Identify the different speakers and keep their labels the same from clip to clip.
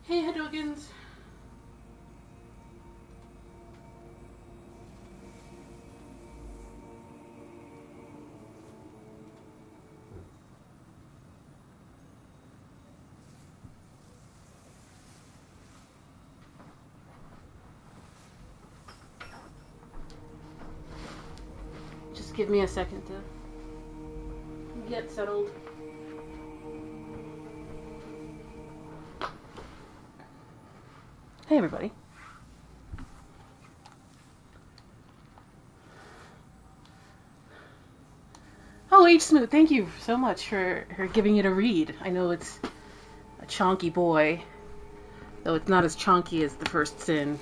Speaker 1: Hey, Hadogans. Just give me a second to get settled. Hey, everybody. Oh, H Smooth, thank you so much for giving it a read. I know it's a chonky boy, though it's not as chonky as the first sin.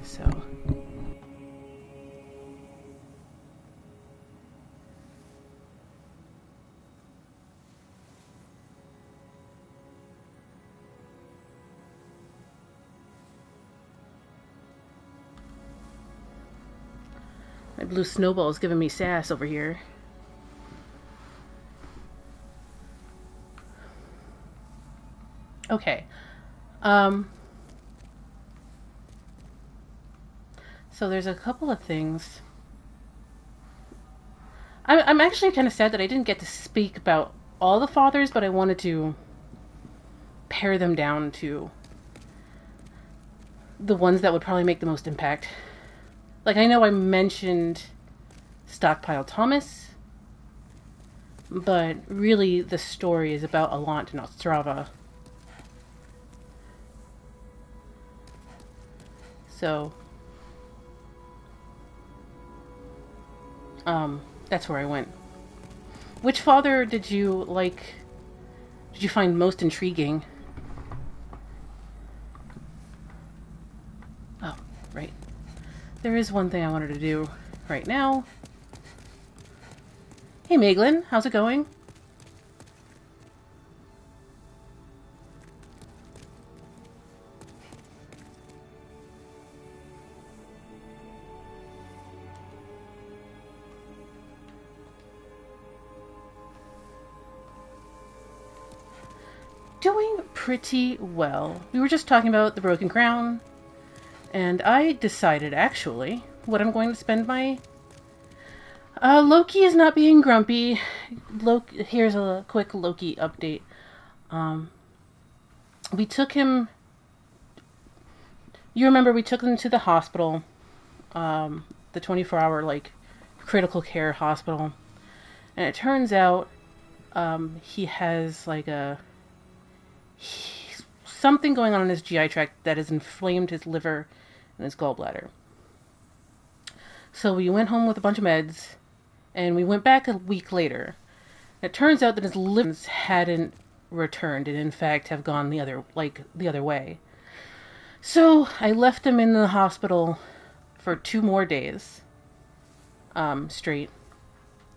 Speaker 1: So. My blue snowball is giving me sass over here. Okay. So there's a couple of things. I'm actually kind of sad that I didn't get to speak about all the fathers, but I wanted to pare them down to the ones that would probably make the most impact. Like, I know I mentioned Stockpile Thomas, but really the story is about Allant and Ostrava. So, that's where I went. Which father did you find most intriguing? Oh, right. There is one thing I wanted to do right now. Hey, Meglin, how's it going? Doing pretty well. We were just talking about the Broken Crown. And I decided, actually, what I'm going to spend my... Loki is not being grumpy. Here's a quick Loki update. We took him... You remember we took him to the hospital. The 24-hour, critical care hospital. And it turns out, he has, something going on in his GI tract that has inflamed his liver and his gallbladder. So we went home with a bunch of meds, and we went back a week later. It turns out that his livers hadn't returned, and in fact have gone the other way. So I left him in the hospital for 2 more days, straight.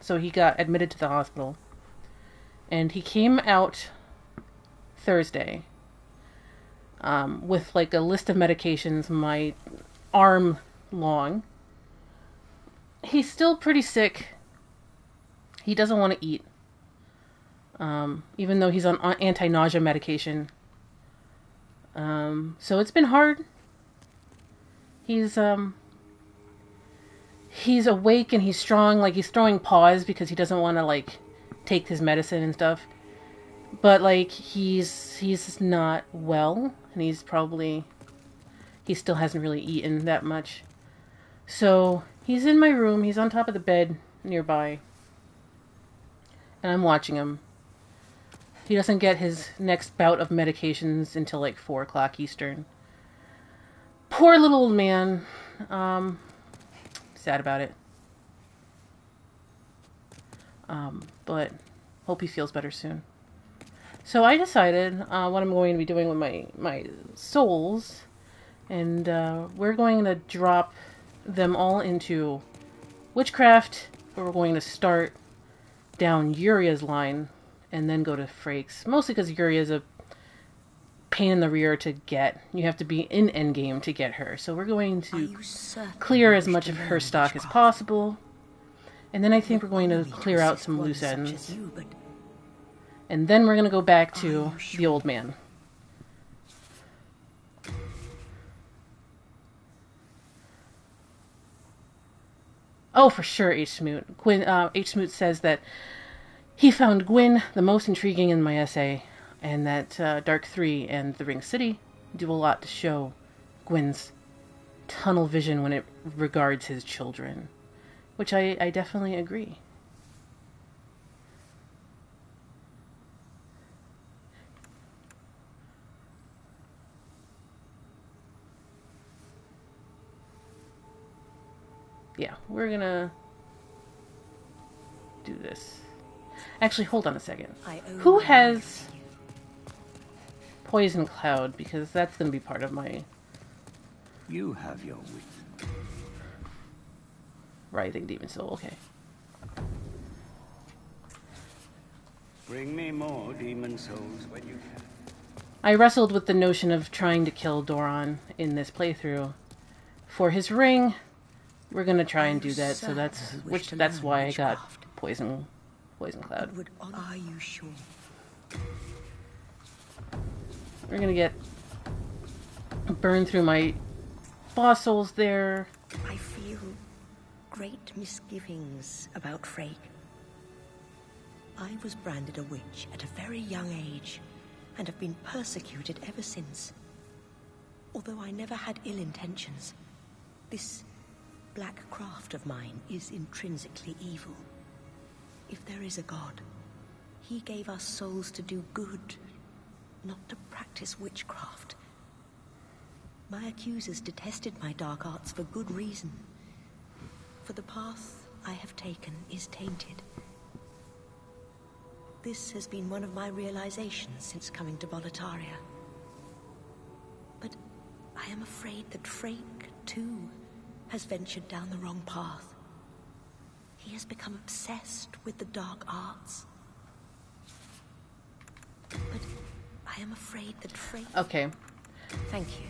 Speaker 1: So he got admitted to the hospital, and he came out Thursday. With a list of medications, my arm long. He's still pretty sick. He doesn't want to eat. Even though he's on anti-nausea medication. So it's been hard. He's awake and he's strong. He's throwing paws because he doesn't want to, take his medicine and stuff. But, he's not well, and he still hasn't really eaten that much. So, he's in my room, he's on top of the bed nearby, and I'm watching him. He doesn't get his next bout of medications until, 4 o'clock Eastern. Poor little old man. Sad about it. But hope he feels better soon. So I decided what I'm going to be doing with my souls, and we're going to drop them all into Witchcraft, where we're going to start down Uria's line, and then go to Frakes. Mostly because Uria's a pain in the rear to get. You have to be in endgame to get her. So we're going to clear as much of her stock as possible, and then I think we're going to clear out some loose ends. And then we're going to go back to the old man. Oh, for sure, H. Smoot. H. Smoot says that he found Gwyn the most intriguing in my essay, and that Dark 3 and the Ring City do a lot to show Gwyn's tunnel vision when it regards his children, which I definitely agree. Yeah, we're gonna do this. Actually, hold on a second. Who has Poison Cloud? Because that's gonna be part of my...
Speaker 2: You have your wit.
Speaker 1: Writhing Demon Soul, okay.
Speaker 2: Bring me more demon souls when you can.
Speaker 1: I wrestled with the notion of trying to kill Doran in this playthrough. For his ring, we're gonna try and do that, so that's why I got Poison Cloud.
Speaker 3: Are you sure?
Speaker 1: We're gonna get burned through my boss souls there.
Speaker 3: I feel great misgivings about Frake. I was branded a witch at a very young age, and have been persecuted ever since. Although I never had ill intentions, this black craft of mine is intrinsically evil. If there is a god, he gave us souls to do good, not to practice witchcraft. My accusers detested my dark arts for good reason. For the path I have taken is tainted. This has been one of my realizations since coming to Boletaria. But I am afraid that Frake, too, has ventured down the wrong path. He has become obsessed with the dark arts. But I am afraid that Frake...
Speaker 1: Okay.
Speaker 3: Thank you.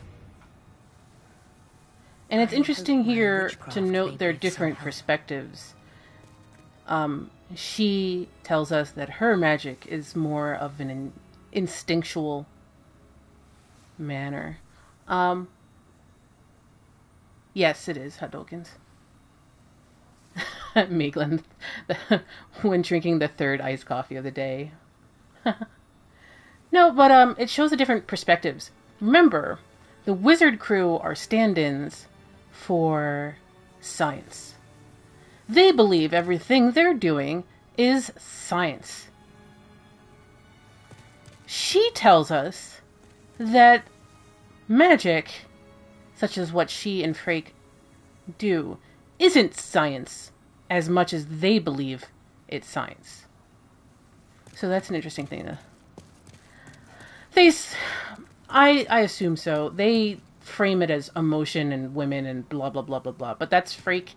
Speaker 1: And it's interesting here to note their different perspectives. She tells us that her magic is more of an instinctual manner. Yes, it is, Hadokins. Meglin, when drinking the third iced coffee of the day. No, but it shows the different perspectives. Remember, the wizard crew are stand-ins for science. They believe everything they're doing is science. She tells us that magic, such as what she and Frake do, isn't science as much as they believe it's science. So that's an interesting thing to... I assume so. They frame it as emotion and women and blah, blah, blah, blah, blah. But that's Frake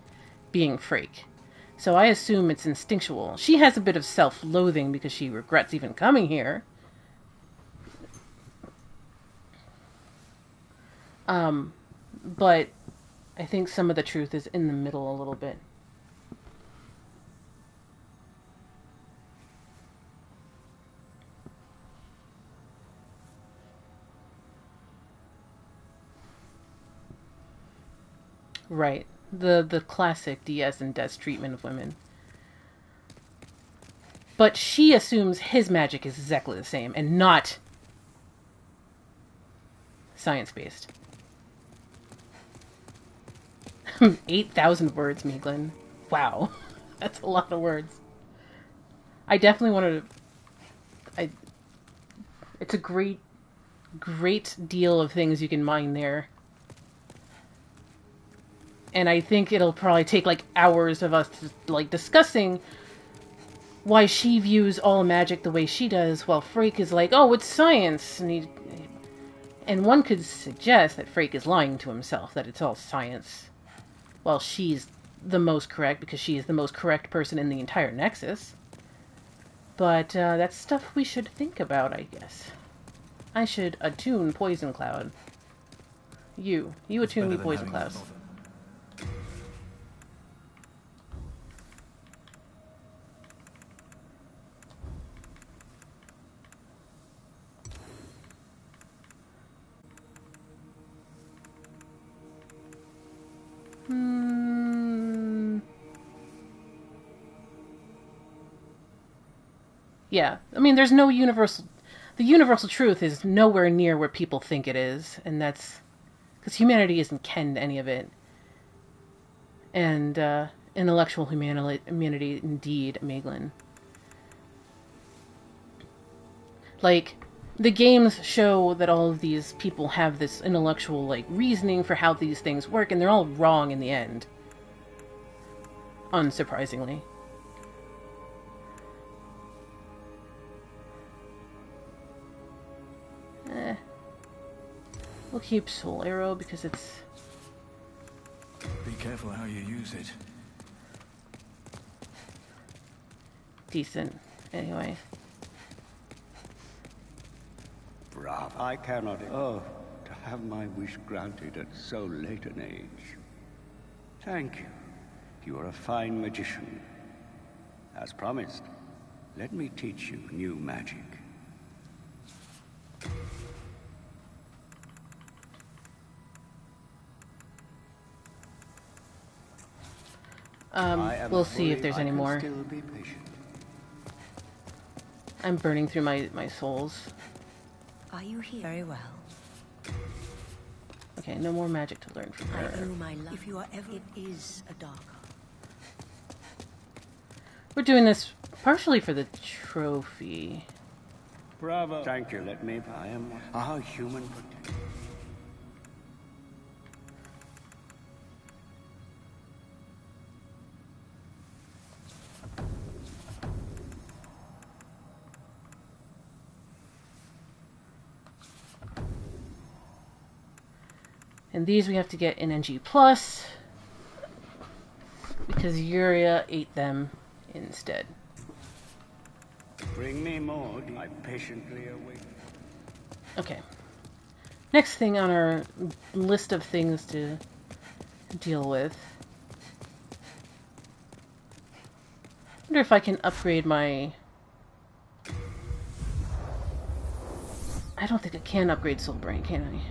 Speaker 1: being Frake. So I assume it's instinctual. She has a bit of self-loathing because she regrets even coming here. But I think some of the truth is in the middle a little bit. Right. The classic DS and Des treatment of women. But she assumes his magic is exactly the same and not science-based. 8,000 words, Meglin. Wow. That's a lot of words. I definitely wanted to... It's a great deal of things you can mine there. And I think it'll probably take like hours of us like discussing why she views all magic the way she does, while Frake is like, oh, it's science. And one could suggest that Frake is lying to himself, that it's all science. Well, she's the most correct because she is the most correct person in the entire Nexus. But that's stuff we should think about, I guess. I should attune Poison Cloud. You attune me Poison Cloud. Yeah. I mean, there's no universal... The universal truth is nowhere near where people think it is, and that's... Because humanity isn't ken to any of it. And, intellectual humanity indeed, Maeglin. Like, the games show that all of these people have this intellectual, like, reasoning for how these things work, and they're all wrong in the end. Unsurprisingly. We'll keep Soul Arrow because it's...
Speaker 4: Be careful how you use it.
Speaker 1: decent, anyway.
Speaker 2: Bravo. I cannot... Oh, to have my wish granted at so late an age. Thank you. You are a fine magician. As promised, let me teach you new magic.
Speaker 1: We'll see if there's any more.
Speaker 2: Still be patient.
Speaker 1: I'm burning through my souls.
Speaker 3: Are you here? Very well.
Speaker 1: Okay, no more magic to learn from her.
Speaker 3: I owe my life. If you are ever... It is a dark art.
Speaker 1: We're doing this partially for the trophy.
Speaker 2: Bravo. Thank you. Let me... I am our human protector.
Speaker 1: And these we have to get in NG+, because Yuria ate them instead.
Speaker 2: Bring me more. I patiently await.
Speaker 1: Okay. Next thing on our list of things to deal with. I wonder if I can upgrade my... I don't think I can upgrade Soulbrain, can I?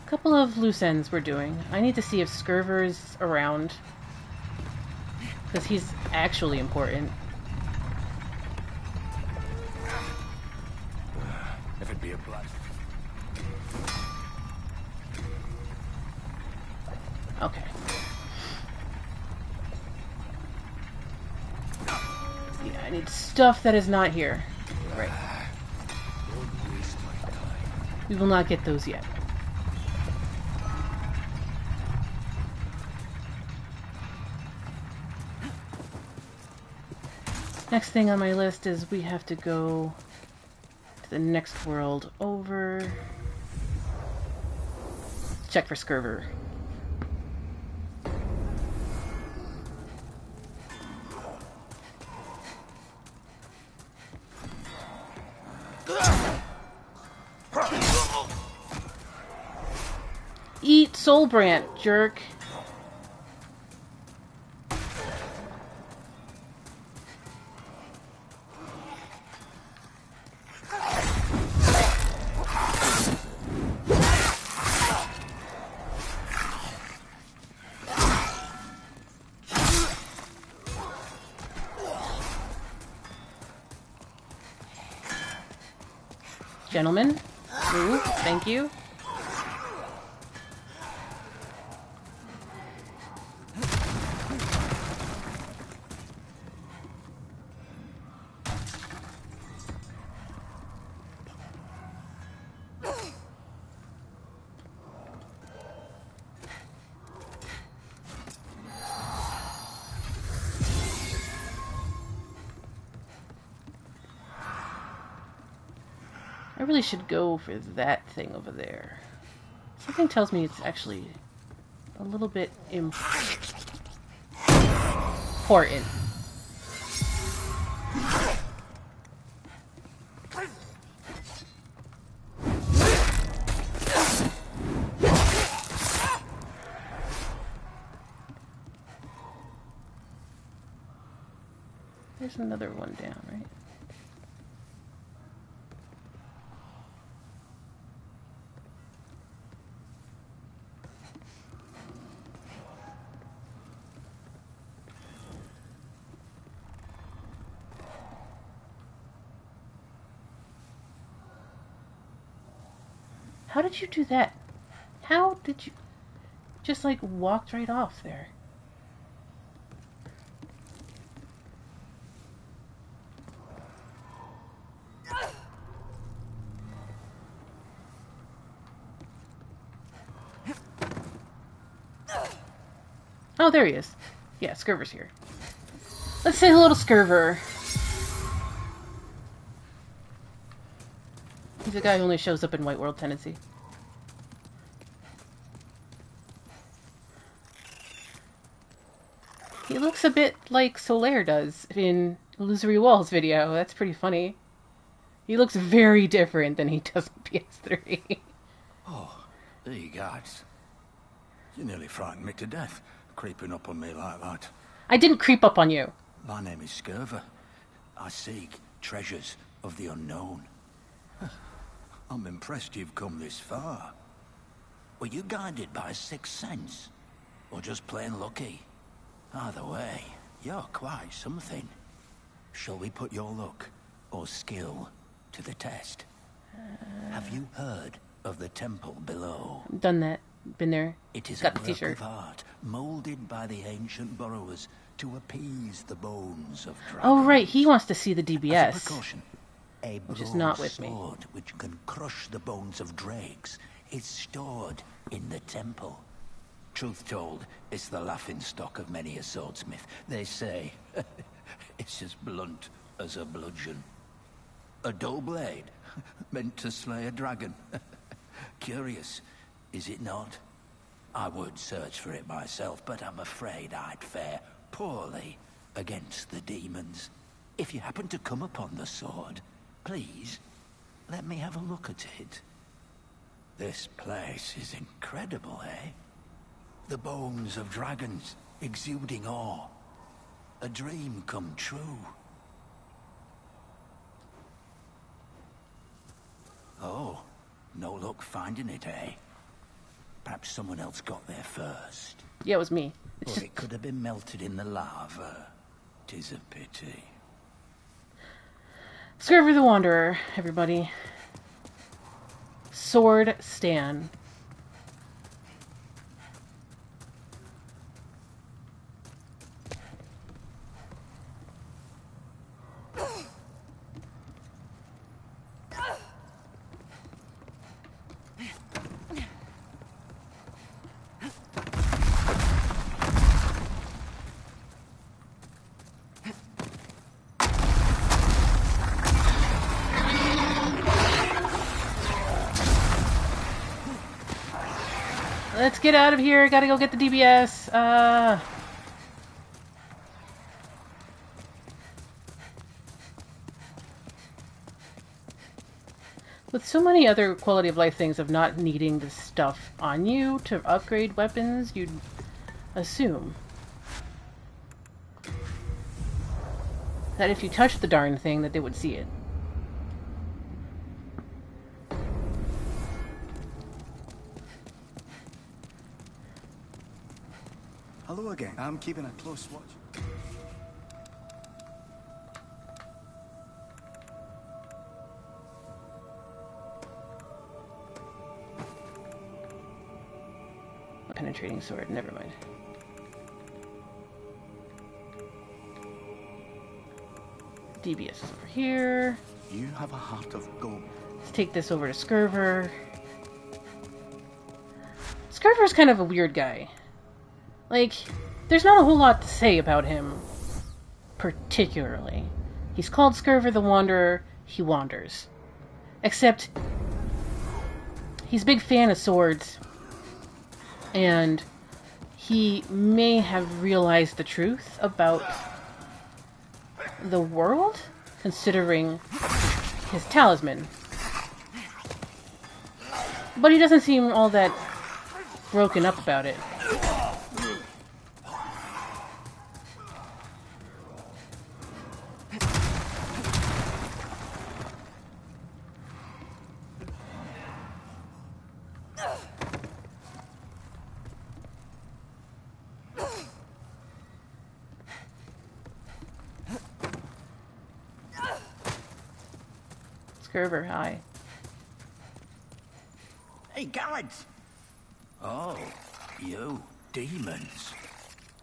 Speaker 1: Couple of loose ends we're doing. I need to see if Scrvir is around, because he's actually important.
Speaker 4: If it be a blast.
Speaker 1: Okay. Yeah, I need stuff that is not here. Right. We will not get those yet. Next thing on my list is we have to go to the next world over. Check for Scrvir. Eat Soulbrand, jerk. Gentlemen. Ooh, thank you. I really should go for that thing over there. Something tells me it's actually a little bit important. There's another one down, right? How did you do that? How did you... Just, like, walked right off there. Oh, there he is. Yeah, Scrvir's here. Let's say hello to Scrvir. He's a guy who only shows up in White World Tendency. He looks a bit like Solaire does in Illusory Walls video. That's pretty funny. He looks very different than he does in PS3.
Speaker 4: Oh, there you guys. You nearly frightened me to death, creeping up on me like that.
Speaker 1: I didn't creep up on you.
Speaker 4: My name is Scrvir. I seek treasures of the unknown. I'm impressed you've come this far. Were you guided by a sixth sense? Or just plain lucky? Either way, you're quite something. Shall we put your luck or skill to the test? Have you heard of the temple below?
Speaker 1: Done that. Been there.
Speaker 4: It is
Speaker 1: Got
Speaker 4: a
Speaker 1: the
Speaker 4: work
Speaker 1: t-shirt.
Speaker 4: of art, molded by the ancient burrowers to appease the bones of dragons.
Speaker 1: Oh, right. He wants to see the
Speaker 4: As a
Speaker 1: DBS.
Speaker 4: precaution, a
Speaker 1: Which is not with me.
Speaker 4: sword which can crush the bones of drakes is stored in the temple. Truth told, it's the laughing stock of many a swordsmith. They say it's as blunt as a bludgeon. A dull blade, meant to slay a dragon. Curious, is it not? I would search for it myself, but I'm afraid I'd fare poorly against the demons. If you happen to come upon the sword, please, let me have a look at it. This place is incredible, eh? The bones of dragons, exuding awe. A dream come true. Oh, no luck finding it, eh? Perhaps someone else got there first.
Speaker 1: Yeah, it was me. It's
Speaker 4: Or
Speaker 1: just...
Speaker 4: it could have been melted in the lava. 'Tis a pity.
Speaker 1: Scrvir the Wanderer, everybody. Sword Stan. Let's get out of here. Gotta go get the DBS. With so many other quality of life things of not needing this stuff on you to upgrade weapons, you'd assume that if you touched the darn thing that they would see it.
Speaker 5: Hello again. I'm keeping a close watch.
Speaker 1: A penetrating sword, never mind. DBS is over here.
Speaker 5: You have a heart of gold.
Speaker 1: Let's take this over to Scrvir. Scrvir's kind of a weird guy. Like, there's not a whole lot to say about him, particularly. He's called Scrvir the Wanderer. He wanders. Except, he's a big fan of swords. And he may have realized the truth about the world, considering his talisman. But he doesn't seem all that broken up about it. Scrvir, hi.
Speaker 4: Hey, guards! Oh, you demons.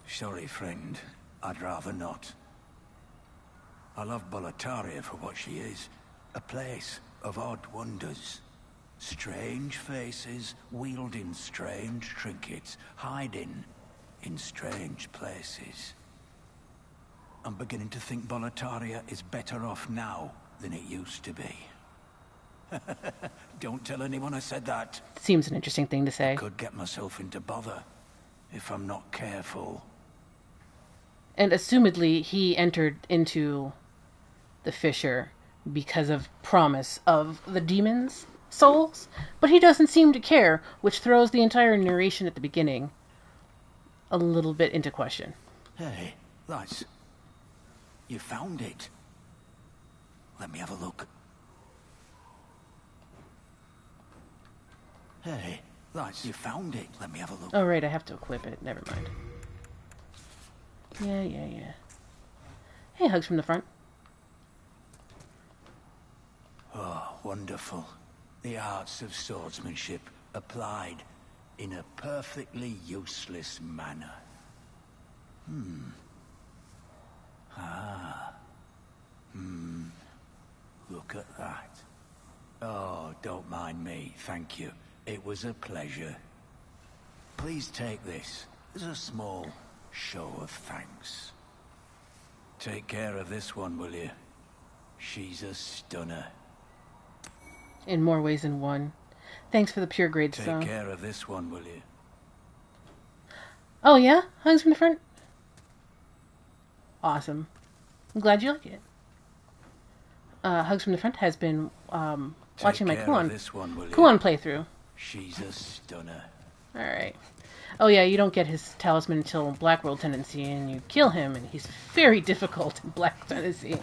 Speaker 4: Sorry, friend. I'd rather not. I love Boletaria for what she is. A place of odd wonders. Strange faces, wielding strange trinkets, hiding in strange places. I'm beginning to think Boletaria is better off now than it used to be. Don't tell anyone I said that.
Speaker 1: Seems an interesting thing to say.
Speaker 4: I could get myself into bother if I'm not careful.
Speaker 1: And assumedly, he entered into the fissure because of promise of the demons' souls, but he doesn't seem to care, which throws the entire narration at the beginning a little bit into question.
Speaker 4: Hey, lads. You found it. Let me have a look. Hey, lads, you found it. Let me have a look.
Speaker 1: Oh, right, I have to equip it. Never mind. Yeah. Hey, hugs from the front.
Speaker 4: Oh, wonderful. The arts of swordsmanship applied in a perfectly useless manner. Look at that. Oh, don't mind me, thank you. It was a pleasure. Please take this as a small show of thanks. Take care of this one, will you? She's a stunner.
Speaker 1: In more ways than one. Thanks for the pure grade
Speaker 4: Take
Speaker 1: stone.
Speaker 4: care of this one, will you?
Speaker 1: Oh, yeah? Hugs from the front? Awesome. I'm glad you like it. Hugs from the front has been watching my Kuan playthrough.
Speaker 4: She's a stunner.
Speaker 1: Alright. Oh yeah, you don't get his talisman until Black World Tendency, and you kill him, and he's very difficult in Black Tendency.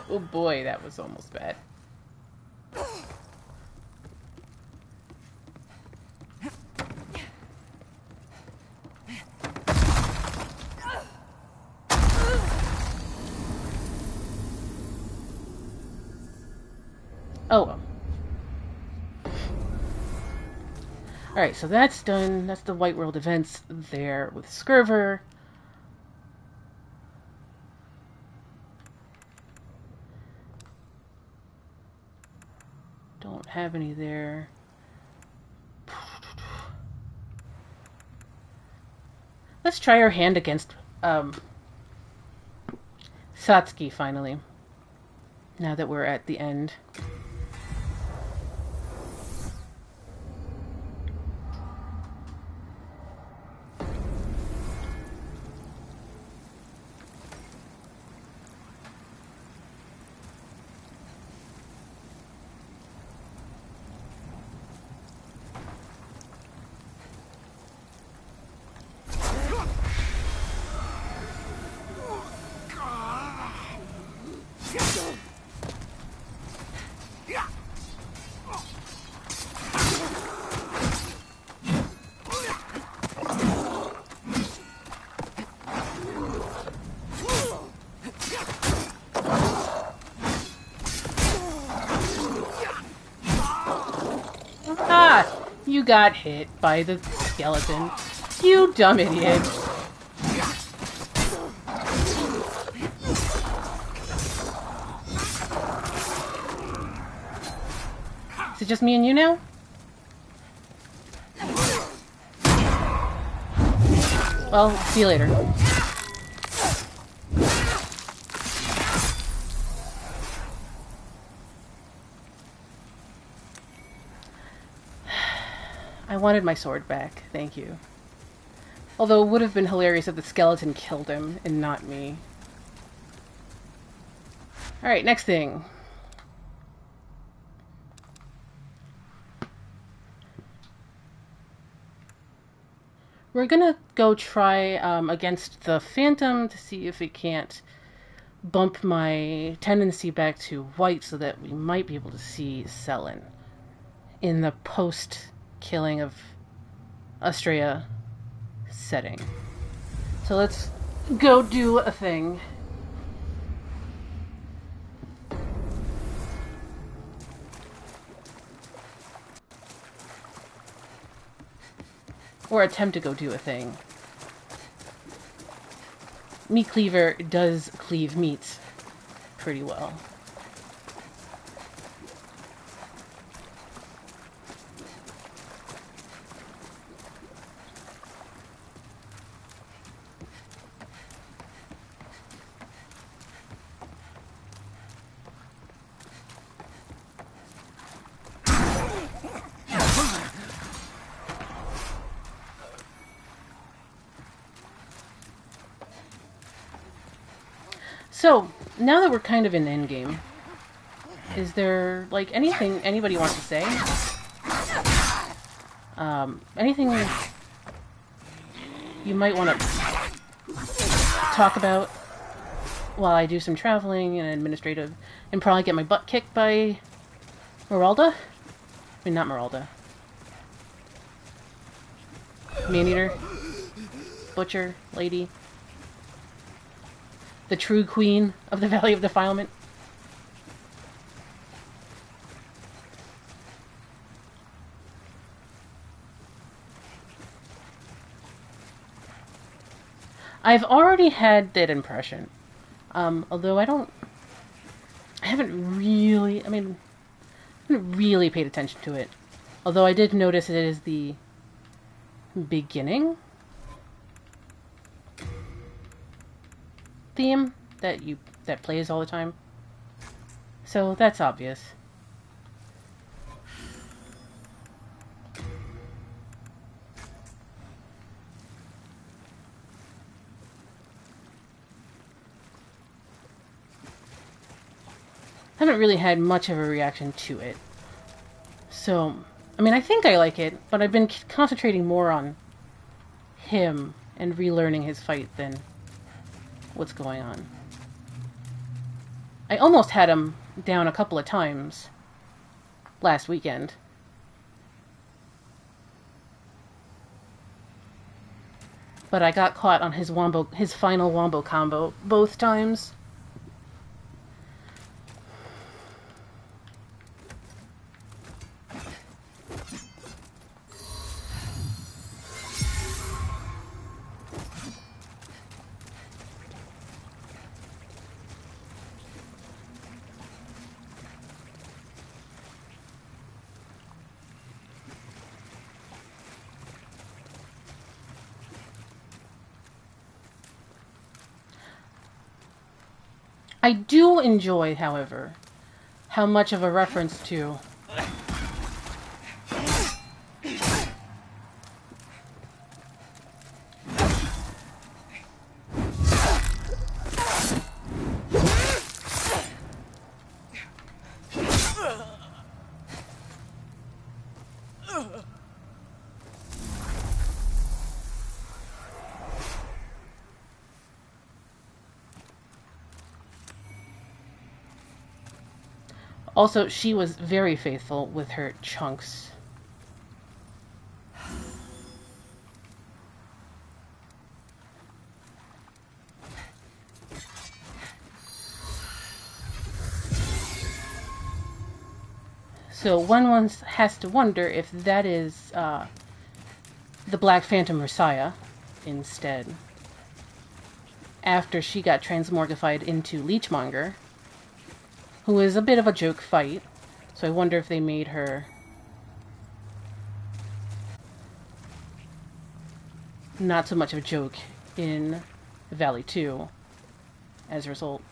Speaker 1: Oh boy, that was almost bad. Oh well. Alright, so that's done. That's the White World events there with Scrvir. Don't have any there. Let's try our hand against Satsuki finally. Now that we're at the end. You got hit by the skeleton. You dumb idiot. Is it just me and you now? Well, see you later. I wanted my sword back, thank you. Although it would have been hilarious if the skeleton killed him and not me. Alright, next thing. We're gonna go try against the Phantom to see if it can't bump my tendency back to white so that we might be able to see Selen in the post-killing of Astrea setting. So let's go do a thing. Or attempt to go do a thing. Meat Cleaver does cleave meats pretty well. So, now that we're kind of in endgame, is there, like, anything anybody wants to say? Anything you might want to talk about while I do some traveling and administrative, and probably get my butt kicked by Meralda? I mean, not Meralda. Maneater? Butcher? Lady? The true queen of the Valley of Defilement. I've already had that impression. Although I haven't really paid attention to it. Although I did notice it is the beginning theme that plays all the time. So that's obvious. Haven't really had much of a reaction to it. So, I mean, I think I like it, but I've been concentrating more on him and relearning his fight than what's going on. I almost had him down a couple of times last weekend. But I got caught on his final wombo combo both times. I do enjoy, however, how much of a reference to also, she was very faithful with her chunks. So one has to wonder if that is the Black Phantom Messiah instead. After she got transmorgified into Leechmonger, who is a bit of a joke fight. So I wonder if they made her not so much of a joke in Valley 2 as a result.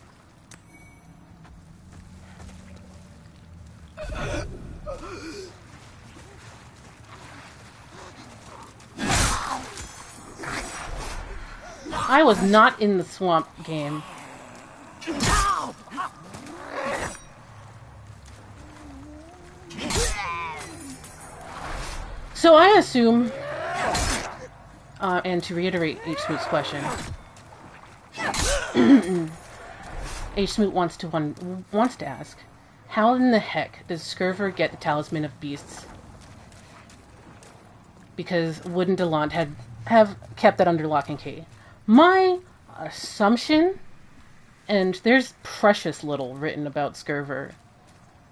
Speaker 1: I was not in the swamp game. So I assume, and to reiterate H-Smoot's question, H-Smoot wants to ask, how in the heck does Scrvir get the Talisman of Beasts? because wouldn't Allant have kept that under lock and key? My assumption, and there's precious little written about Scrvir.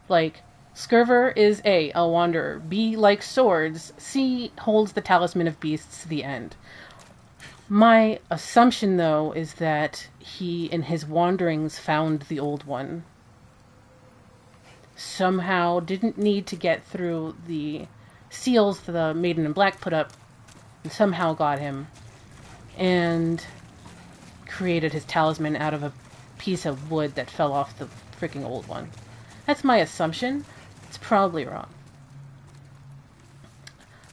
Speaker 1: Like, Scrvir is A wanderer, B likes swords, C holds the talisman of beasts to the end. My assumption, though, is that he, in his wanderings, found the old one. Somehow didn't need to get through the seals the Maiden in Black put up, and somehow got him, and created his talisman out of a piece of wood that fell off the freaking old one. That's my assumption. It's probably wrong.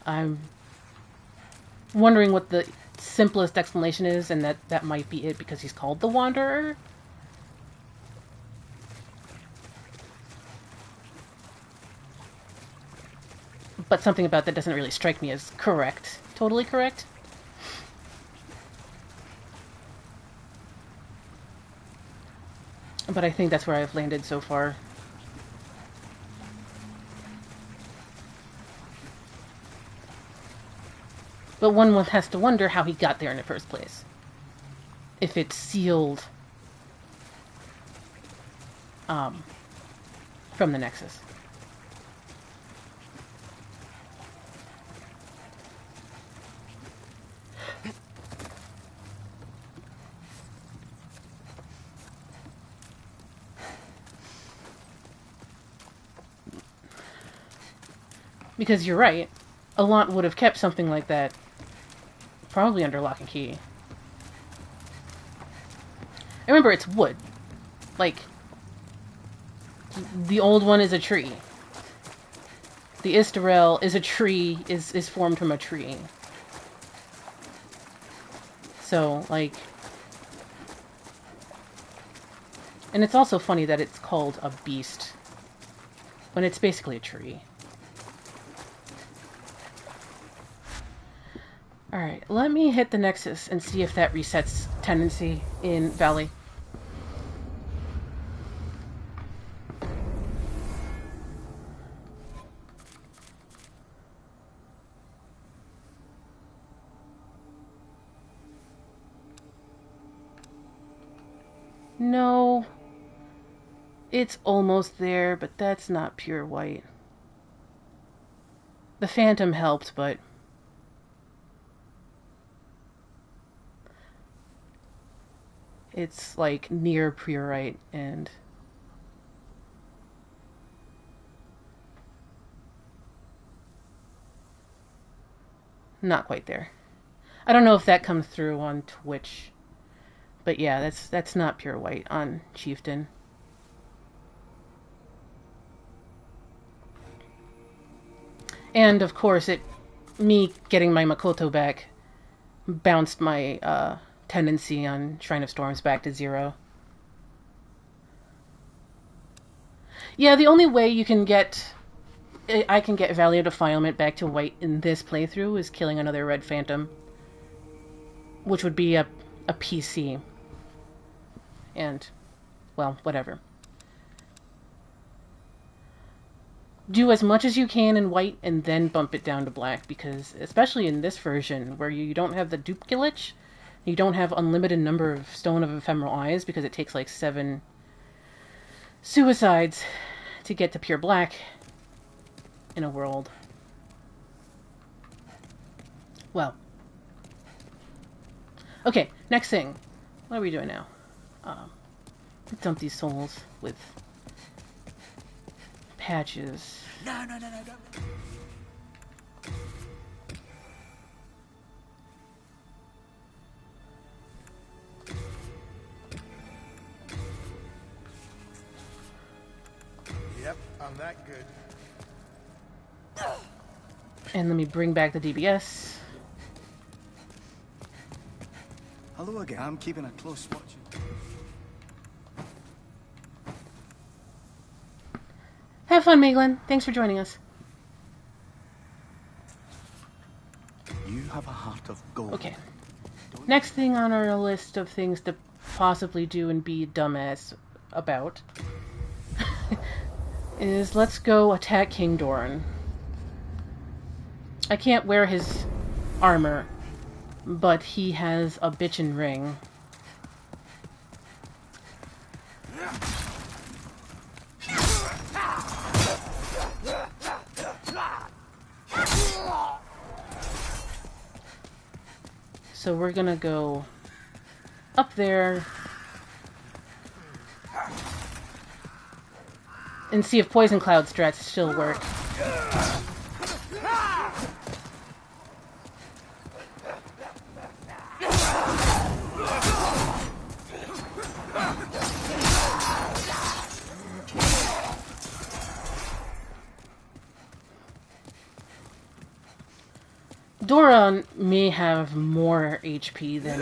Speaker 1: I'm wondering what the simplest explanation is, and that might be it because he's called the Wanderer. But something about that doesn't really strike me as correct. Totally correct. But I think that's where I've landed so far. But one has to wonder how he got there in the first place. If it's sealed from the Nexus. Because you're right, Allant would have kept something like that probably under lock and key. And remember, it's wood. Like, the old one is a tree. The Istarel is a tree, is formed from a tree. So, like... And it's also funny that it's called a beast, when it's basically a tree. Alright, let me hit the Nexus and see if that resets tendency in Valley. No. It's almost there, but that's not pure white. The Phantom helped, but... it's like near purite and not quite there. I don't know if that comes through on Twitch, but yeah, that's not pure white on Chieftain. And of course, me getting my Makoto back bounced my tendency on Shrine of Storms back to 0. Yeah, the only way I can get Valley of Defilement back to white in this playthrough is killing another red Phantom, which would be a PC. And, well, whatever. Do as much as you can in white and then bump it down to black, because especially in this version where you don't have the dupe glitch, you don't have unlimited number of Stone of Ephemeral Eyes because it takes like 7 suicides to get to pure black in a world. Well. Okay, next thing. What are we doing now? Dump these souls with patches.
Speaker 5: No. Yep, I'm that good.
Speaker 1: And let me bring back the DBS.
Speaker 5: Hello again. I'm keeping a close watch.
Speaker 1: Have fun, Meglin. Thanks for joining us.
Speaker 5: You have a heart of gold.
Speaker 1: Okay. Next thing on our list of things to possibly do and be dumbass about is let's go attack King Doran. I can't wear his armor, but he has a bitchin' ring. So we're gonna go up there and see if Poison Cloud strats still work. Doran may have more HP than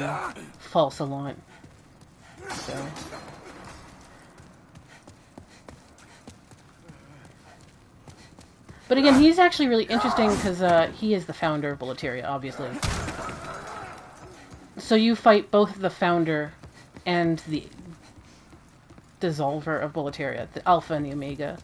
Speaker 1: false Allant. So. But again, he's actually really interesting because he is the founder of Boletaria, obviously. So you fight both the founder and the dissolver of Boletaria, the Alpha and the Omega.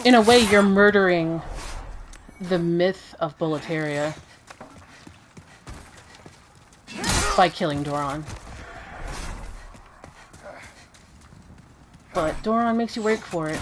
Speaker 1: In a way, you're murdering the myth of Boletaria by killing Doran. But Doran makes you work for it.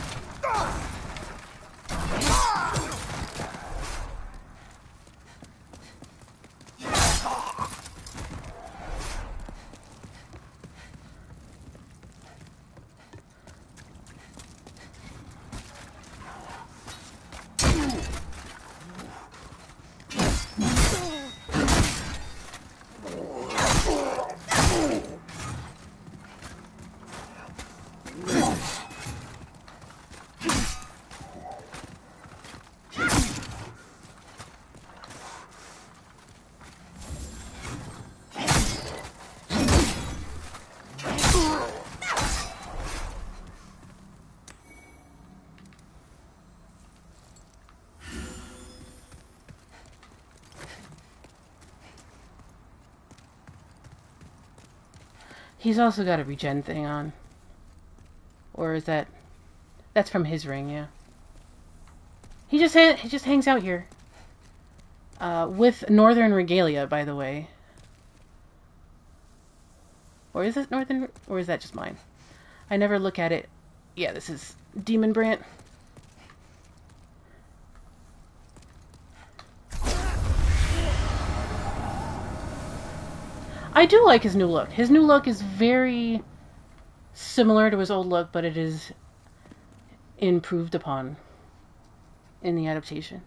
Speaker 1: He's also got a regen thing on. Or is that... That's from his ring, yeah. He just hangs out here. With Northern Regalia, by the way. Or is it Northern... Or is that just mine? I never look at it. Yeah, this is Demon Brant. I do like his new look. His new look is very similar to his old look, but it is improved upon in the adaptation.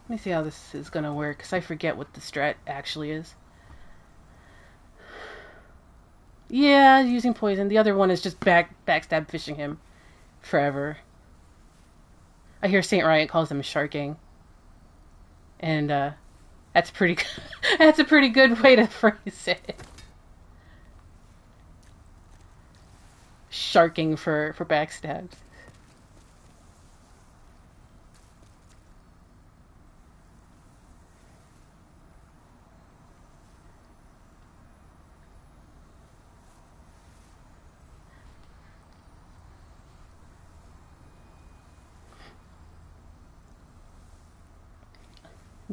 Speaker 1: Let me see how this is going to work, because I forget what the strat actually is. Yeah, using poison. The other one is just backstab fishing him forever. I hear Saint Riot calls him sharking. And that's pretty that's a pretty good way to phrase it. Sharking for backstabs.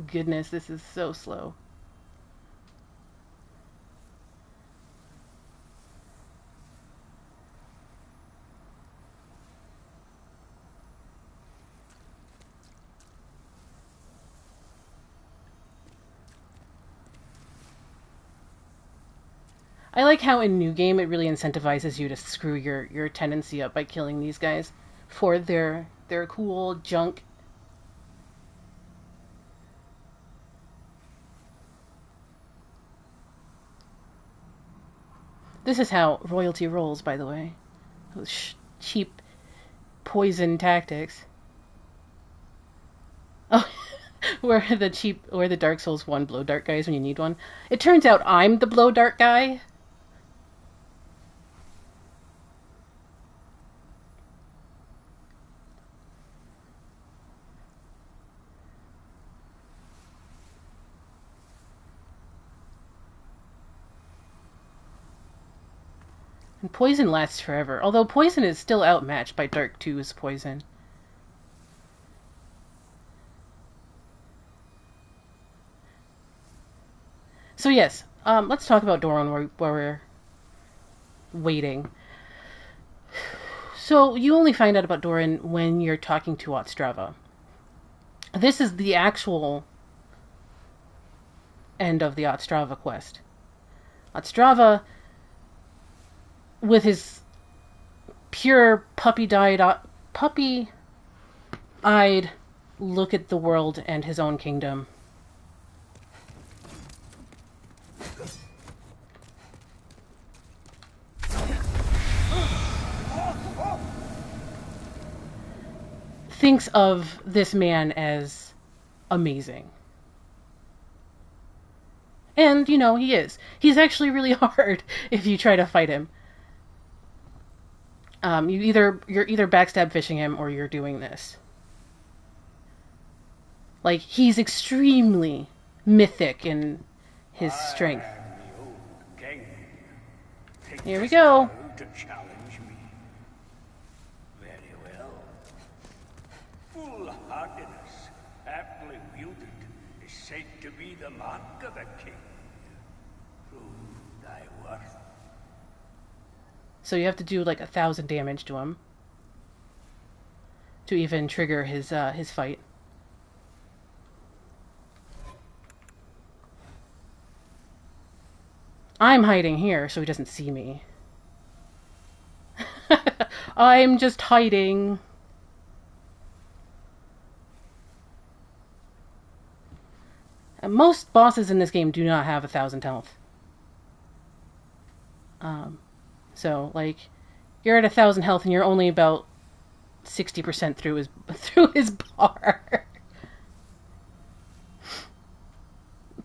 Speaker 1: Goodness, this is so slow. I like how in New Game it really incentivizes you to screw your tendency up by killing these guys for their cool junk. This is how royalty rolls, by the way. Those cheap poison tactics. Oh, where the Dark Souls 1 blow dart guys when you need one. It turns out I'm the blow dart guy. And poison lasts forever, although poison is still outmatched by Dark 2's poison. So yes, let's talk about Doran while we're waiting. So you only find out about Doran when you're talking to Ostrava. This is the actual end of the Ostrava quest. Ostrava, with his pure puppy-eyed look at the world and his own kingdom, thinks of this man as amazing. And, you know, he is. He's actually really hard if you try to fight him. You're either backstab fishing him or you're doing this. Like, he's extremely mythic in his strength. Here we go.
Speaker 2: To challenge me. Very well. Foolhardiness, aptly wielded, is said to be the mark of a king. Prove thy worth.
Speaker 1: So you have to do like 1,000 damage to him to even trigger his fight. I'm hiding here so he doesn't see me. I'm just hiding. And most bosses in this game do not have 1,000 health. So, like, you're at 1,000 health and you're only about 60% through his bar.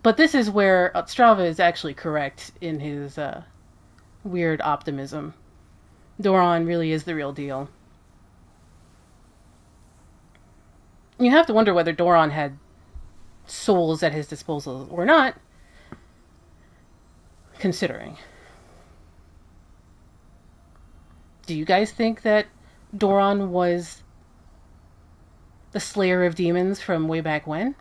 Speaker 1: But this is where Ostrava is actually correct in his weird optimism. Doran really is the real deal. You have to wonder whether Doran had souls at his disposal or not, considering. Do you guys think that Doran was the slayer of demons from way back when?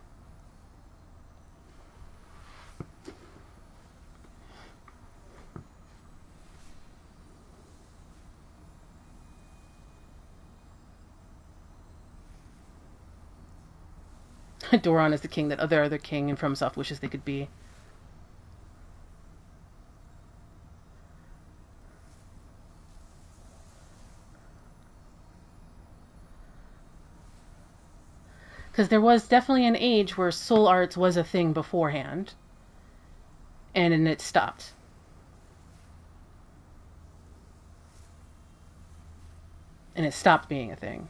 Speaker 1: Doran is the king that other king in FromSoft wishes they could be. Because there was definitely an age where soul arts was a thing beforehand, and then it stopped. And it stopped being a thing.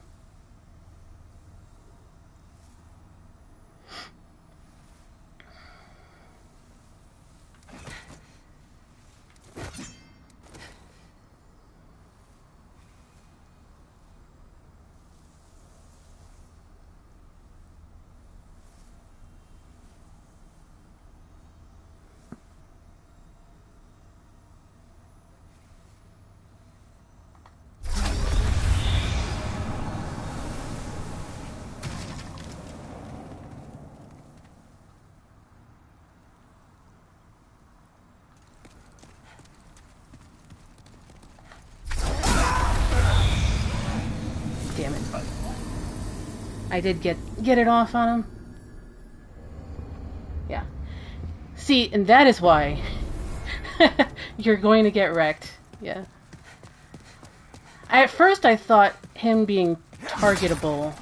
Speaker 1: Damn it. I did get it off on him. Yeah. See, and that is why you're going to get wrecked. Yeah. At first I thought him being targetable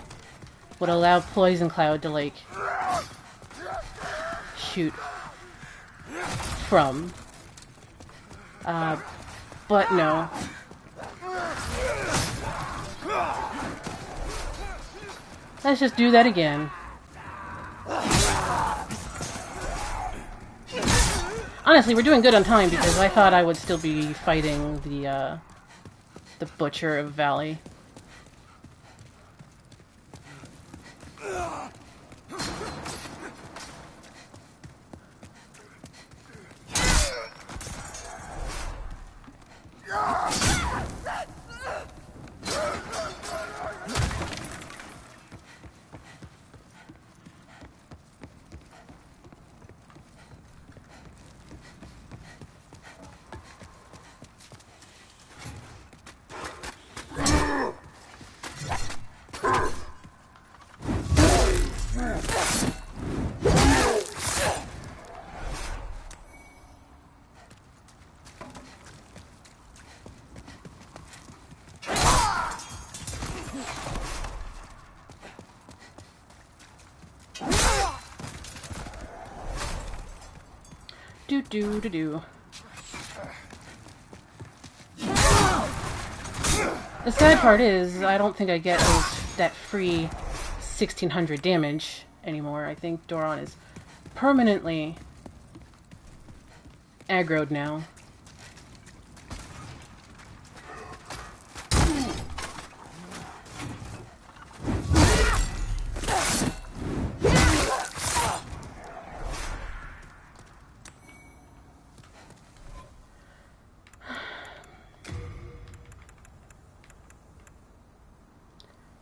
Speaker 1: would allow Poison Cloud to, like, shoot from. but no. Let's just do that again. Honestly, we're doing good on time because I thought I would still be fighting the Butcher of Valley. Do. The sad part is, I don't think I get that free 1600 damage anymore. I think Doran is permanently aggroed now.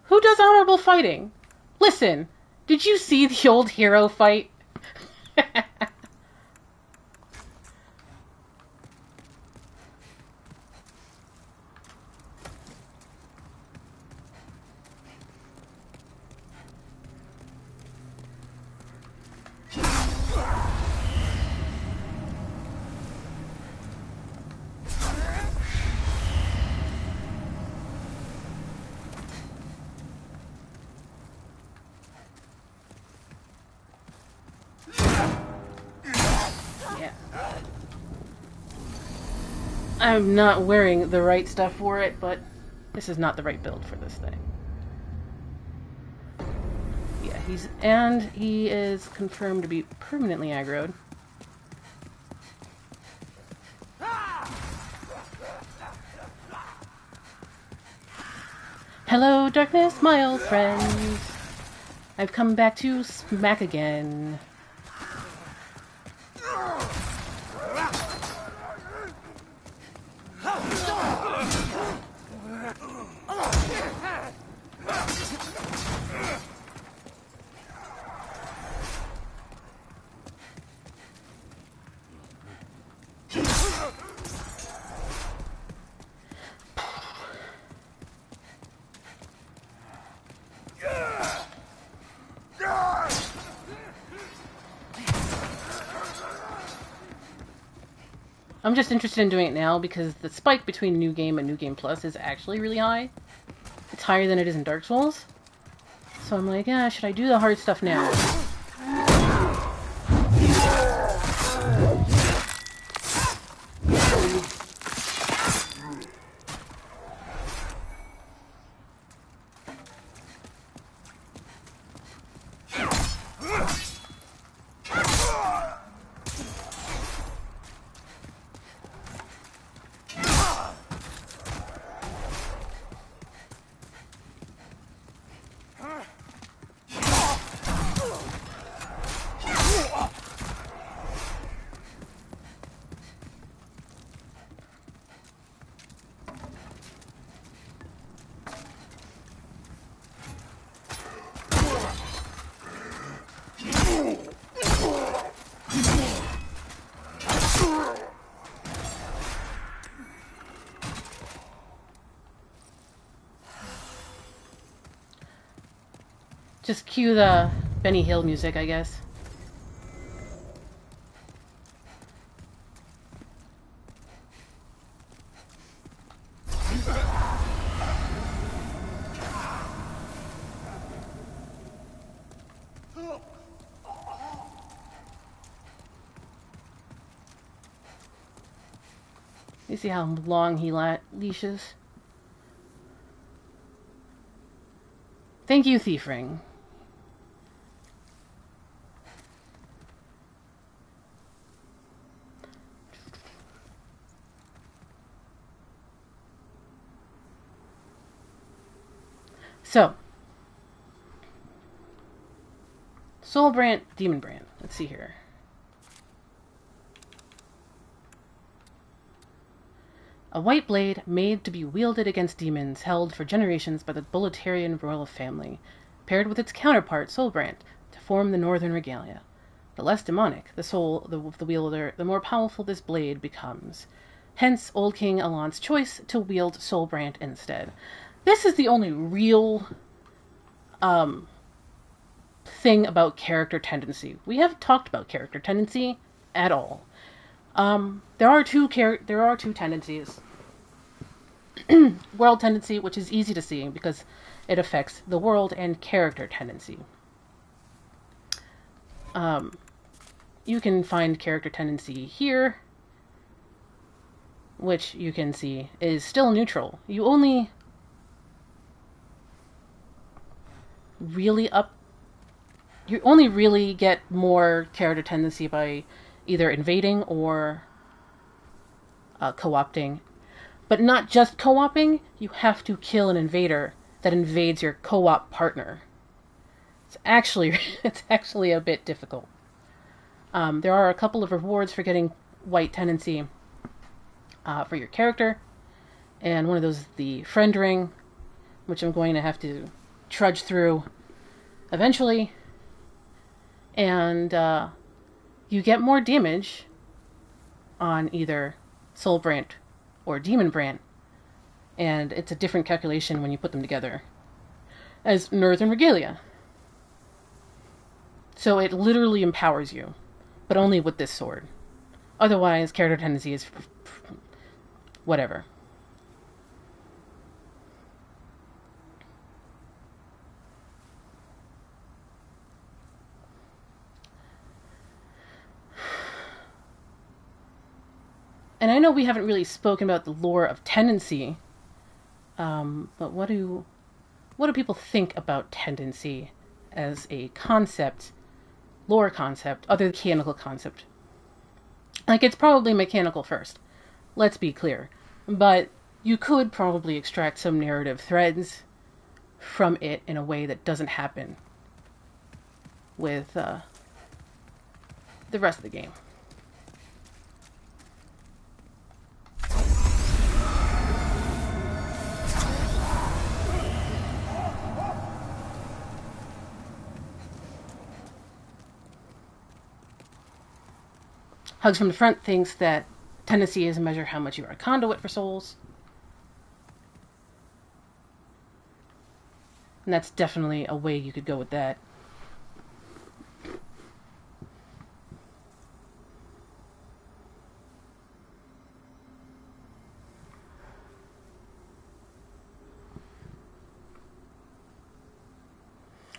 Speaker 1: Who does honorable fighting? Listen, did you see the old hero fight? I'm not wearing the right stuff for it, but this is not the right build for this thing. Yeah, he is confirmed to be permanently aggroed. Hello, darkness, my old friends. I've come back to smack again. I'm just interested in doing it now because the spike between New Game and New Game Plus is actually really high. It's higher than it is in Dark Souls. So I'm like, yeah, should I do the hard stuff now? Just cue the Benny Hill music, I guess. You see how long he leashes? Thank you, Thiefring. So, Soulbrand, Demon Brand. Let's see here. A white blade made to be wielded against demons held for generations by the Boletarian royal family, paired with its counterpart, Soulbrand, to form the Northern Regalia. The less demonic the soul of the wielder, the more powerful this blade becomes. Hence, Old King Allant's choice to wield Soulbrand instead. This is the only real thing about character tendency. We haven't talked about character tendency at all. There are two tendencies. World tendency, which is easy to see because it affects the world, and character tendency. You can find character tendency here, which you can see is still neutral. You only really get more character tendency by either invading or co-opting. But not just co-oping, you have to kill an invader that invades your co-op partner. It's actually a bit difficult. There are a couple of rewards for getting white tendency for your character, and one of those is the friend ring, which I'm going to have to trudge through eventually, and you get more damage on either Soulbrand or Demon Brand, and it's a different calculation when you put them together as Northern Regalia. So it literally empowers you, but only with this sword. Otherwise, character tendency is whatever. And I know we haven't really spoken about the lore of tendency, but what do people think about tendency as a concept, lore concept, other than mechanical concept? Like, it's probably mechanical first, let's be clear, but you could probably extract some narrative threads from it in a way that doesn't happen with the rest of the game. Hugs from the Front thinks that tendency is a measure how much you are a conduit for souls. And that's definitely a way you could go with that.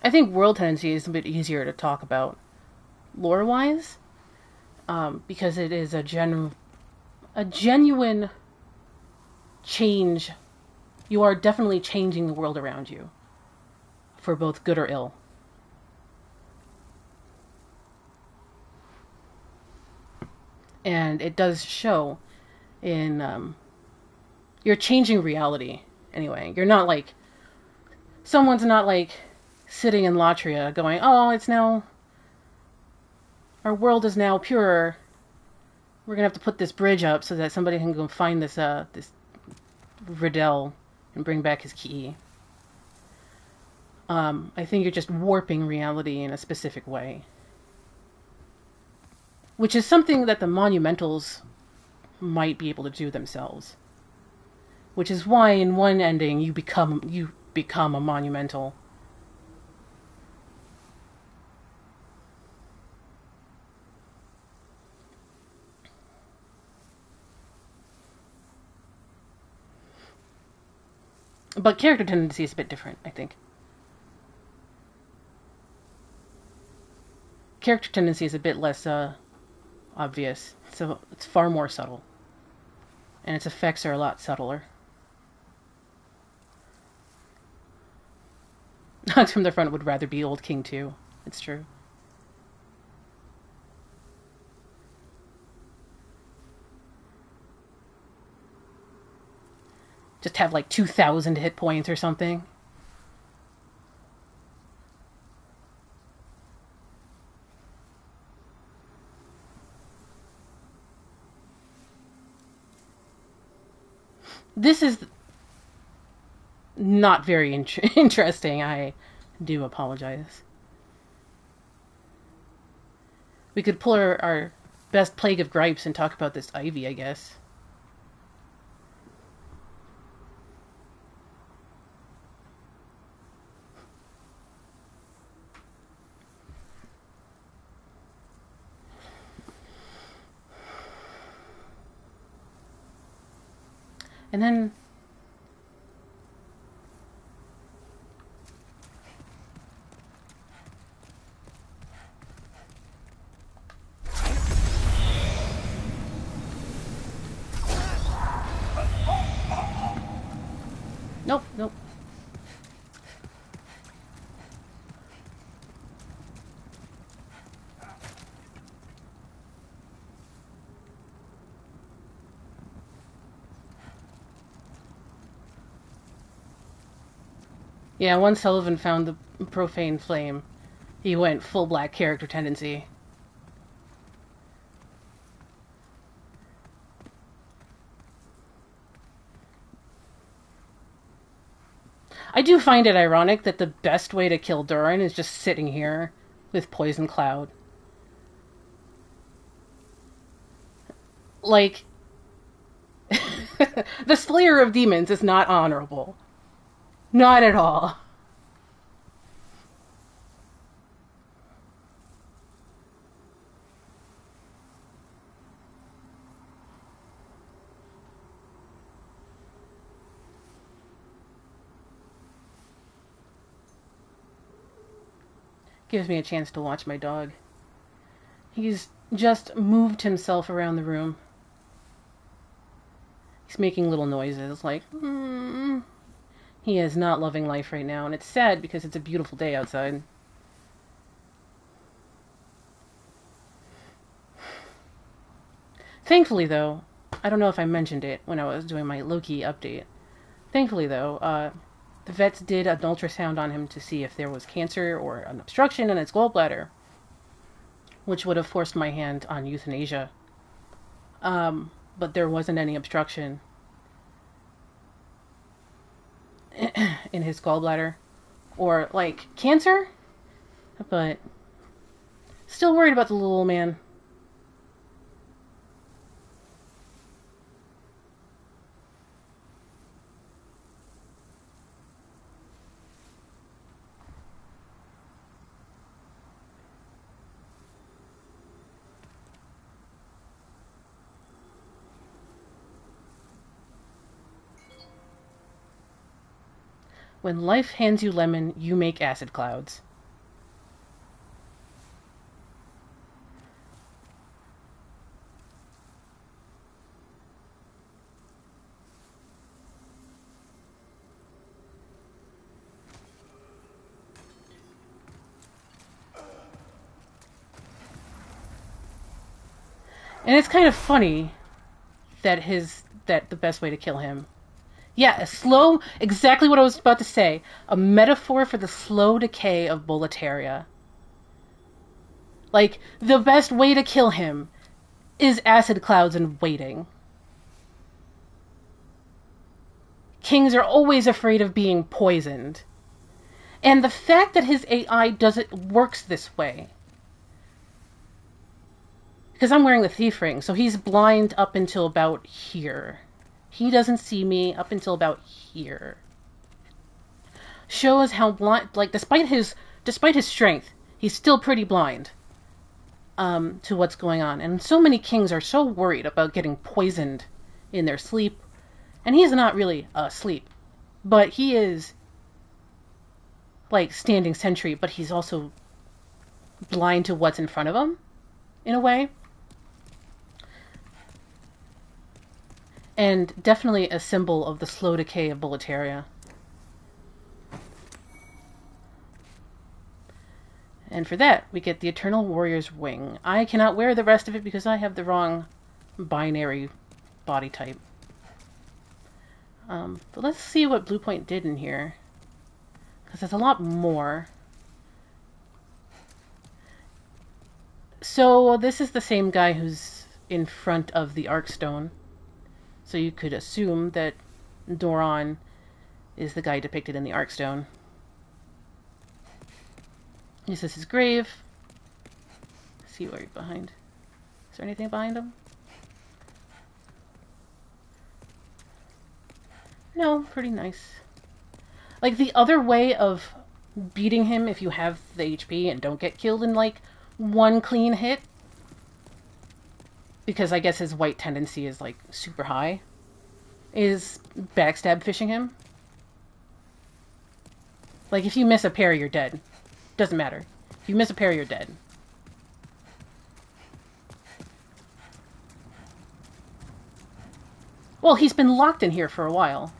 Speaker 1: I think world tendency is a bit easier to talk about lore-wise. Because it is a genuine change. You are definitely changing the world around you, for both good or ill. And it does show in, you're changing reality, anyway. You're not like, someone's not like sitting in Latria going, oh, it's now, our world is now purer. We're gonna have to put this bridge up so that somebody can go find this this Riddell and bring back his key. I think you're just warping reality in a specific way, which is something that the Monumentals might be able to do themselves. Which is why in one ending you become a Monumental. But character tendency is a bit different, I think. Character tendency is a bit less obvious, so it's far more subtle. And its effects are a lot subtler. Dogs from the front would rather be Old King too. It's true. Just have like 2,000 hit points or something. This is not very interesting. I do apologize. We could pull our best plague of gripes and talk about this ivy, I guess. And then nope. Yeah, once Sullivan found the profane flame, he went full black character tendency. I do find it ironic that the best way to kill Doran is just sitting here with Poison Cloud. Like, the Slayer of Demons is not honorable. Not at all. Gives me a chance to watch my dog. He's just moved himself around the room. He's making little noises like, He is not loving life right now, and it's sad because it's a beautiful day outside. Thankfully, though, I don't know if I mentioned it when I was doing my Loki update. Thankfully, though, the vets did an ultrasound on him to see if there was cancer or an obstruction in his gallbladder, which would have forced my hand on euthanasia. But there wasn't any obstruction in his gallbladder or, like, cancer, but still worried about the little old man. When life hands you lemon, you make acid clouds. And it's kind of funny that the best way to kill him. Yeah, exactly what I was about to say. A metaphor for the slow decay of Boletaria. Like, the best way to kill him is acid clouds and waiting. Kings are always afraid of being poisoned. And the fact that his AI works this way. Because I'm wearing the thief ring, so he's blind up until about here. He doesn't see me up until about here. Shows how blind, like, despite his strength, he's still pretty blind to what's going on. And so many kings are so worried about getting poisoned in their sleep. And he's not really asleep, but he is, like, standing sentry, but he's also blind to what's in front of him, in a way. And definitely a symbol of the slow decay of Boletaria. And for that, we get the Eternal Warrior's Wing. I cannot wear the rest of it because I have the wrong binary body type. But let's see what Bluepoint did in here, because there's a lot more. So this is the same guy who's in front of the Arkstone. So you could assume that Doran is the guy depicted in the Arkstone. This is his grave. Let's see where he's behind. Is there anything behind him? No, pretty nice. Like, the other way of beating him if you have the HP and don't get killed in, like, one clean hit, because I guess his white tendency is, like, super high, is backstab fishing him. Like, if you miss a parry, you're dead. Doesn't matter. If you miss a parry, you're dead. Well, he's been locked in here for a while.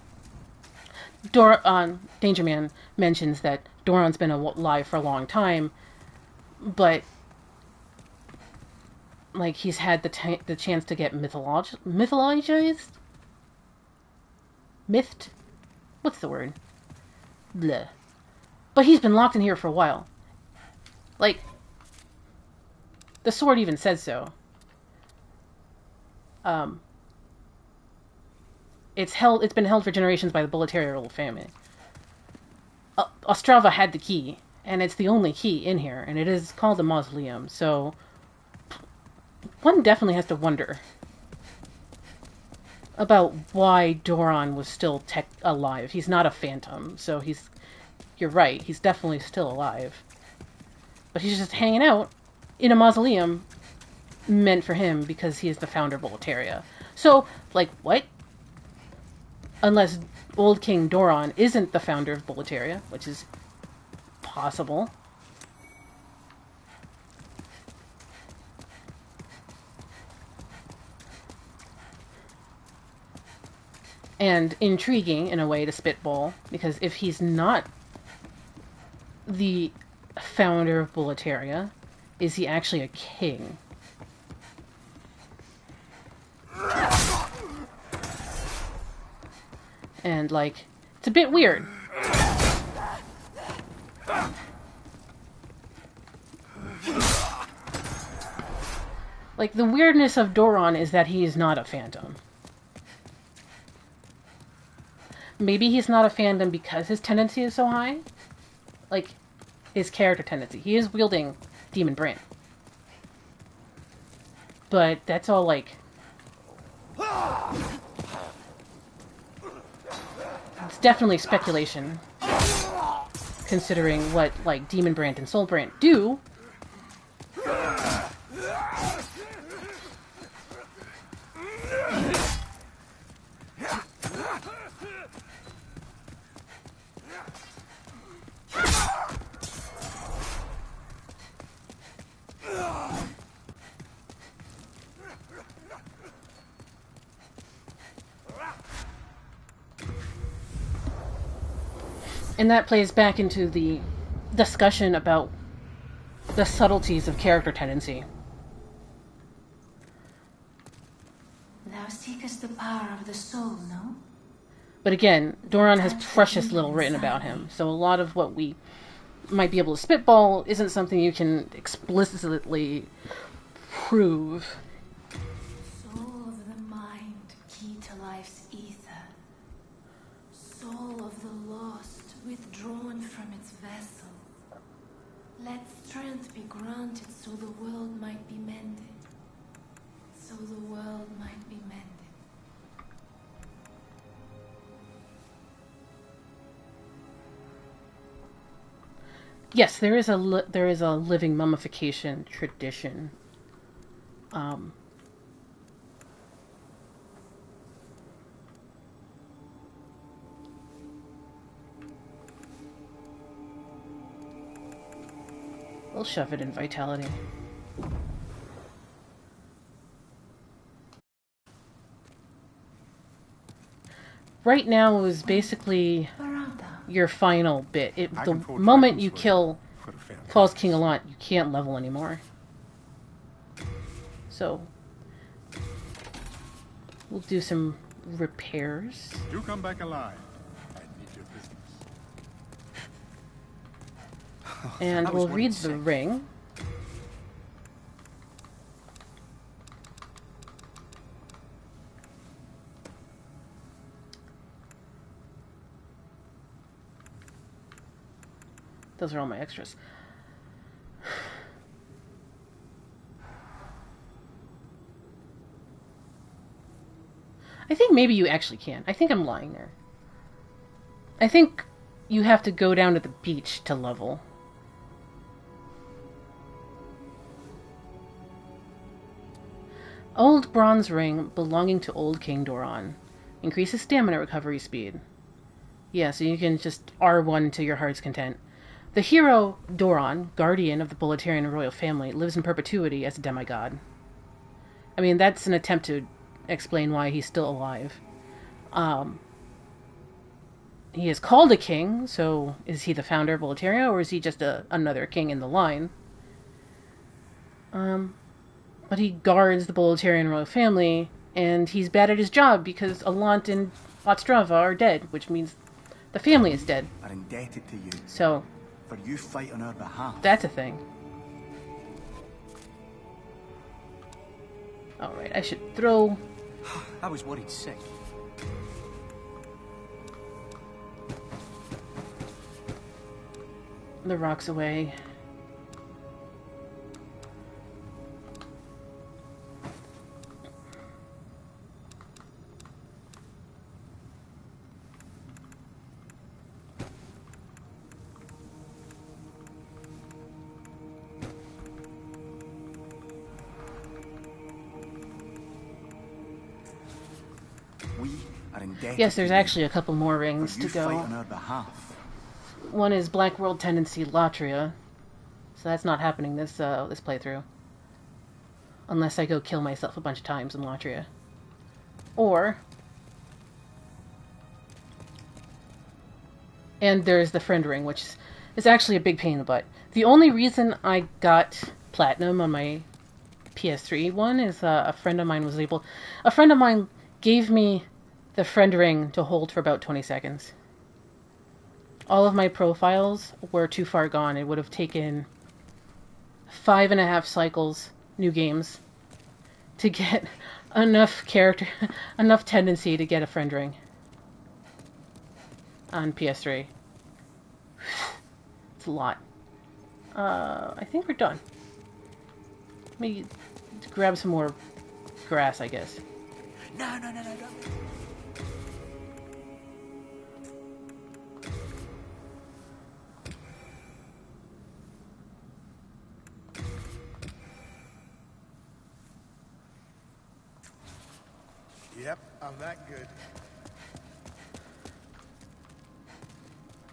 Speaker 1: Danger Man mentions that Doran's been alive for a long time, but like he's had the chance to get mythologized? Mythed? What's the word? Bleh. But he's been locked in here for a while. Like, the sword even says so. It's been held for generations by the Boletaria royal family. Ostrava had the key, and it's the only key in here, and it is called a mausoleum, so one definitely has to wonder about why Doran was still alive. He's not a phantom, so you're right, he's definitely still alive. But he's just hanging out in a mausoleum meant for him because he is the founder of Boletaria. So, like, what? Unless Old King Doran isn't the founder of Boletaria, which is possible. And intriguing, in a way, to spitball, because if he's not the founder of Boletaria, is he actually a king? And, like, it's a bit weird. Like, the weirdness of Doran is that he is not a phantom. Maybe he's not a phantom because his tendency is so high? Like, his character tendency. He is wielding Demon Brand. But that's all, like... It's definitely speculation, considering what, like, Demon Brand and Soul Brand do. And that plays back into the discussion about the subtleties of character tendency.
Speaker 6: Thou seekest the power of the soul, no?
Speaker 1: But again, Doran has precious little written about him, so a lot of what we might be able to spitball isn't something you can explicitly prove.
Speaker 6: Soul of the mind, key to life's ether. Soul of the lost, withdrawn from its vessel. Let strength be granted so the world might be mended. So the world might be mended.
Speaker 1: Yes, there is a living mummification tradition. We'll shove it in vitality. right now is basically
Speaker 6: Veranda.
Speaker 1: your final bit.
Speaker 5: I
Speaker 1: The
Speaker 5: can forge
Speaker 1: moment
Speaker 5: weapons
Speaker 1: you
Speaker 5: for
Speaker 1: kill
Speaker 5: for a fair
Speaker 1: False
Speaker 5: price.
Speaker 1: King Allant, you can't level anymore. So we'll do some repairs.
Speaker 5: Do come back alive. I need your business.
Speaker 1: And
Speaker 5: I was
Speaker 1: we'll read
Speaker 5: worried
Speaker 1: the
Speaker 5: sick.
Speaker 1: ring. Those are all my extras. I think maybe you actually can. I think I'm lying there. I think you have to go down to the beach to level. Old bronze ring belonging to old King Doran. Increases stamina recovery speed. Yeah, so you can just R1 to your heart's content. The hero, Doran, guardian of the Boletarian royal family, lives in perpetuity as a demigod. I mean, that's an attempt to explain why he's still alive. He is called a king, so is he the founder of Boletaria, or is he just another king in the line? But he guards the Boletarian royal family, and he's bad at his job because Allant and Ostrava are dead, which means the family is dead.
Speaker 5: Are indebted to you
Speaker 1: So
Speaker 5: for you fight on our behalf.
Speaker 1: that's a thing. Alright, I should throw...
Speaker 5: I was worried sick.
Speaker 1: the rocks away.
Speaker 5: We are indebted.
Speaker 1: Yes, there's
Speaker 5: to you
Speaker 1: actually a couple more
Speaker 5: for
Speaker 1: rings
Speaker 5: you
Speaker 1: to
Speaker 5: fight
Speaker 1: go.
Speaker 5: on our behalf.
Speaker 1: One is Black World Tendency Latria, so that's not happening this this playthrough. Unless I go kill myself a bunch of times in Latria. Or... and there's the friend ring, which is actually a big pain in the butt. The only reason I got platinum on my PS3 one is a friend of mine was able... a friend of mine gave me the friend ring to hold for about 20 seconds. All of my profiles were too far gone. It would have taken 5.5 cycles, new games, to get enough character, enough tendency to get a friend ring on PS3. It's a lot. I think we're done. Let me grab some more grass, I guess.
Speaker 4: No.
Speaker 5: Yep, I'm that good.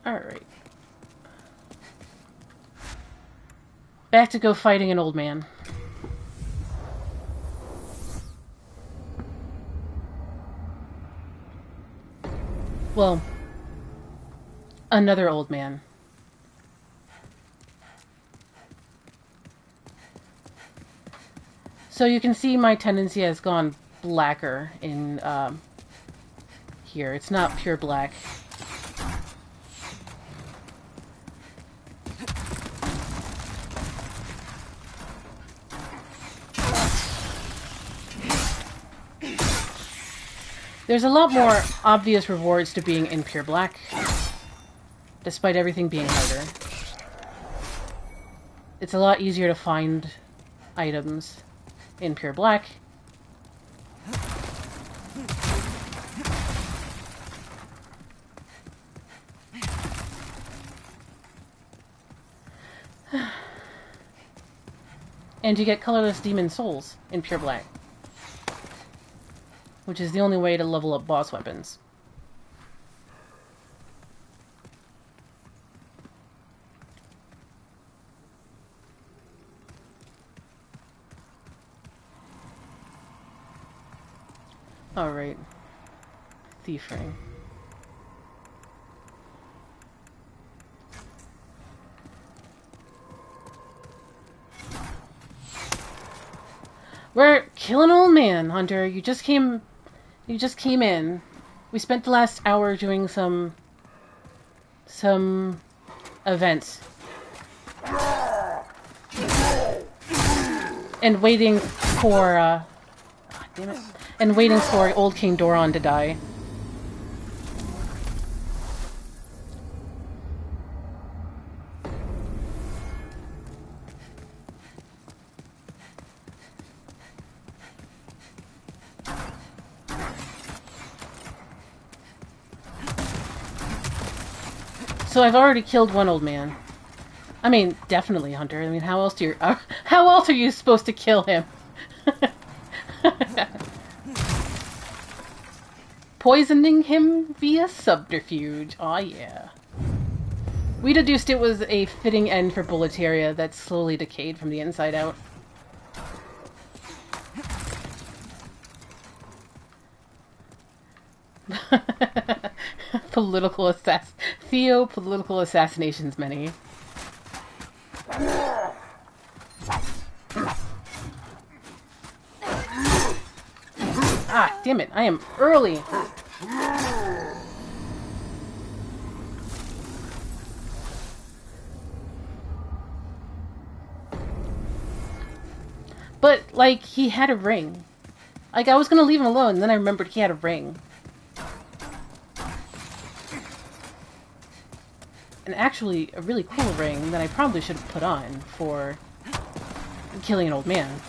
Speaker 1: Alright. Back to go fighting an old man. Well, another old man. So you can see my tendency has gone blacker in here. It's not pure black. There's a lot more obvious rewards to being in pure black, despite everything being harder. It's a lot easier to find items in pure black. And you get colorless demon souls in pure black, which is the only way to level up boss weapons. Alright. Thief ring. We're killing old man, Hunter. You just came in. We spent the last hour doing some events. And waiting for damn it. And waiting for old King Doran to die. So I've already killed one old man. I mean, definitely, Hunter. I mean, how else are you supposed to kill him? Poisoning him via subterfuge. Aw, yeah. We deduced it was a fitting end for Boletaria that slowly decayed from the inside out. Political assassinations many. Ah, damn it, I am early. But, like, he had a ring. Like, I was gonna leave him alone, and then I remembered he had a ring. And actually, a really cool ring that I probably should have put on for killing an old man.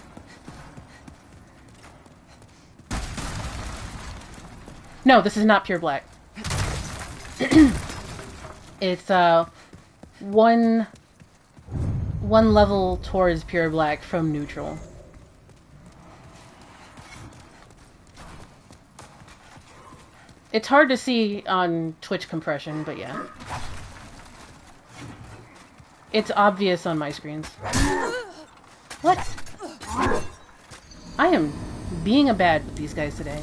Speaker 1: No, this is not pure black. It's one level towards pure black from neutral. It's hard to see on Twitch compression, but yeah. It's obvious on my screens. What? I am being a bad with these guys today.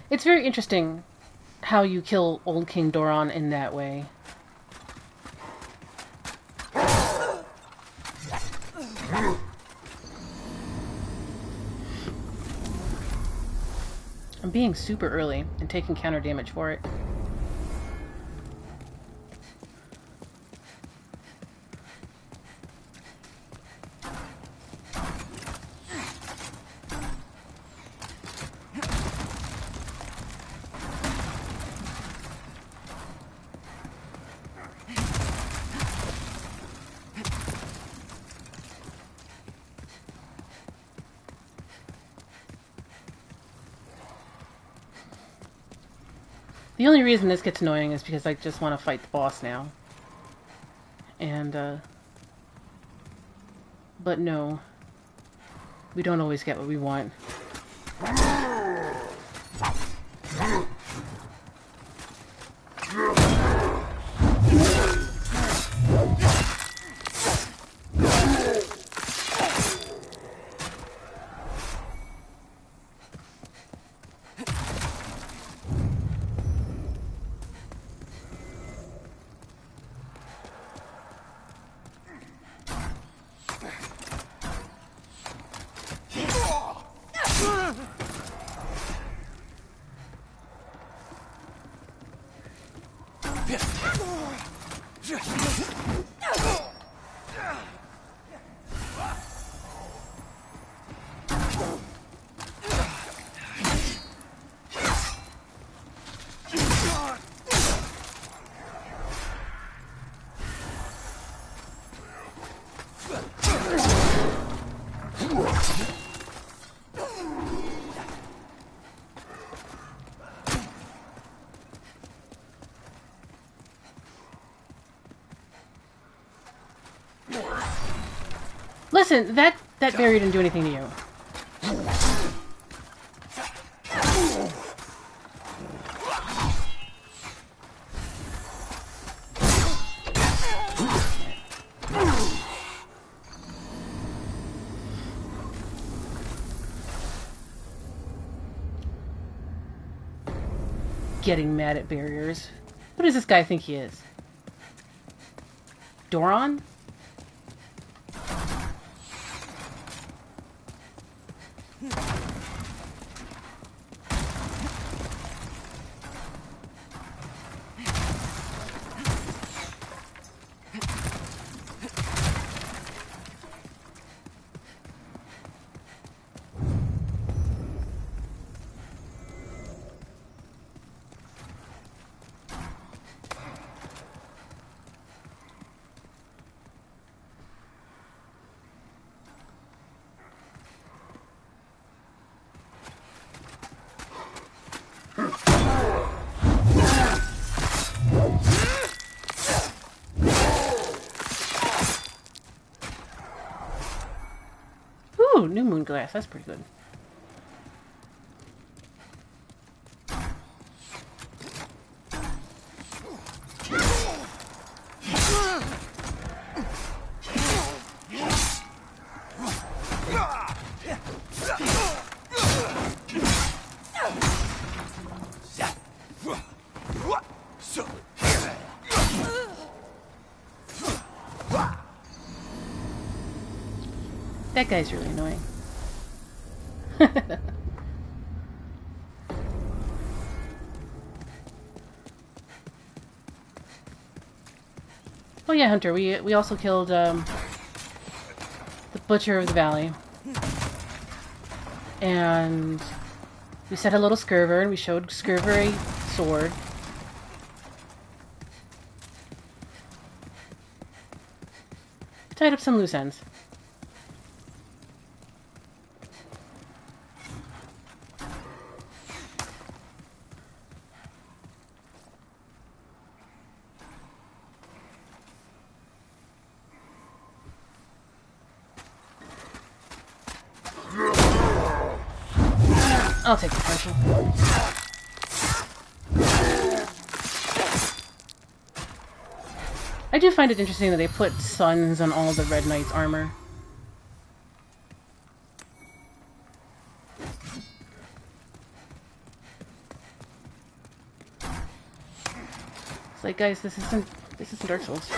Speaker 1: It's very interesting how you kill old King Doran in that way. I'm being super early and taking counter damage for it. The only reason this gets annoying is because I just want to fight the boss now. And, but no. We don't always get what we want. Listen, that barrier didn't do anything to you. Getting mad at barriers. What does this guy think he is? Doran? Ooh, new moon glass. That's pretty good. That guy's really annoying. Oh yeah, Hunter, we also killed the Butcher of the Valley. And we said hello to Scrvir, and we showed Scrvir a sword. Tied up some loose ends. I'll take the partial. I do find it interesting that they put suns on all the Red Knight's armor. It's like, guys, this isn't Dark Souls.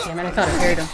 Speaker 1: Damn it, I thought I parried him.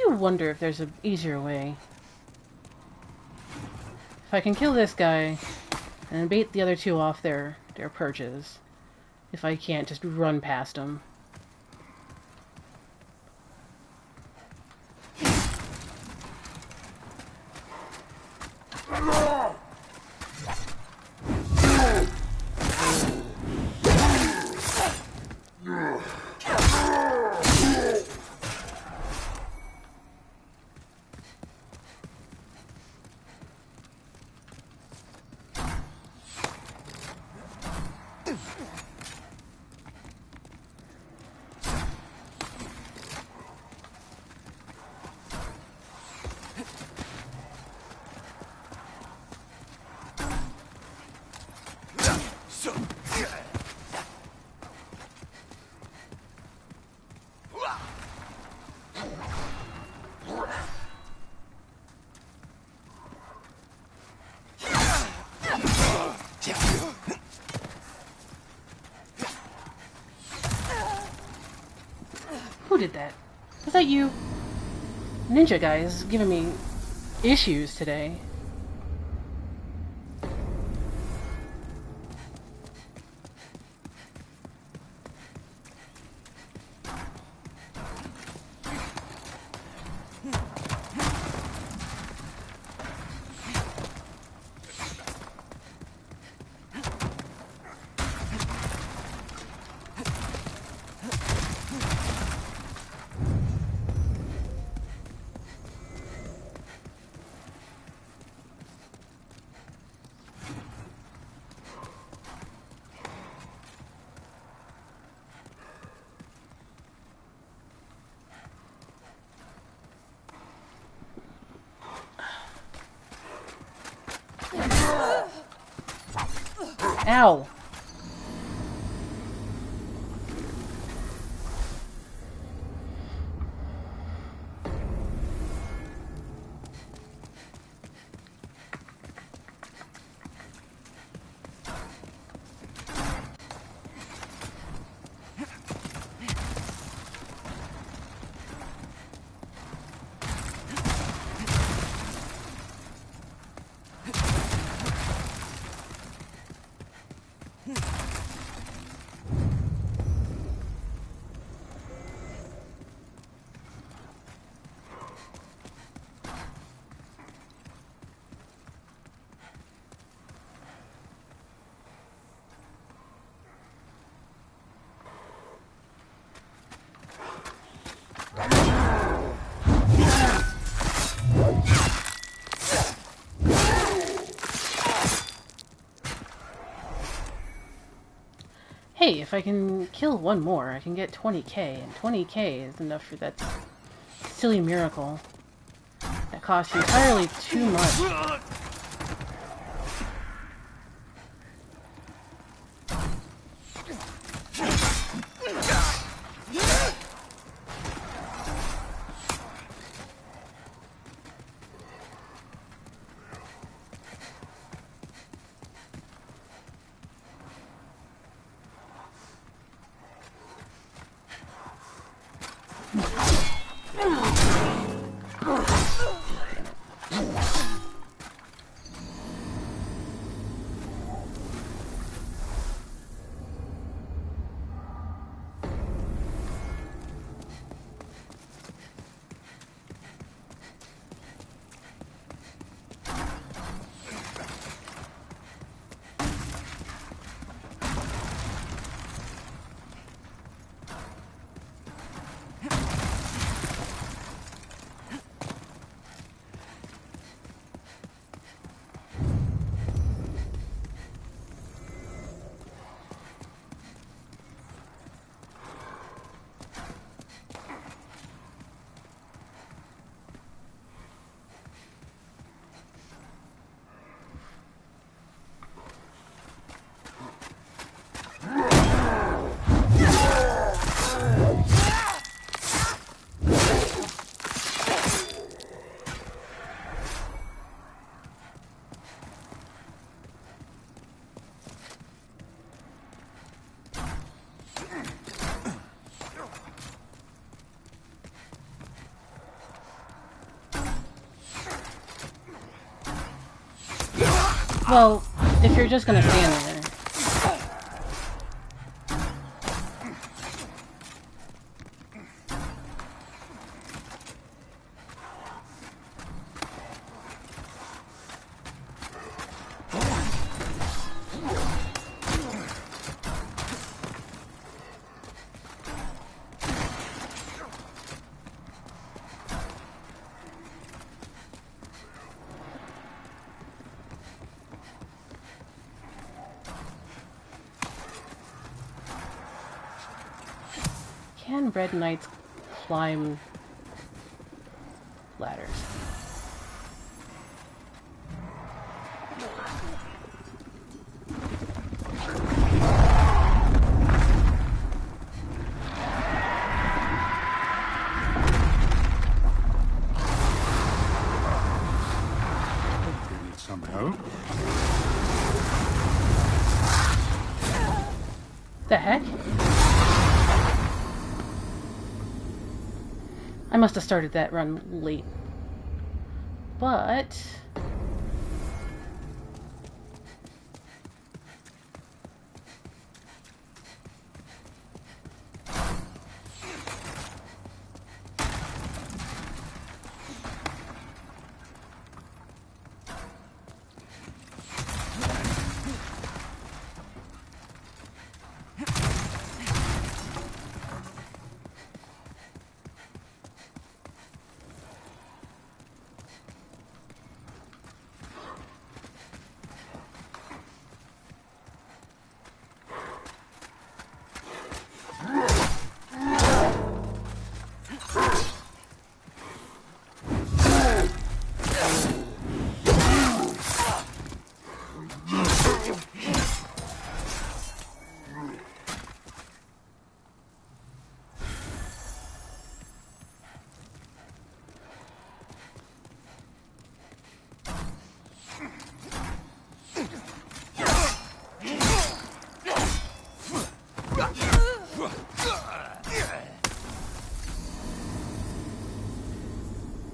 Speaker 1: I wonder if there's an easier way. If I can kill this guy and bait the other two off their perches, if I can't just run past them. Who did that? Was that you? Ninja guy is giving me issues today. Ow! Hey, if I can kill one more, I can get 20k, and 20k is enough for that silly miracle that costs entirely too much. Well, if you're just gonna stand there. Can Red Knights climb ladders? The heck? must have started that run late. But...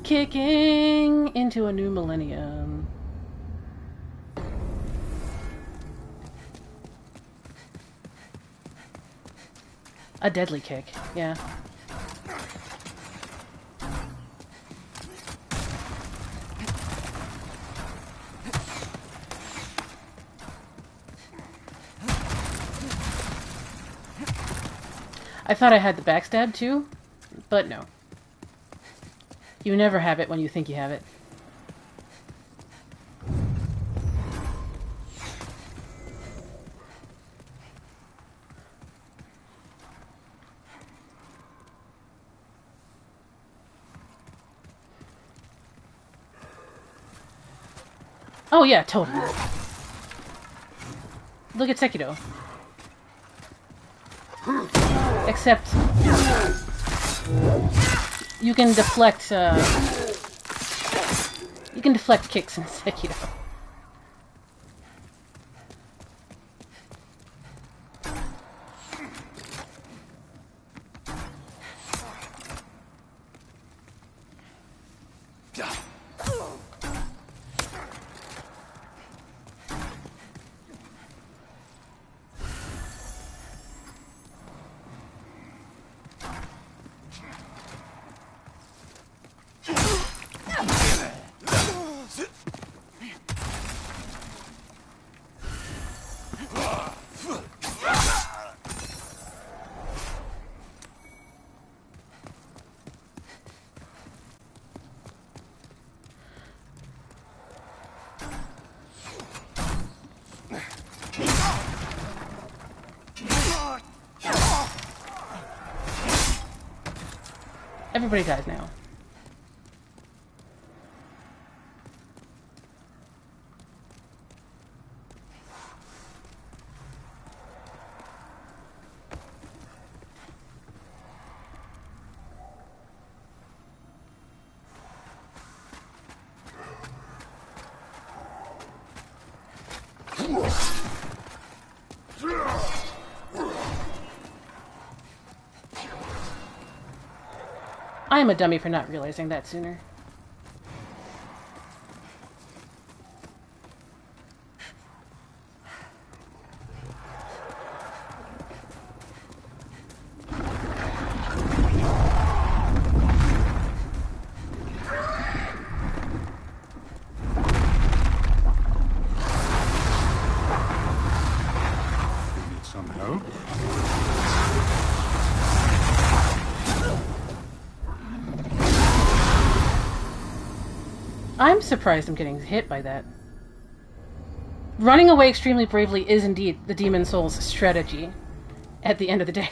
Speaker 1: Kicking into a new millennium. A deadly kick, yeah. I thought I had the backstab too, but no. You never have it when you think you have it. Oh yeah, totally. Look at Sekiro. Except you can deflect kicks in Sekiro. Everybody dies now. I am a dummy for not realizing that sooner.
Speaker 7: Need some help?
Speaker 1: I'm surprised I'm getting hit by that. Running away extremely bravely is indeed the Demon Soul's strategy at the end of the day.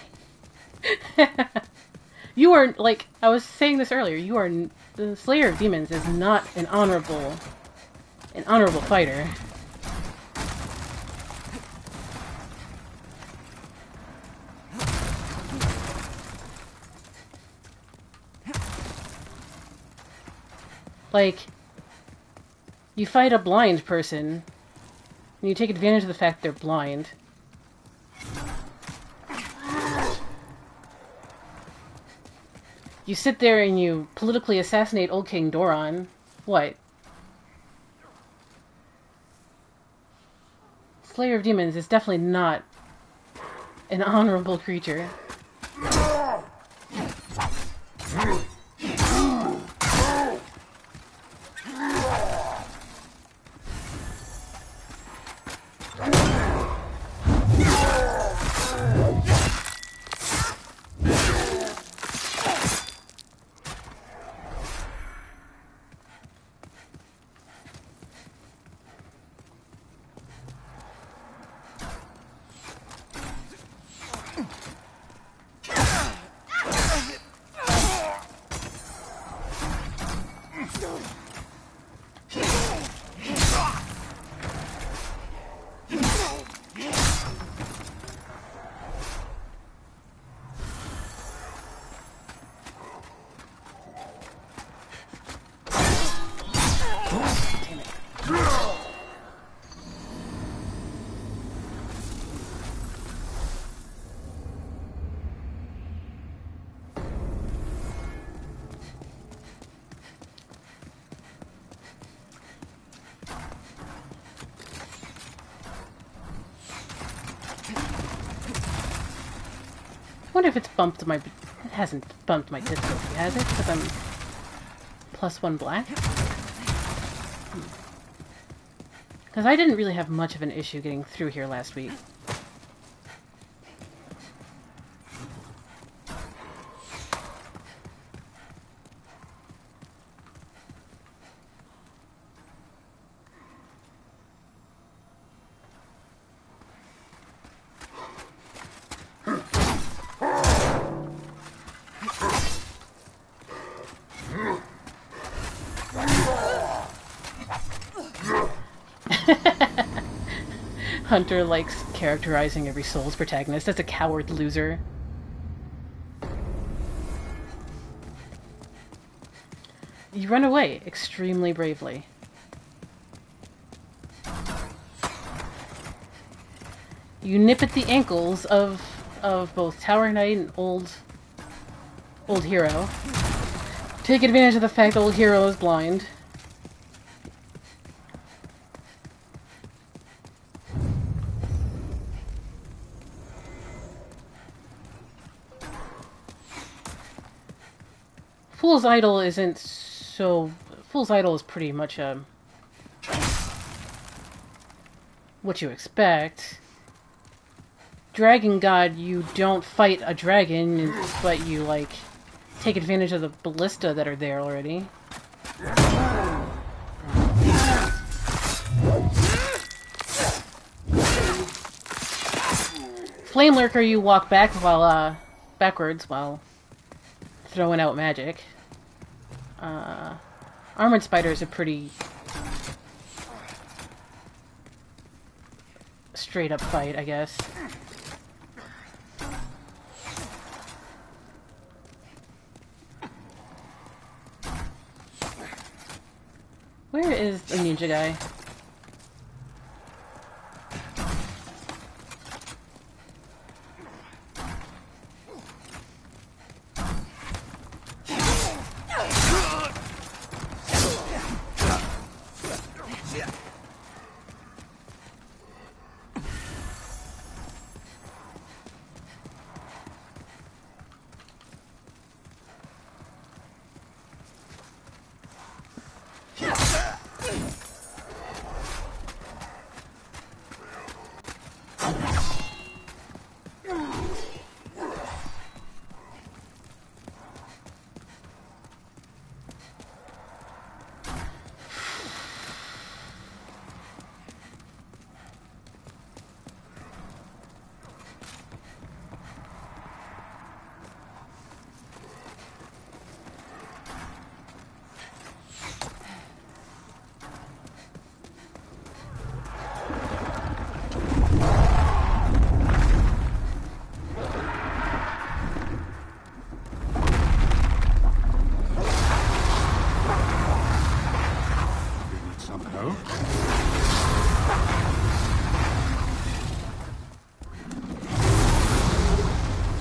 Speaker 1: You are, like, I was saying this earlier, you are, the Slayer of Demons is not an honorable fighter. Like, you fight a blind person, and you take advantage of the fact they're blind. You sit there and you politically assassinate Old King Doran. What? Slayer of Demons is definitely not an honorable creature. I wonder if it's bumped my... It hasn't bumped my difficulty, has it? Because I'm +1 black? Because I didn't really have much of an issue getting through here last week. Hunter likes characterizing every Souls protagonist as a coward loser. You run away extremely bravely. You nip at the ankles of both Tower Knight and old hero. Take advantage of the fact old hero is blind. Fool's Idol isn't so... Fool's Idol is pretty much what you expect. Dragon God, you don't fight a dragon, but you, like, take advantage of the ballista that are there already. Flame Lurker, you walk back while, backwards while throwing out magic. Armored Spider is a pretty straight up fight, I guess. Where is the ninja guy?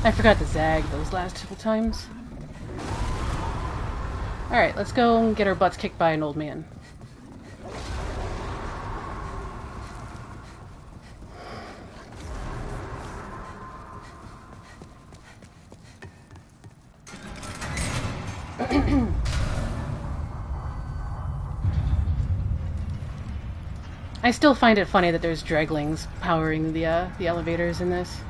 Speaker 1: I forgot to zag those last couple times. Alright, let's go and get our butts kicked by an old man. I still find it funny that there's draglings powering the elevators in this.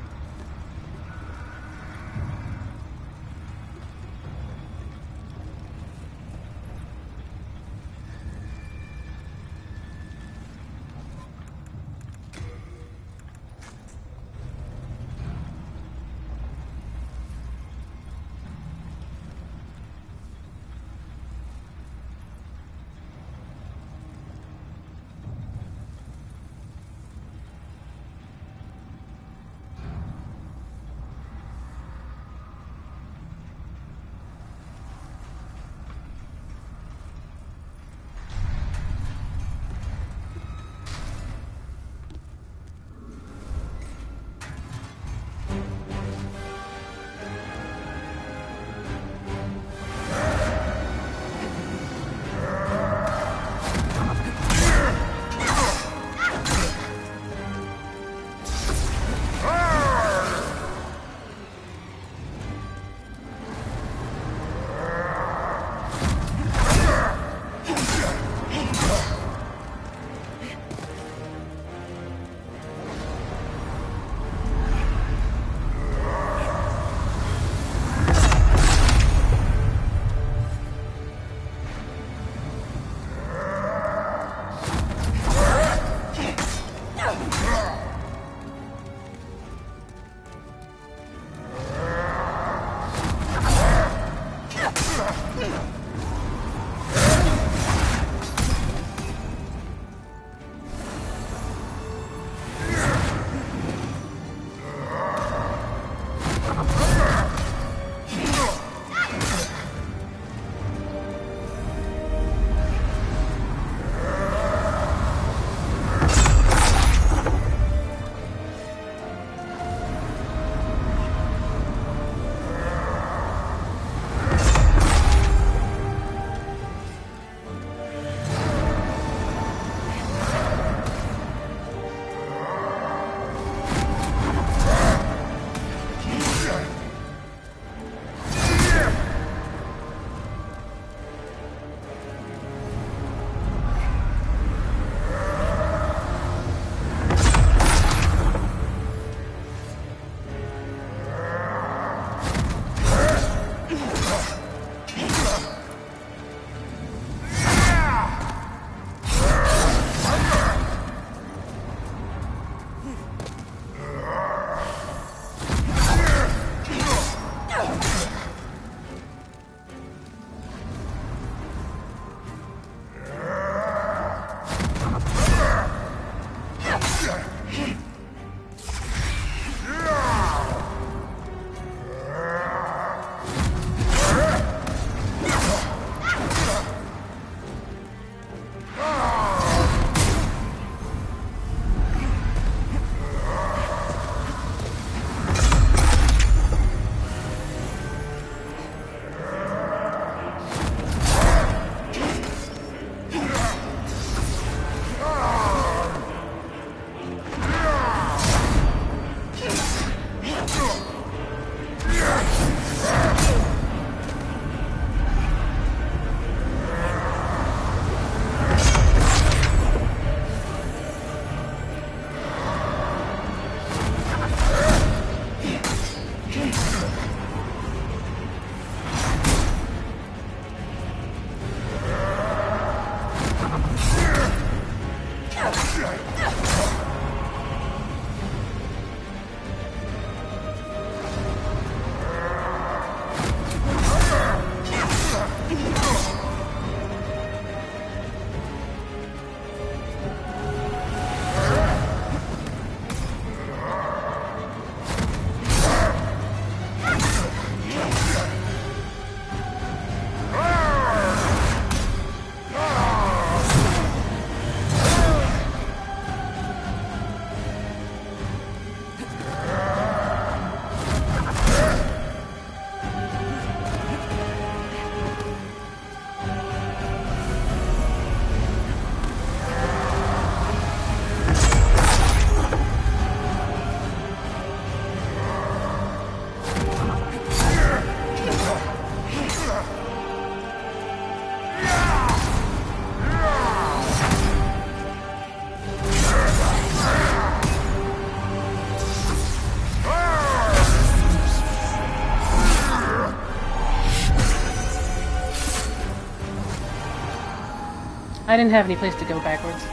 Speaker 1: I didn't have any place to go backwards.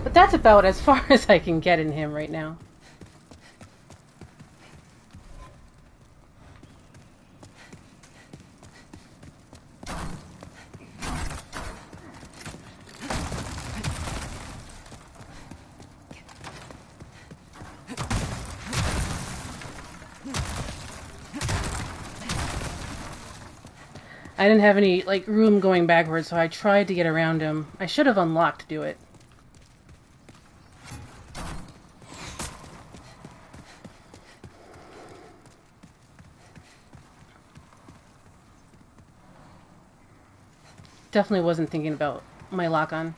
Speaker 1: But that's about as far as I can get in him right now. I didn't have any, like, room going backwards, so I tried to get around him. I should have unlocked to do it. Definitely wasn't thinking about my lock-on.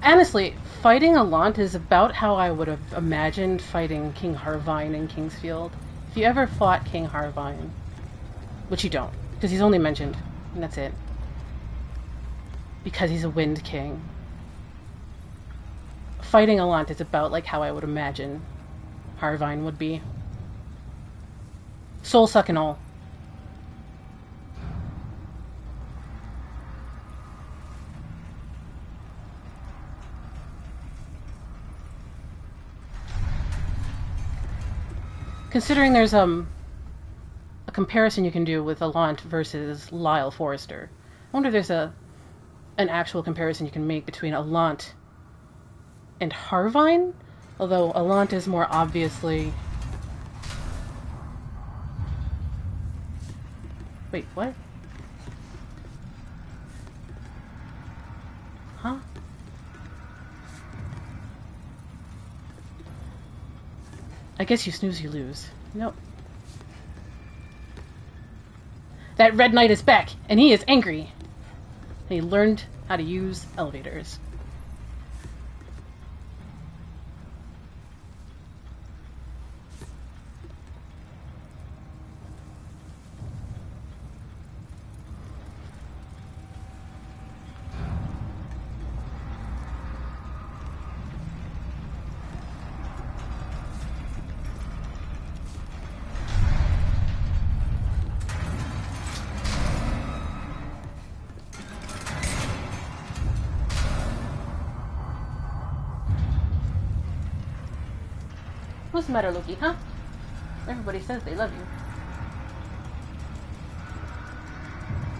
Speaker 1: Honestly, fighting Allant is about how I would have imagined fighting King Harvine in Kingsfield. If you ever fought King Harvine, which you don't, because he's only mentioned, and that's it. Because he's a Wind King. Fighting Allant is about like how I would imagine Harvine would be. Soul suck and all. Considering there's a comparison you can do with Allant versus Lyle Forrester. I wonder if there's an actual comparison you can make between Allant and Harvine, although Allant is more obviously... Wait, what? Huh? I guess you snooze, you lose. Nope. That Red Knight is back, and he is angry. He learned how to use elevators. What's the matter, Loki, huh? Everybody says they love you.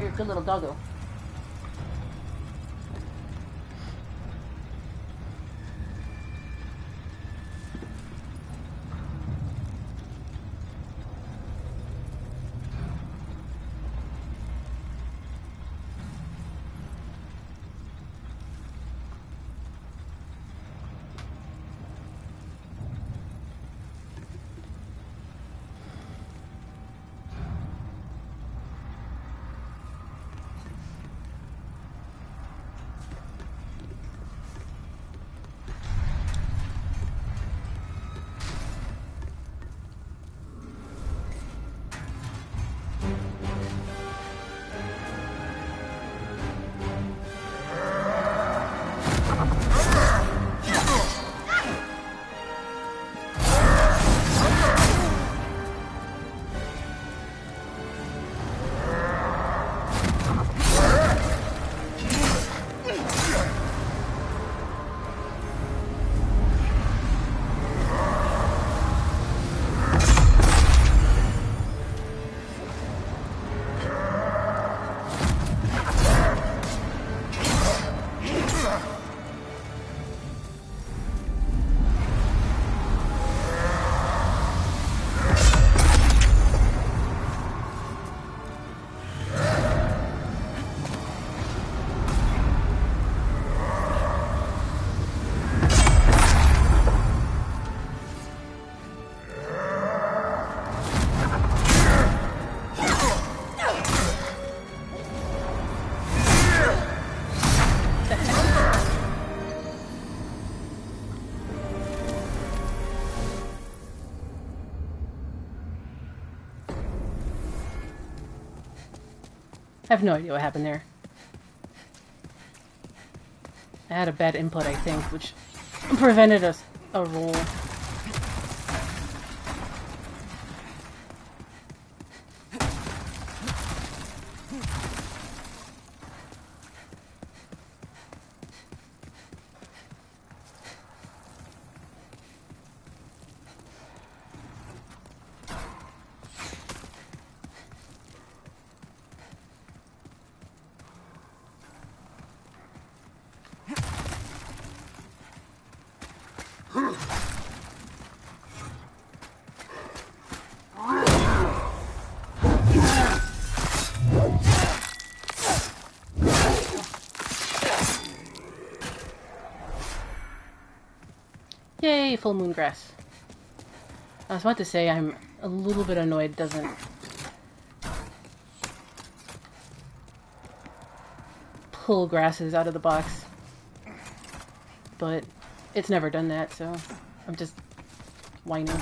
Speaker 1: You're a good little doggo. I have no idea what happened there. I had a bad input, I think, which prevented a roll. Yay, full moon grass. I was about to say I'm a little bit annoyed it doesn't pull grasses out of the box. But it's never done that, so I'm just whining.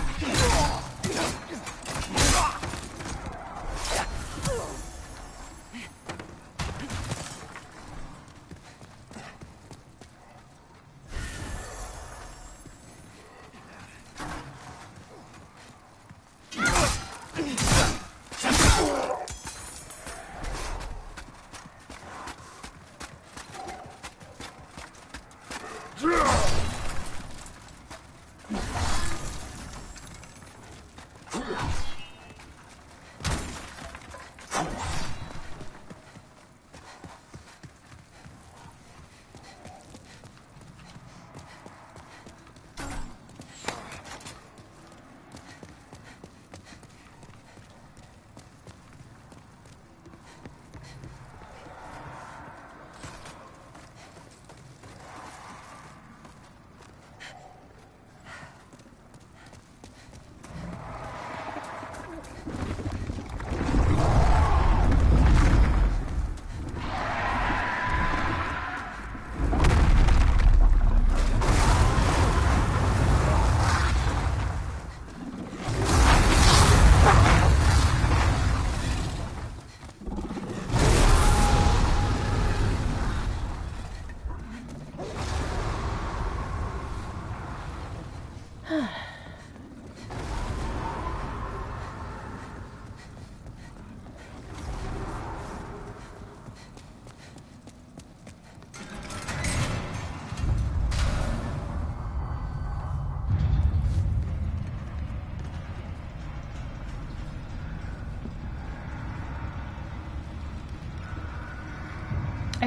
Speaker 1: I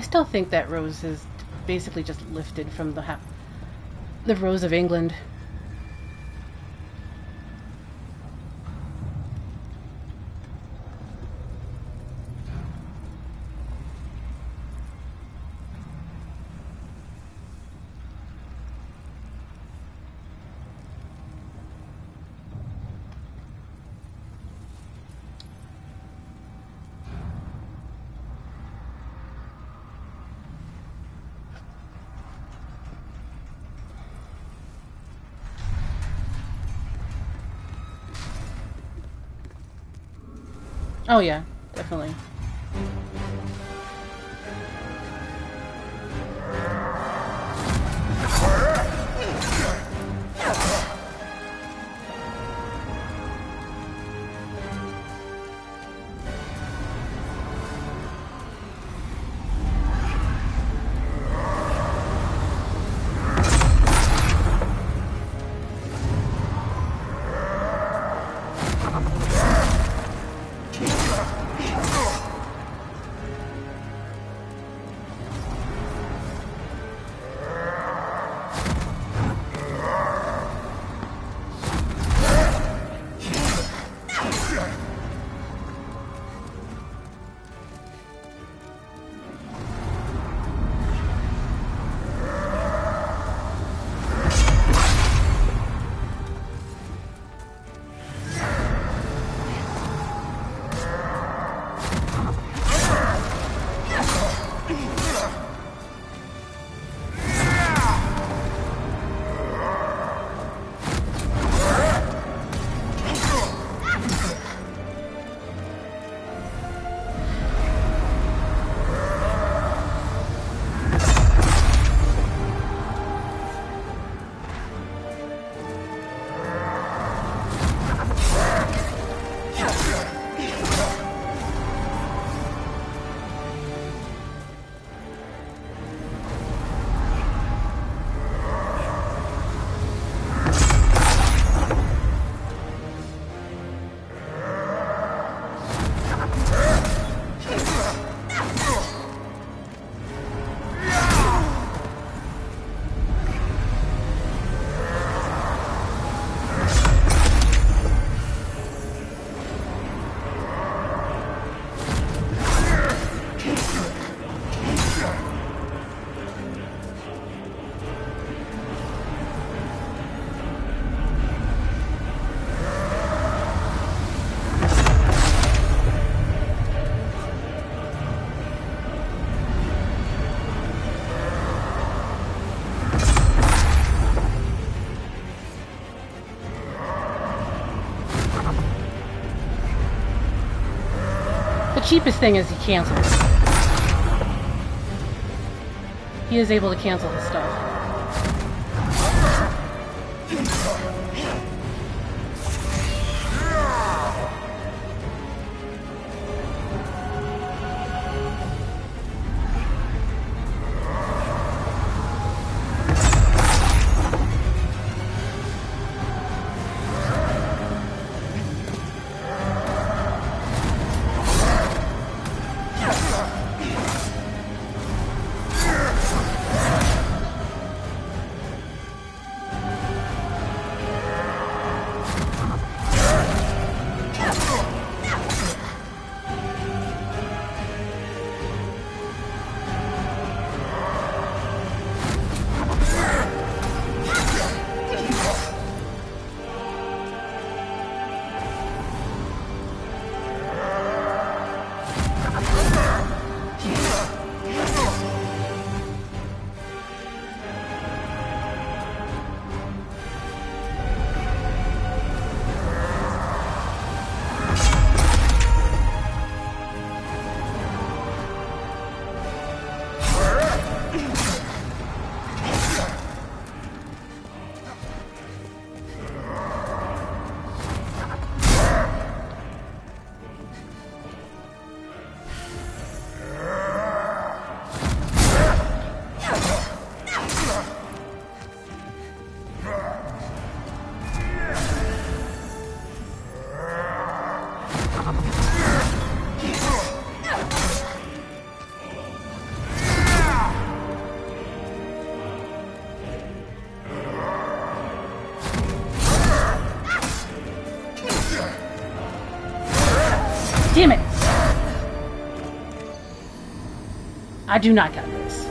Speaker 1: still think that rose is basically just lifted from the Rose of England. Oh yeah, definitely. The cheapest thing is he cancels. He is able to cancel his stuff. Damn it! I do not got this.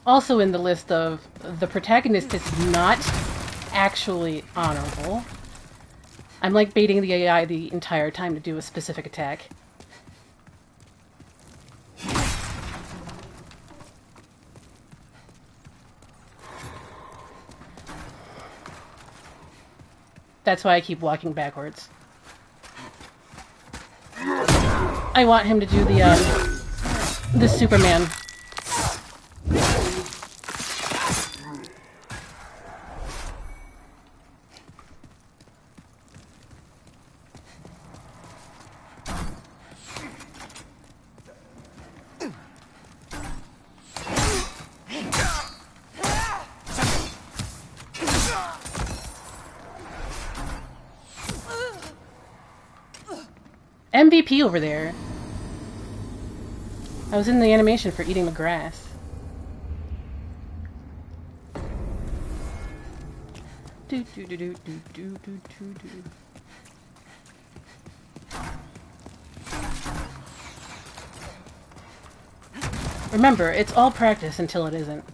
Speaker 1: Also in the list of the protagonist is not actually honorable. I'm like baiting the AI the entire time to do a specific attack. That's why I keep walking backwards. I want him to do the Superman. MVP over there. I was in the animation for eating the grass. Do do do do do do do do do. Remember, it's all practice until it isn't.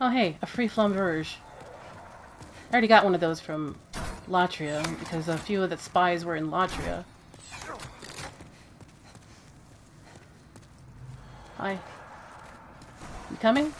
Speaker 1: Oh hey, a free flamberge. I already got one of those from Latria, because a few of the spies were in Latria. Hi. You coming?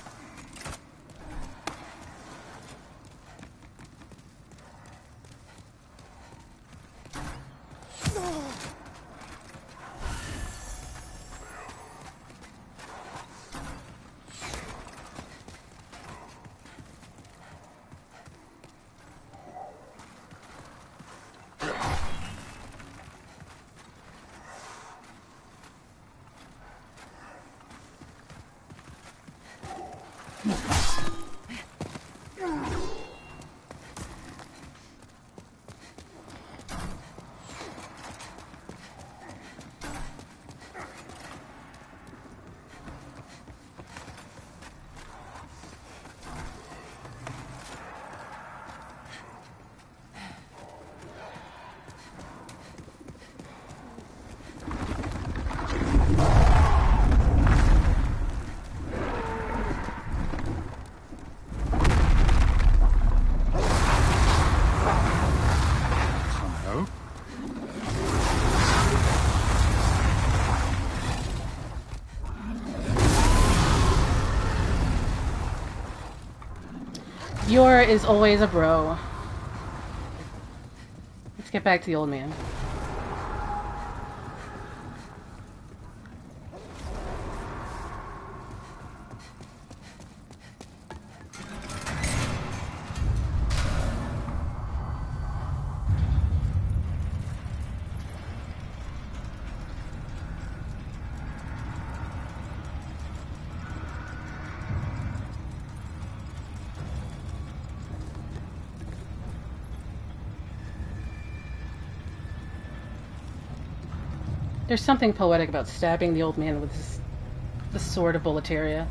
Speaker 1: Yor is always a bro. Let's get back to the old man. There's something poetic about stabbing the old man with the sword of Boletaria.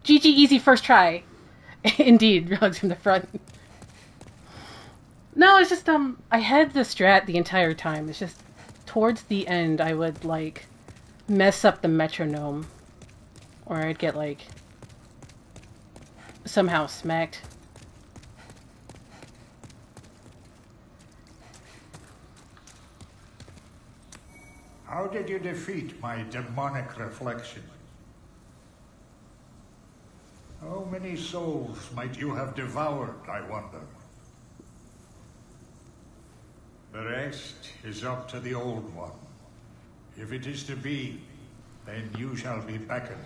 Speaker 1: GG, easy first try. Indeed, hugs from the front. No, it's just, I had the strat the entire time. It's just, towards the end, I would, like, mess up the metronome. Or I'd get, like, somehow smacked.
Speaker 7: How did you defeat my demonic reflection? How many souls might you have devoured, I wonder? The rest is up to the Old One. If it is to be, then you shall be beckoned.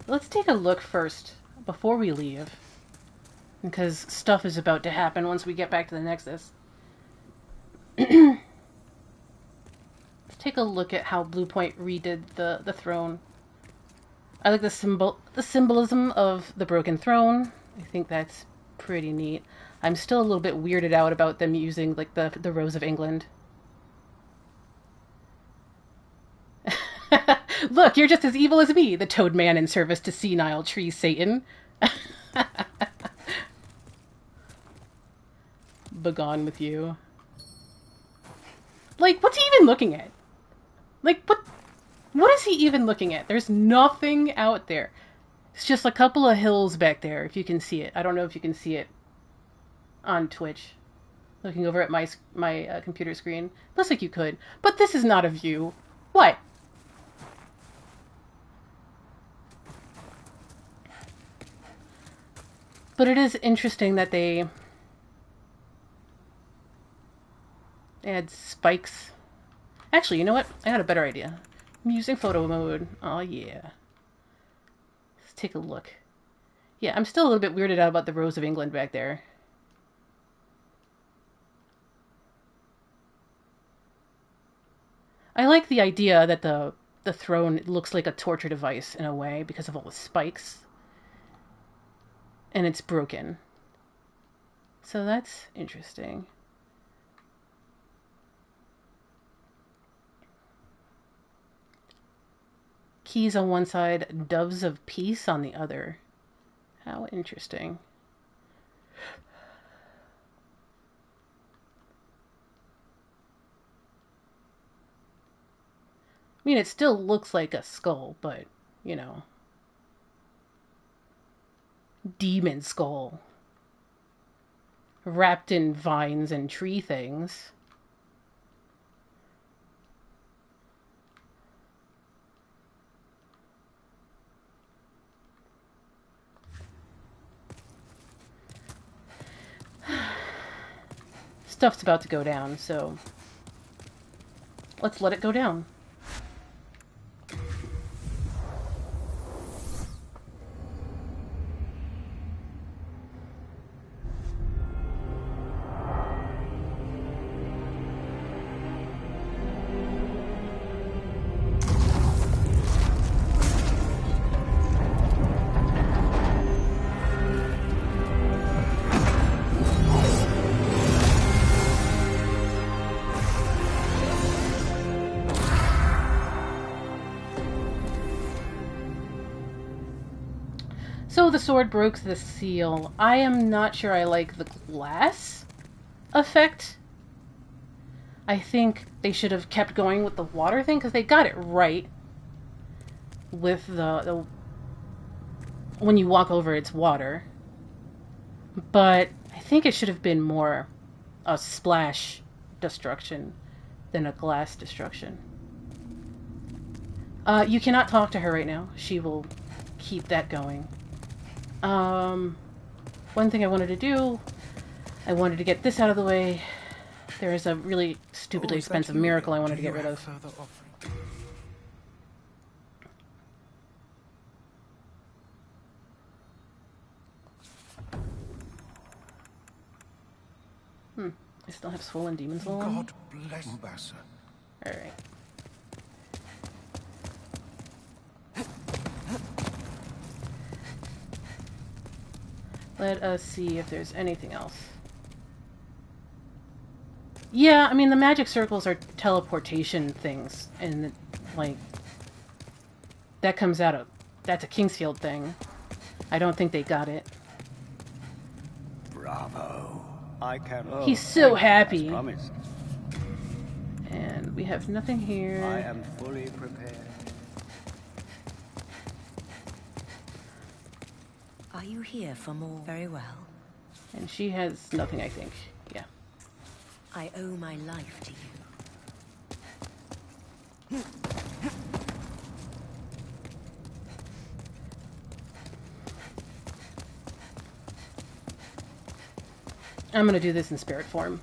Speaker 1: Let's take a look first, before we leave. Because stuff is about to happen once we get back to the Nexus. Let's take a look at how Bluepoint redid the throne. I like the symbolism of the broken throne. I think that's pretty neat. I'm still a little bit weirded out about them using like the Rose of England. Look, you're just as evil as me, the Toad Man in service to senile tree Satan. Begone with you. Like, what's he even looking at? Like, what is he even looking at? There's nothing out there. It's just a couple of hills back there, if you can see it. I don't know if you can see it on Twitch. Looking over at my computer screen. Looks like you could. But this is not a view. What? But it is interesting that they add spikes. Actually, you know what? I got a better idea. I'm using photo mode. Oh, yeah. Let's take a look. Yeah, I'm still a little bit weirded out about the Rose of England back there. I like the idea that the throne looks like a torture device in a way because of all the spikes. And it's broken. So that's interesting. Keys on one side, doves of peace on the other. How interesting. I mean, it still looks like a skull, but, you know. Demon skull. Wrapped in vines and tree things. Stuff's about to go down, so let's let it go down. So the sword broke the seal. I am not sure I like the glass effect. I think they should have kept going with the water thing, because they got it right with the when you walk over it's water. But I think it should have been more a splash destruction than a glass destruction. You cannot talk to her right now. She will keep that going. One thing I wanted to do, I wanted to get this out of the way. There is a really stupidly expensive miracle I wanted to get rid of. I still have swollen demon soul.
Speaker 5: God bless Bassa.
Speaker 1: Alright. Let us see if there's anything else. Yeah, I mean, the magic circles are teleportation things, and, like, that comes out of... That's a Kingsfield thing. I don't think they got it.
Speaker 2: Bravo. I can...
Speaker 1: He's so
Speaker 2: thank you,
Speaker 1: happy.
Speaker 2: as promised.
Speaker 1: And we have nothing here.
Speaker 2: I am fully prepared.
Speaker 3: Are you here for more? Very well.
Speaker 1: And she has nothing, I think. Yeah.
Speaker 3: I owe my life to you.
Speaker 1: I'm gonna do this in spirit form.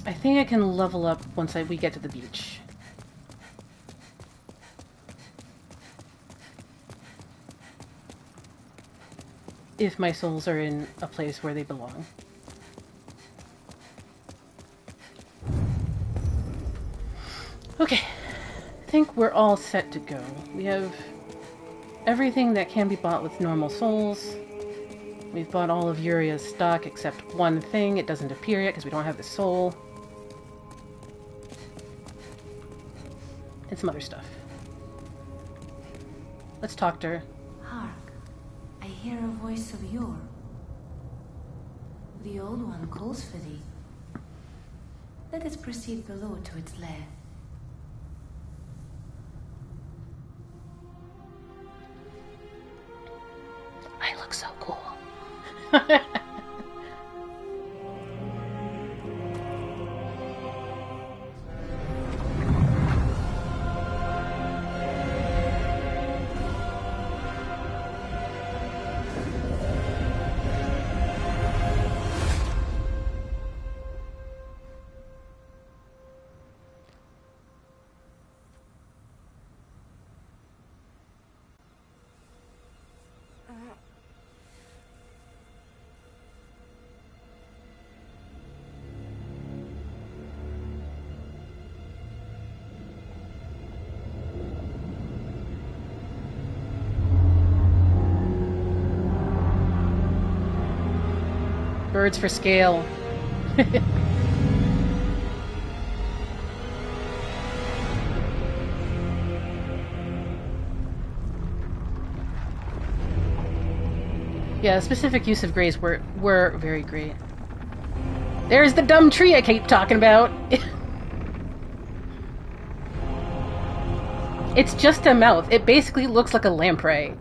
Speaker 1: I think I can level up once we get to the beach. If my souls are in a place where they belong. Okay, I think we're all set to go. We have everything that can be bought with normal souls. We've bought all of Uria's stock except one thing. It doesn't appear yet because we don't have the soul. And some other stuff. Let's talk to her.
Speaker 6: Hark, I hear a voice of yore. The old one calls for thee. Let us proceed below to its lair.
Speaker 1: I look so cool. Birds for scale. Yeah, specific use of grays were very great. There's the dumb tree I keep talking about. It's just a mouth. It basically looks like a lamprey.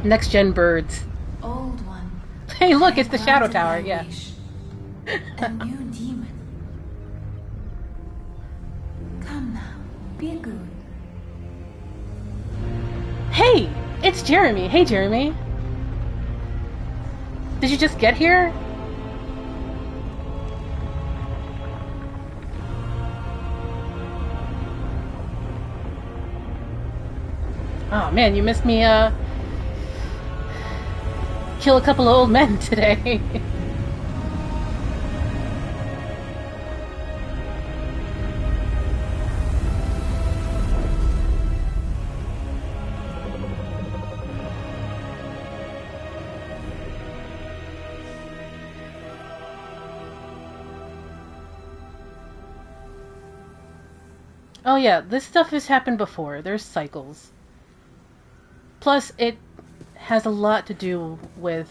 Speaker 1: Next gen birds.
Speaker 6: Old one.
Speaker 1: Hey, look, it's the Shadow Tower. Yeah.
Speaker 6: A new demon. Come now, be good.
Speaker 1: Hey, it's Jeremy. Hey, Jeremy. Did you just get here? Oh man, you missed me, kill a couple of old men today. Oh yeah, this stuff has happened before. There's cycles. Plus, it has a lot to do with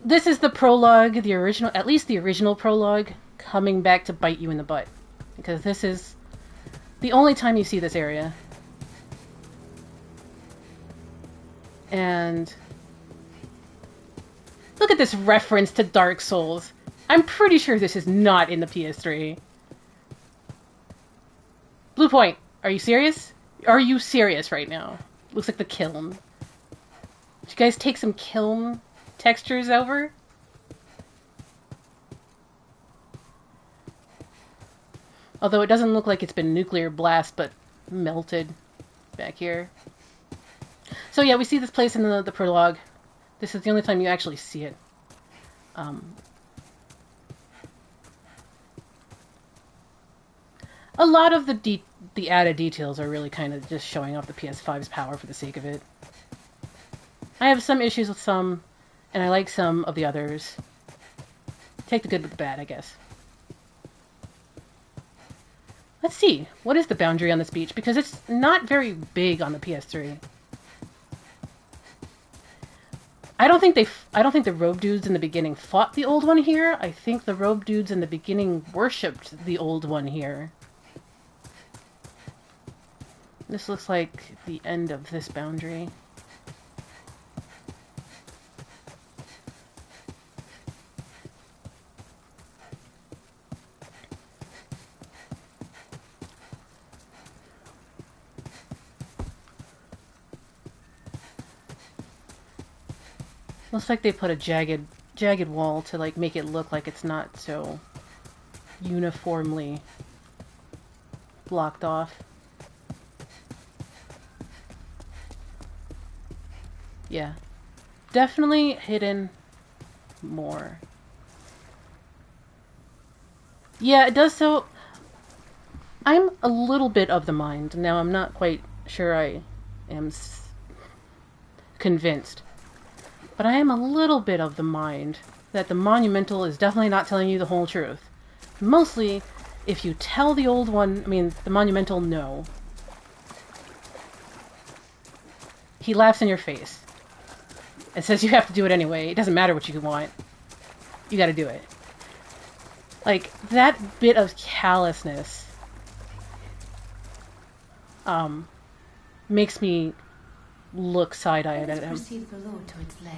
Speaker 1: this is the prologue, the original, at least the original prologue, coming back to bite you in the butt. Because this is the only time you see this area. And Look at this reference to Dark Souls. I'm pretty sure this is not in the PS3. Bluepoint, are you serious? Are you serious right now? Looks like the kiln. Did you guys take some kiln textures over? Although it doesn't look like it's been nuclear blast, but melted back here. So yeah, we see this place in the prologue. This is the only time you actually see it. A lot of the added details are really kind of just showing off the PS5's power for the sake of it. I have some issues with some, and I like some of the others. Take the good with the bad, I guess. Let's see, what is the boundary on this beach? Because it's not very big on the PS3. I don't think the robe dudes in the beginning fought the old one here. I think the robe dudes in the beginning worshipped the old one here. This looks like the end of this boundary. Looks like they put a jagged wall to like make it look like it's not so uniformly blocked off. Yeah. Definitely hidden more. Yeah, it does so. I'm a little bit of the mind. Now, I'm not quite sure I am convinced. But I am a little bit of the mind that the Monumental is definitely not telling you the whole truth. Mostly, if you tell the old one, the Monumental no, he laughs in your face and says you have to do it anyway. It doesn't matter what you want. You gotta do it. Like, that bit of callousness makes me look side-eyed at him.
Speaker 6: Proceed below to its lair.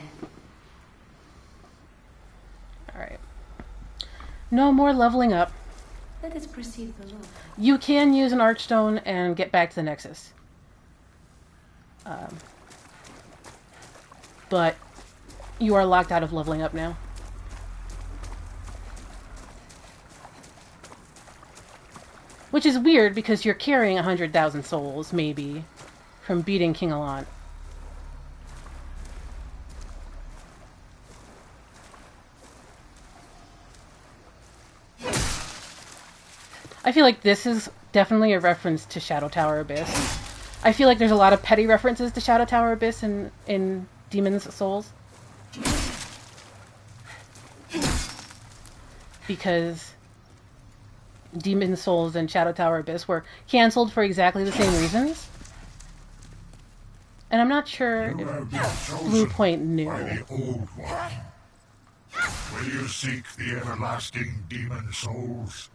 Speaker 1: Alright. No more leveling up.
Speaker 6: Let us proceed below.
Speaker 1: You can use an Archstone and get back to the Nexus. But you are locked out of leveling up now. Which is weird because you're carrying 100,000 souls, maybe, from beating King Allant. I feel like this is definitely a reference to Shadow Tower Abyss. I feel like there's a lot of petty references to Shadow Tower Abyss in Demon's Souls. Because Demon's Souls and Shadow Tower Abyss were cancelled for exactly the same reasons. And I'm not sure if Bluepoint knew.
Speaker 7: By the Old One. Will you seek the everlasting demon souls?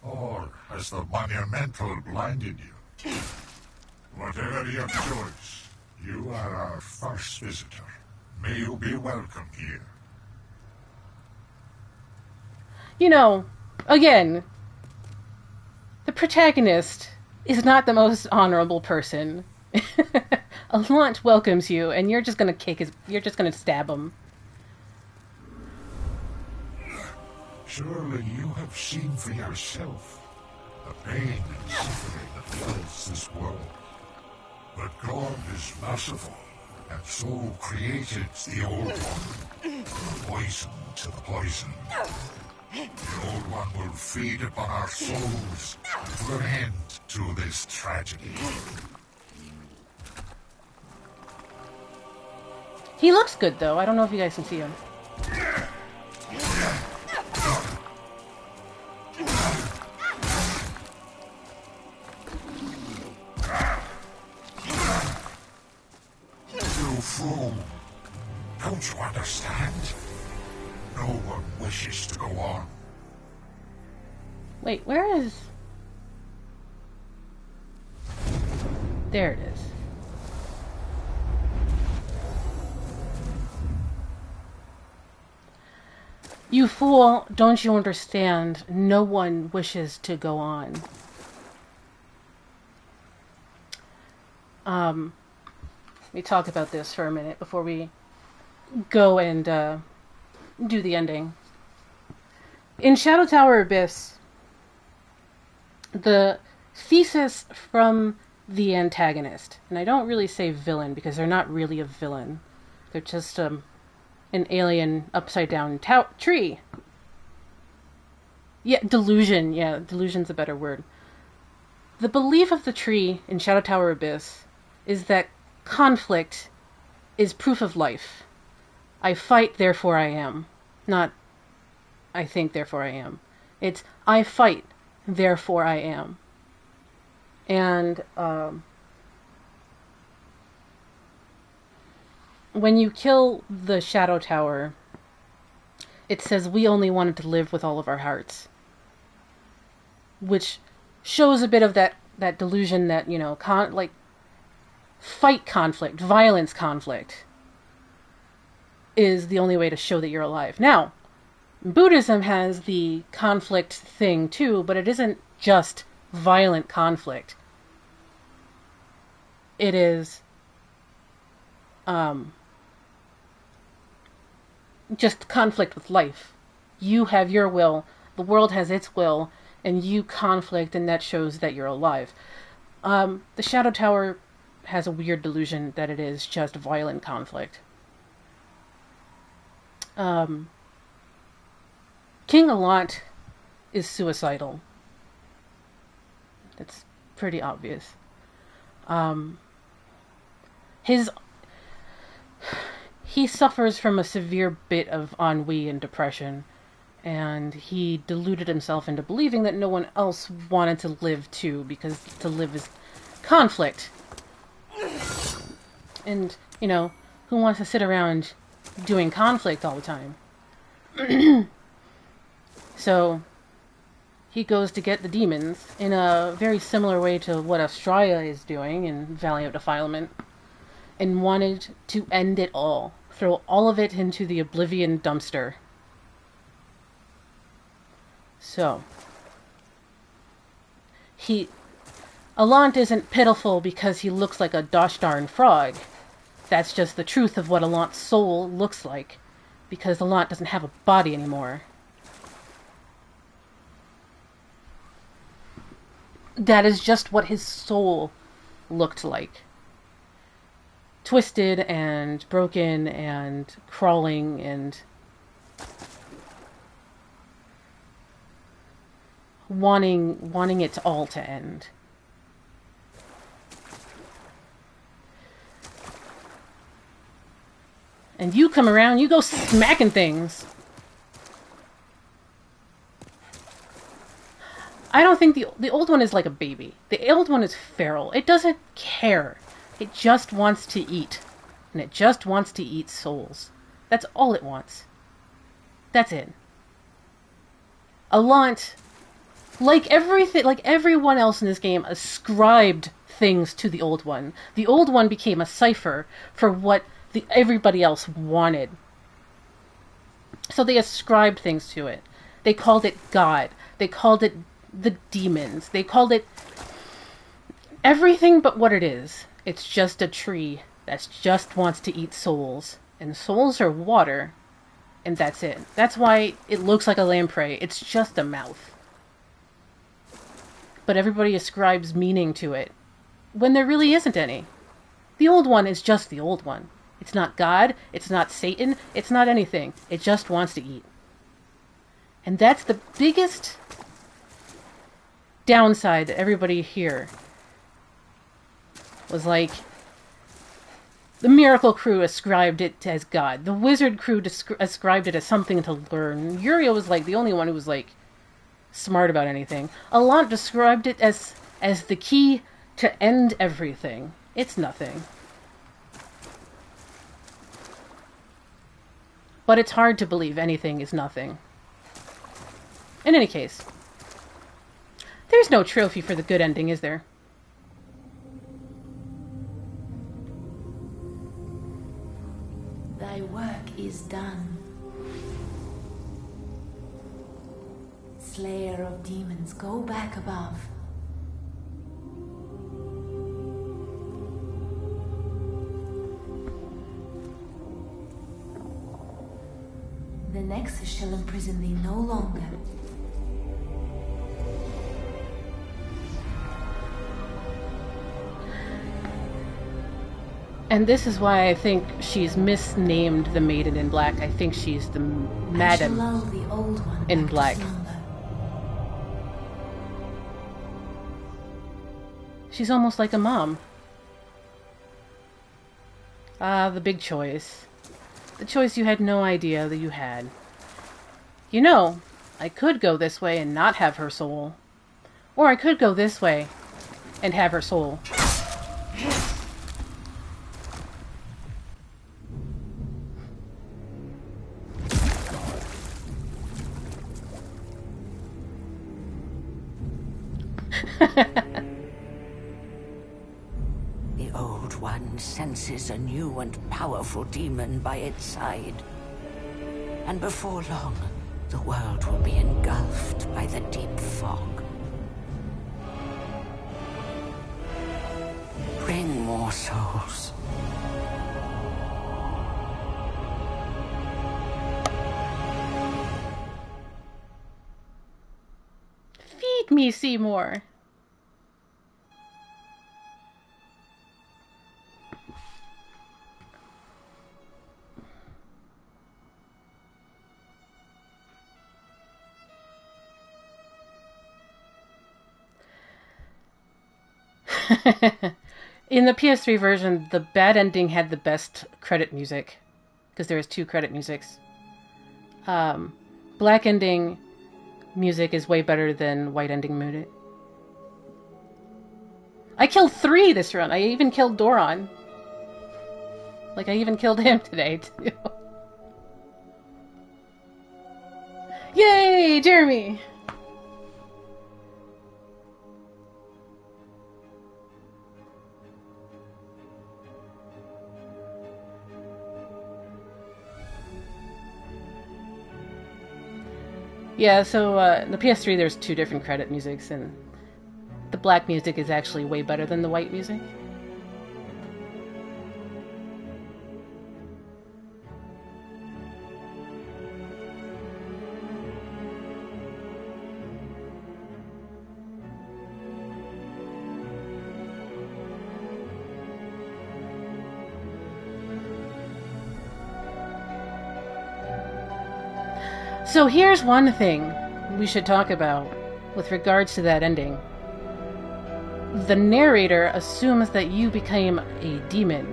Speaker 7: Or has the Monumental blinded you? Whatever your choice, you are our first visitor. May you be welcome here.
Speaker 1: You know, again, the protagonist is not the most honorable person. Allant welcomes you, and you're just gonna stab him.
Speaker 7: Surely you have seen for yourself the pain and suffering that fills this world. But God is merciful, and so created the Old One, poison to the poison. The Old One will feed upon our souls to put an end to this tragedy.
Speaker 1: He looks good, though. I don't know if you guys can see him.
Speaker 7: You fool! Don't you understand? No one wishes to go on.
Speaker 1: Wait, where is... There it is. You fool, don't you understand? No one wishes to go on. Let me talk about this for a minute before we go and do the ending. In Shadow Tower Abyss, the thesis from the antagonist, and I don't really say villain because they're not really a villain. They're just an alien upside down tree. Yeah, delusion. Yeah, delusion's a better word. The belief of the tree in Shadow Tower Abyss is that conflict is proof of life. I fight, therefore I am. Not, I think, therefore I am. It's, I fight, therefore I am. And when you kill the Shadow Tower, it says we only wanted to live with all of our hearts. Which shows a bit of that delusion that, you know, fight conflict, violence conflict is the only way to show that you're alive. Now, Buddhism has the conflict thing too, but it isn't just violent conflict. It is just conflict with life. You have your will, the world has its will, and you conflict, and that shows that you're alive. The Shadow Tower has a weird delusion that it is just violent conflict. King Allant is suicidal. That's pretty obvious. He suffers from a severe bit of ennui and depression, and he deluded himself into believing that no one else wanted to live too, because to live is conflict. And, you know, who wants to sit around doing conflict all the time? So, he goes to get the demons in a very similar way to what Australia is doing in Valley of Defilement, and wanted to end it all. Throw all of it into the oblivion dumpster. So, Allant isn't pitiful because he looks like a gosh darn frog. That's just the truth of what Allant's soul looks like, because Allant doesn't have a body anymore. That is just what his soul looked like. Twisted and broken and crawling and wanting it all to end. And you come around, you go smacking things. I don't think the old one is like a baby. The old one is feral. It doesn't care. It just wants to eat. And it just wants to eat souls. That's all it wants. That's it. Allant, like everyone else in this game, ascribed things to the old one. The old one became a cipher for what everybody else wanted. So they ascribed things to it. They called it God. They called it the demons. They called it everything but what it is. It's just a tree that just wants to eat souls. And souls are water. And that's it. That's why it looks like a lamprey. It's just a mouth. But everybody ascribes meaning to it, when there really isn't any. The old one is just the old one. It's not God. It's not Satan. It's not anything. It just wants to eat. And that's the biggest downside that everybody here was like, the Miracle Crew ascribed it as God. The Wizard Crew ascribed it as something to learn. Uriel was like the only one who was like smart about anything. Allant described it as the key to end everything. It's nothing. But it's hard to believe anything is nothing. In any case, there's no trophy for the good ending, is there?
Speaker 6: Thy work is done. slayer of demons, go back above. The Nexus shall imprison thee no longer.
Speaker 1: And this is why I think she's misnamed the Maiden in Black. I think she's the Madam
Speaker 6: The old one
Speaker 1: in
Speaker 6: back to
Speaker 1: Black.
Speaker 6: slumber.
Speaker 1: She's almost like a mom. Ah, the big choice. The choice you had no idea that you had. You know, I could go this way and not have her soul. Or I could go this way and have her soul.
Speaker 3: The Old One senses a new and powerful demon by its side. And before long, the world will be engulfed by the deep fog. Bring more souls.
Speaker 1: Feed me, Seymour. In the PS3 version, the bad ending had the best credit music, because there was 2 credit musics. Black ending music is way better than white ending music. I killed 3 this run. I even killed Doran. Like, I even killed him today, too. Yay, Jeremy! Yeah, so the PS3 there's 2 different credit musics, and the black music is actually way better than the white music. So here's one thing we should talk about with regards to that ending. The narrator assumes that you became a demon,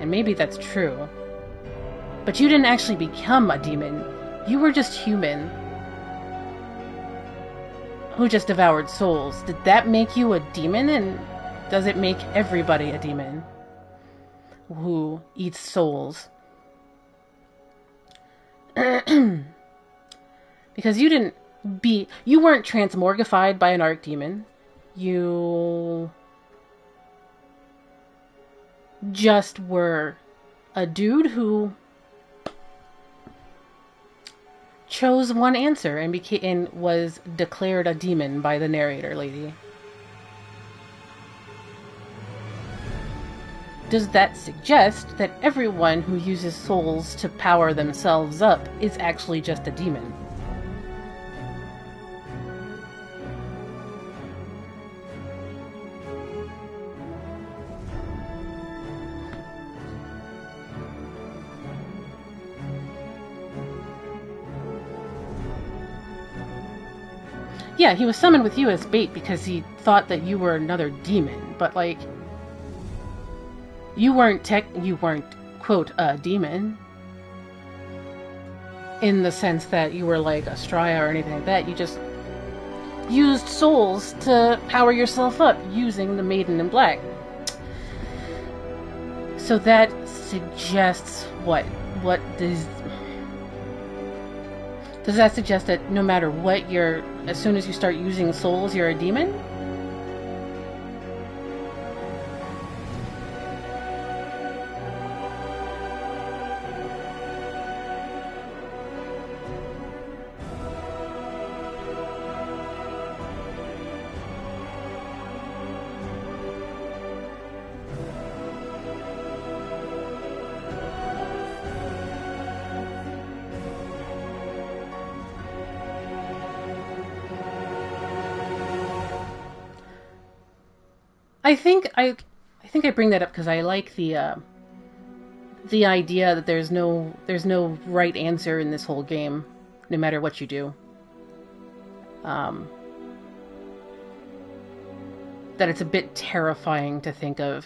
Speaker 1: and maybe that's true. But you didn't actually become a demon. You were just human who just devoured souls. Did that make you a demon, and does it make everybody a demon who eats souls? Because you weren't transmorgified by an archdemon. You just were a dude who chose one answer and was declared a demon by the narrator lady. Does that suggest that everyone who uses souls to power themselves up is actually just a demon? Yeah, he was summoned with you as bait because he thought that you were another demon, but like, you weren't quote a demon in the sense that you were like a Straya or anything like that. You just used souls to power yourself up using the Maiden in Black. So that suggests what? What does that suggest that no matter what, as soon as you start using souls, you're a demon? I think I bring that up because I like the idea that there's no right answer in this whole game, no matter what you do. That it's a bit terrifying to think of.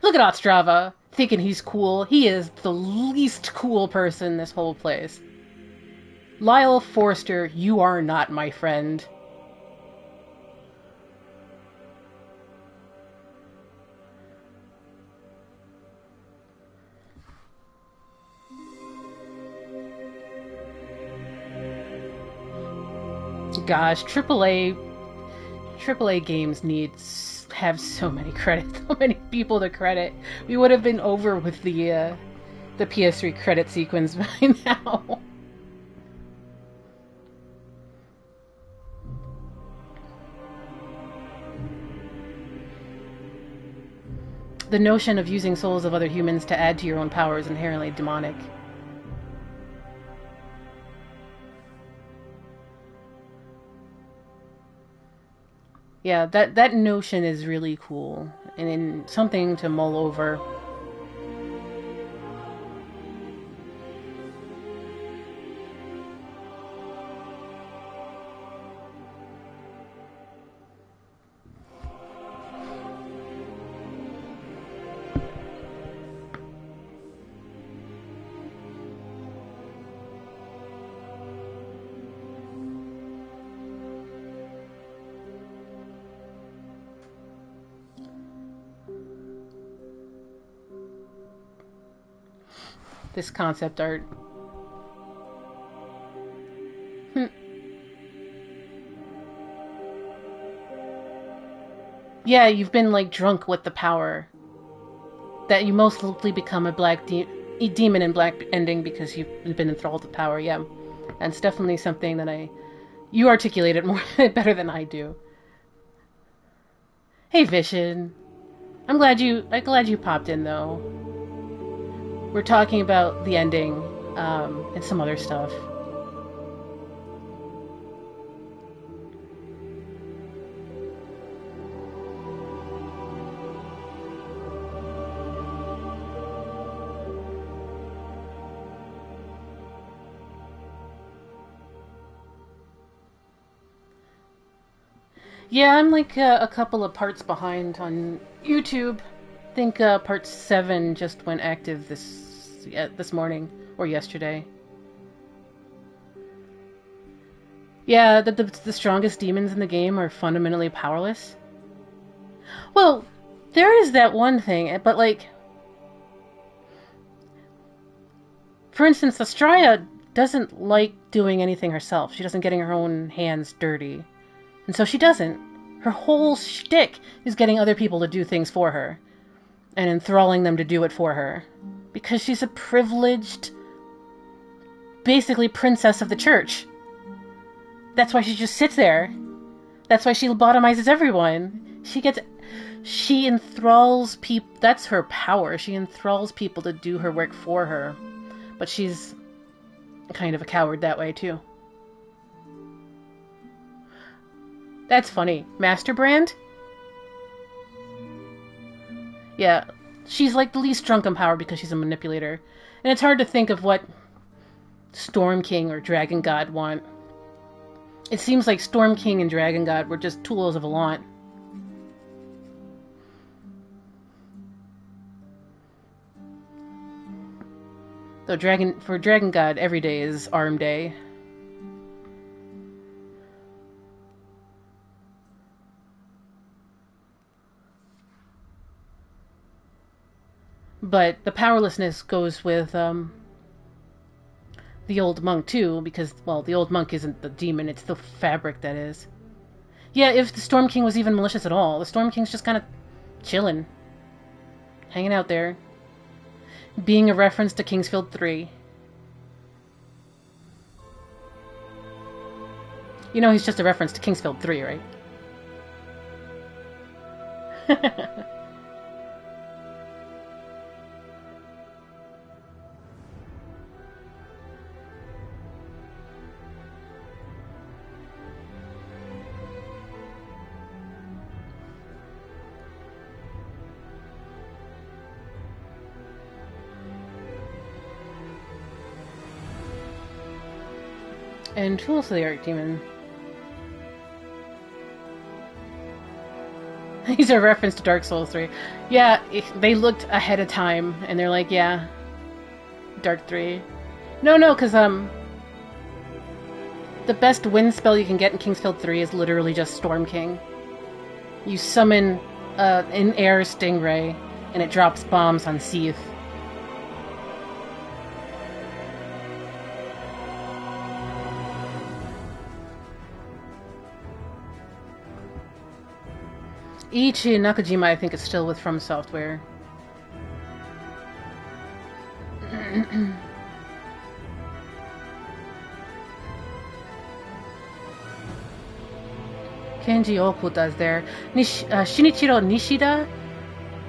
Speaker 1: Look at Ostrava, thinking he's cool. He is the least cool person in this whole place. Lyle Forster, you are not my friend. Gosh, AAA games have so many credits, so many people to credit. We would have been over with the PS3 credit sequence by now. The notion of using souls of other humans to add to your own power is inherently demonic. Yeah, that notion is really cool, and something to mull over. This concept art. Yeah, you've been like drunk with the power. That you most likely become a demon in black ending because you've been enthralled with power. Yeah, and it's definitely something that you articulate it more better than I do. Hey, Vision. I'm glad you popped in though. We're talking about the ending, and some other stuff. Yeah, I'm like a couple of parts behind on YouTube. I think part 7 just went active this morning or yesterday. Yeah, the strongest demons in the game are fundamentally powerless. Well, there is that one thing, but like, for instance, Astraea doesn't like doing anything herself. She doesn't getting her own hands dirty. And so she doesn't. Her whole shtick is getting other people to do things for her. And enthralling them to do it for her. Because she's a privileged, basically princess of the church. That's why she just sits there. That's why she lobotomizes everyone. She enthralls people. That's her power. She enthralls people to do her work for her. But she's kind of a coward that way, too. That's funny. Master Brand? Yeah, she's like the least drunk on power because she's a manipulator. And it's hard to think of what Storm King or Dragon God want. It seems like Storm King and Dragon God were just tools of Allant. Though for Dragon God, every day is Arm Day. But the powerlessness goes with the old monk too, because, well, the old monk isn't the demon, it's the fabric that is. Yeah, if the Storm King was even malicious at all. The Storm King's just kind of chilling. Hanging out there. Being a reference to Kingsfield 3. You know he's just a reference to Kingsfield 3, right? And Tools of the Archdemon. These are a reference to Dark Souls 3. Yeah, they looked ahead of time, and they're like, yeah, Dark 3. No, because, the best wind spell you can get in Kingsfield 3 is literally just Storm King. You summon an air stingray, and it drops bombs on Seath. Ichi Nakajima, I think, is still with From Software. Kenji Okuta is there. Shinichiro Nishida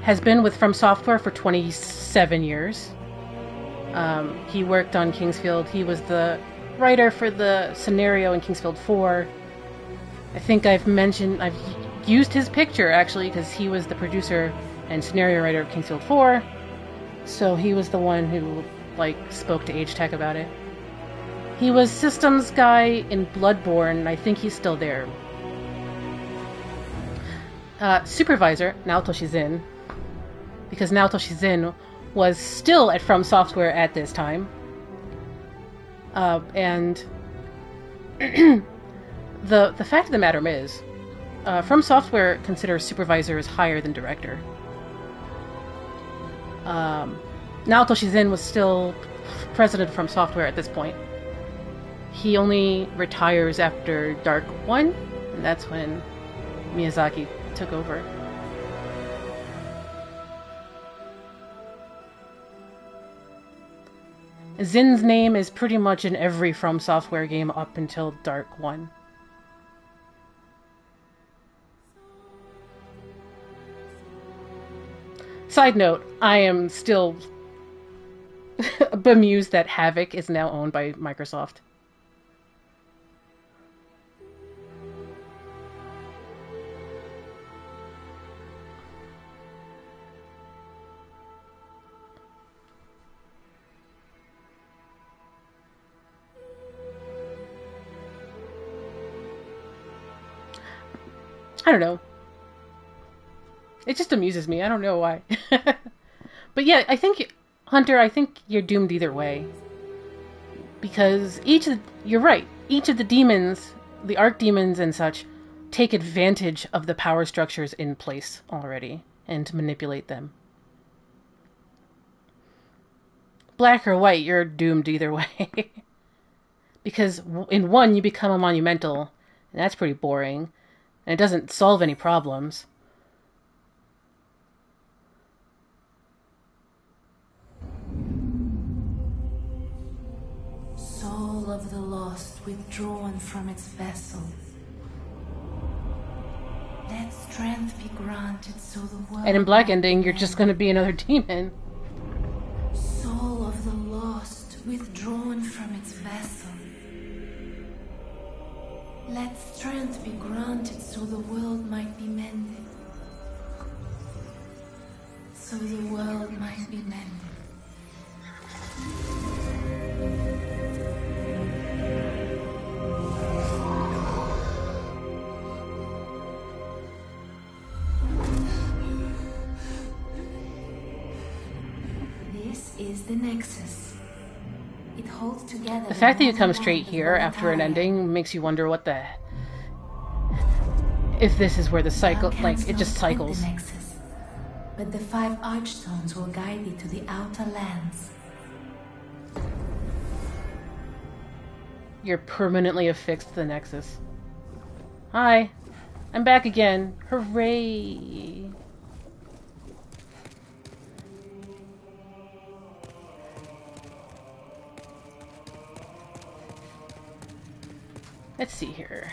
Speaker 1: has been with From Software for 27 years. He worked on Kingsfield. He was the writer for the scenario in Kingsfield 4. I think I've used his picture, actually, because he was the producer and scenario writer of Kingsfield 4. So he was the one who, spoke to Hidetaka about it. He was systems guy in Bloodborne, and I think he's still there. Supervisor, Naoto Shizen, because Naoto Shizen was still at From Software at this time. And the fact of the matter is, From Software considers supervisor as higher than director. Naoto Shizen was still president of From Software at this point. He only retires after Dark 1, and that's when Miyazaki took over. Zin's name is pretty much in every From Software game up until Dark 1. Side note, I am still bemused that Havok is now owned by Microsoft. I don't know. It just amuses me. I don't know why. But yeah, Hunter, I think you're doomed either way. Because you're right, each of the demons, the archdemons and such, take advantage of the power structures in place already, and to manipulate them. Black or white, you're doomed either way. Because in one, you become a monumental, and that's pretty boring, and it doesn't solve any problems.
Speaker 6: Soul of the lost withdrawn from its vessel. Let strength be granted so the world...
Speaker 1: And in Black Ending, you're just going to be another demon.
Speaker 6: Soul of the lost withdrawn from its vessel. Let strength be granted so the world might be mended. So the world might be mended. This is the Nexus. It holds together.
Speaker 1: The fact that you come straight here after an ending makes you wonder what the... if this is where the cycle... it just cycles.
Speaker 6: The Nexus, but the 5 Archstones will guide thee to the outer lands.
Speaker 1: You're permanently affixed to the Nexus. Hi. I'm back again. Hooray! Let's see here.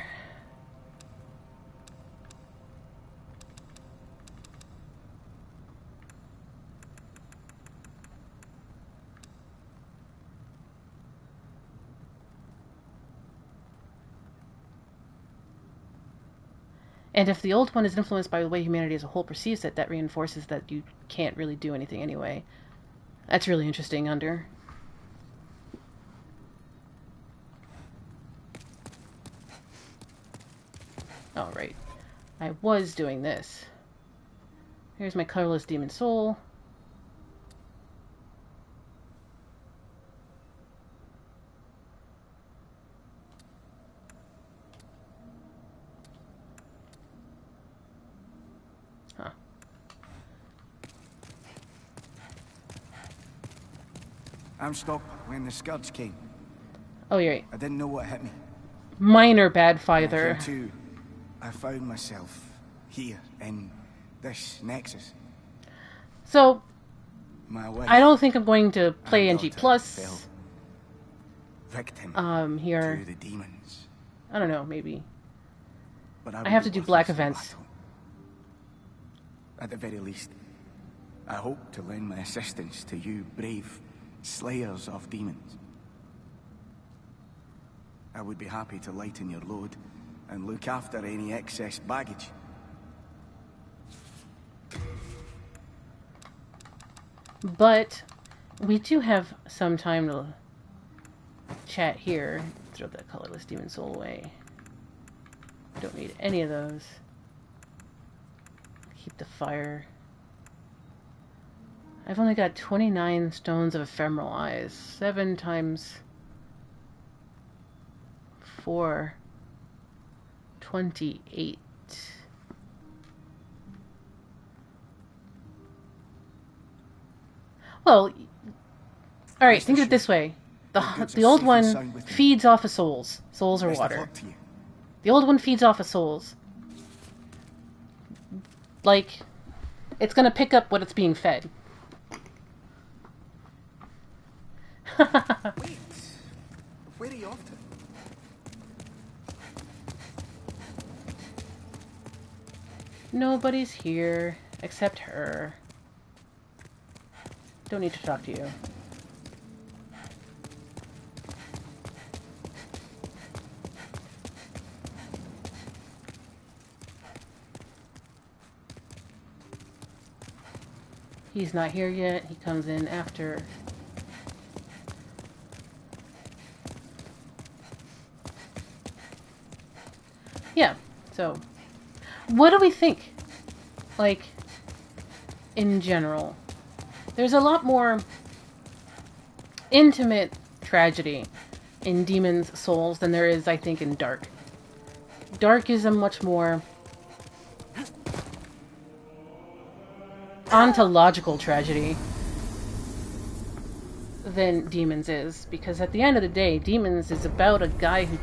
Speaker 1: And if the old one is influenced by the way humanity as a whole perceives it, that reinforces that you can't really do anything anyway. That's really interesting, Under. Alright. I was doing this. Here's my colorless demon soul.
Speaker 5: I'm stopped when the Scourge came.
Speaker 1: Oh, you're right.
Speaker 5: I didn't know what hit me.
Speaker 1: Minor bad father.
Speaker 5: I found myself here in this Nexus.
Speaker 1: So,
Speaker 5: My wife
Speaker 1: I don't think I'm going to play
Speaker 5: and
Speaker 1: NG
Speaker 5: daughter
Speaker 1: Plus.
Speaker 5: fell victim
Speaker 1: Here.
Speaker 5: to the demons.
Speaker 1: I don't know, maybe.
Speaker 5: But
Speaker 1: I have to do black events.
Speaker 5: At the very least, I hope to lend my assistance to you brave slayers of demons. I would be happy to lighten your load and look after any excess baggage.
Speaker 1: But we do have some time to chat here. Throw that colorless demon soul away. Don't need any of those. Keep the fire. I've only got 29 stones of ephemeral eyes. 7 times 4. 28. Well, alright, think of it this way. The old one feeds off of souls. Souls are water. The old one feeds off of souls. Like, it's gonna pick up what it's being fed.
Speaker 5: Wait, where are you off to?
Speaker 1: Nobody's here except her. Don't need to talk to you. He's not here yet. He comes in after. Yeah, so what do we think? Like, in general, there's a lot more intimate tragedy in Demon's Souls than there is, I think, in Dark. Dark is a much more ontological tragedy than Demons is, because at the end of the day, Demons is about a guy who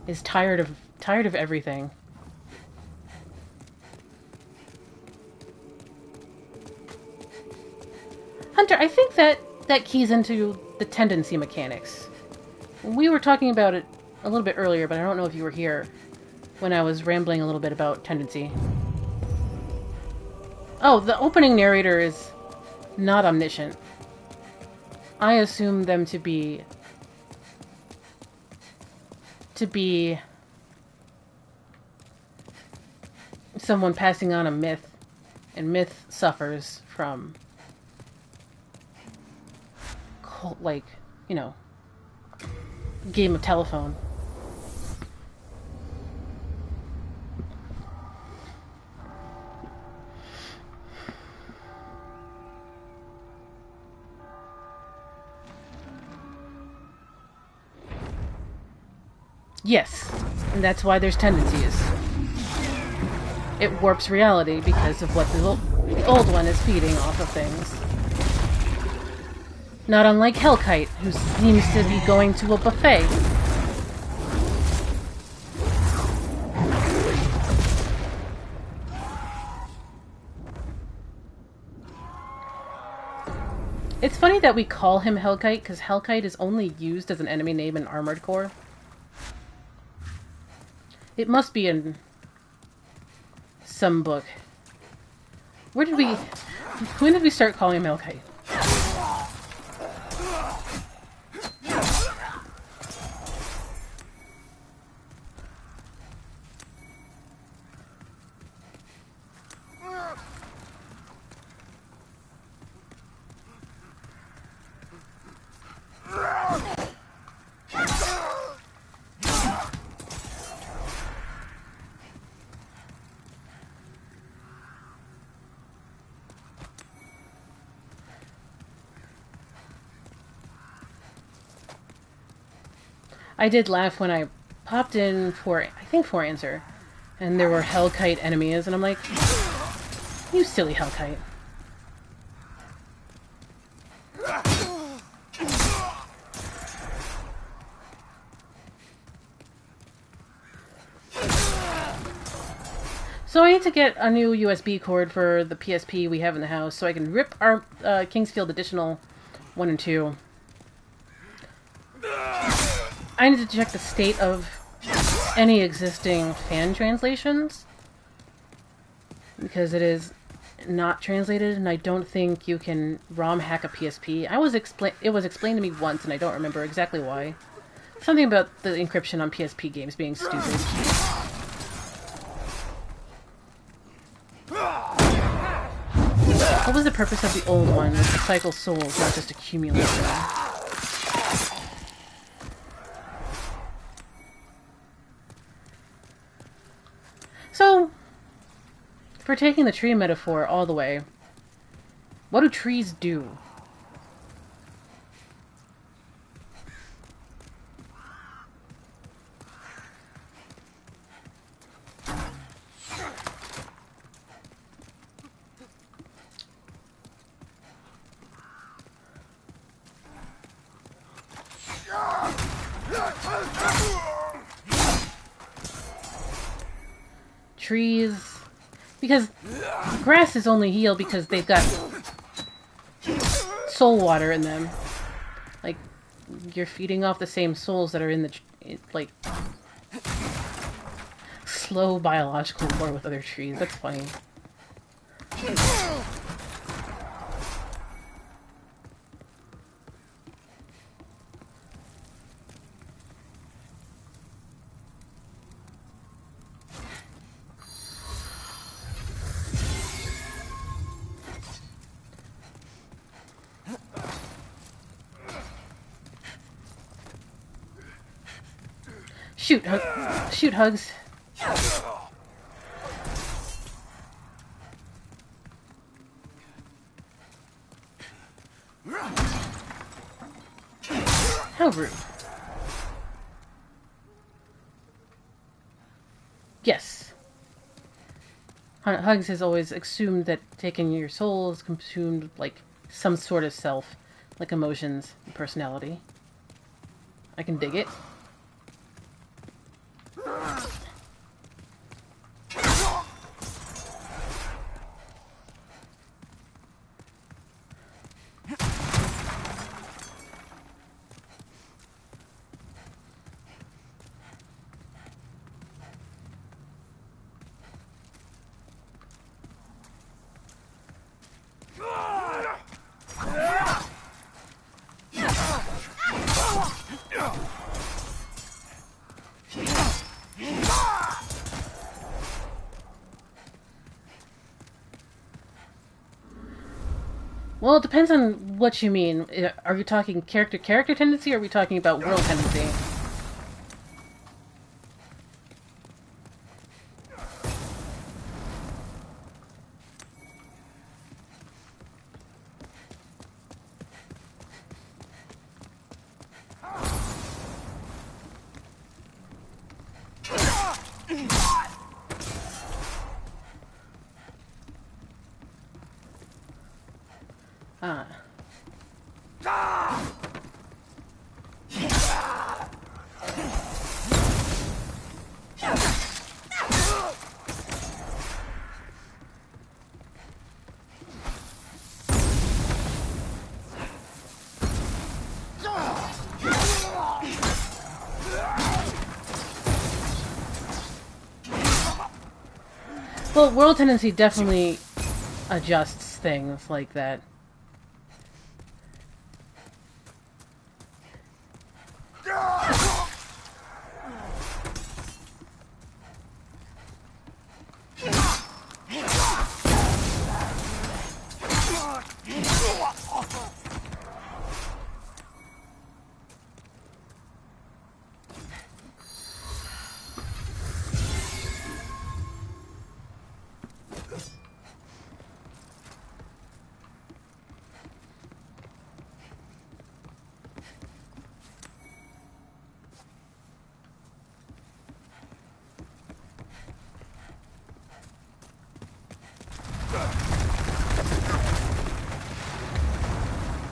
Speaker 1: is tired of everything. Hunter, I think that keys into the tendency mechanics. We were talking about it a little bit earlier, but I don't know if you were here when I was rambling a little bit about tendency. Oh, the opening narrator is not omniscient. I assume them to be someone passing on a myth, and myth suffers from, like, you know, game of telephone. Yes, and that's why there's tendencies. It warps reality because of what the old one is feeding off of things. Not unlike Hellkite, who seems to be going to a buffet. It's funny that we call him Hellkite, because Hellkite is only used as an enemy name in Armored Core. It must be in some book. When did we start calling him Hellkite? I did laugh when I popped in for, I think, for answer, and there were Hellkite enemies, and I'm like, you silly Hellkite. So I need to get a new USB cord for the PSP we have in the house so I can rip our Kingsfield Additional 1 and 2. I need to check the state of any existing fan translations, because it is not translated, and I don't think you can ROM hack a PSP. It was explained to me once, and I don't remember exactly why. Something about the encryption on PSP games being stupid. What was the purpose of the old one? To cycle souls, not just accumulate them. So, if we're taking the tree metaphor all the way, what do trees do? Trees, because grass is only healed because they've got soul water in them. Like, you're feeding off the same souls that are in the, like, slow biological war with other trees. That's funny. Shoot, Hugs. How rude. Yes. Hugs has always assumed that taking your soul is consumed like some sort of self, like emotions and personality. I can dig it. Well, it depends on what you mean. Are you talking character tendency, or are we talking about world tendency? Well, World Tendency definitely adjusts things like that.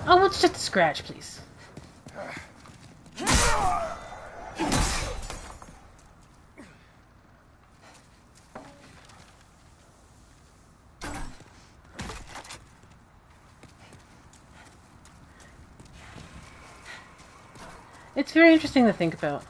Speaker 1: Oh, it's just a scratch, please. It's very interesting to think about.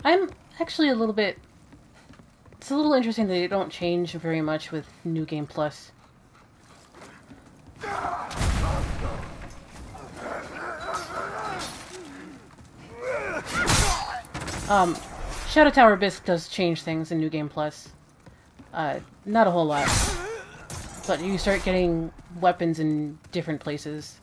Speaker 1: I'm actually a little bit... It's a little interesting that they don't change very much with New Game Plus. Shadow Tower Abyss does change things in New Game Plus. Not a whole lot. But you start getting weapons in different places.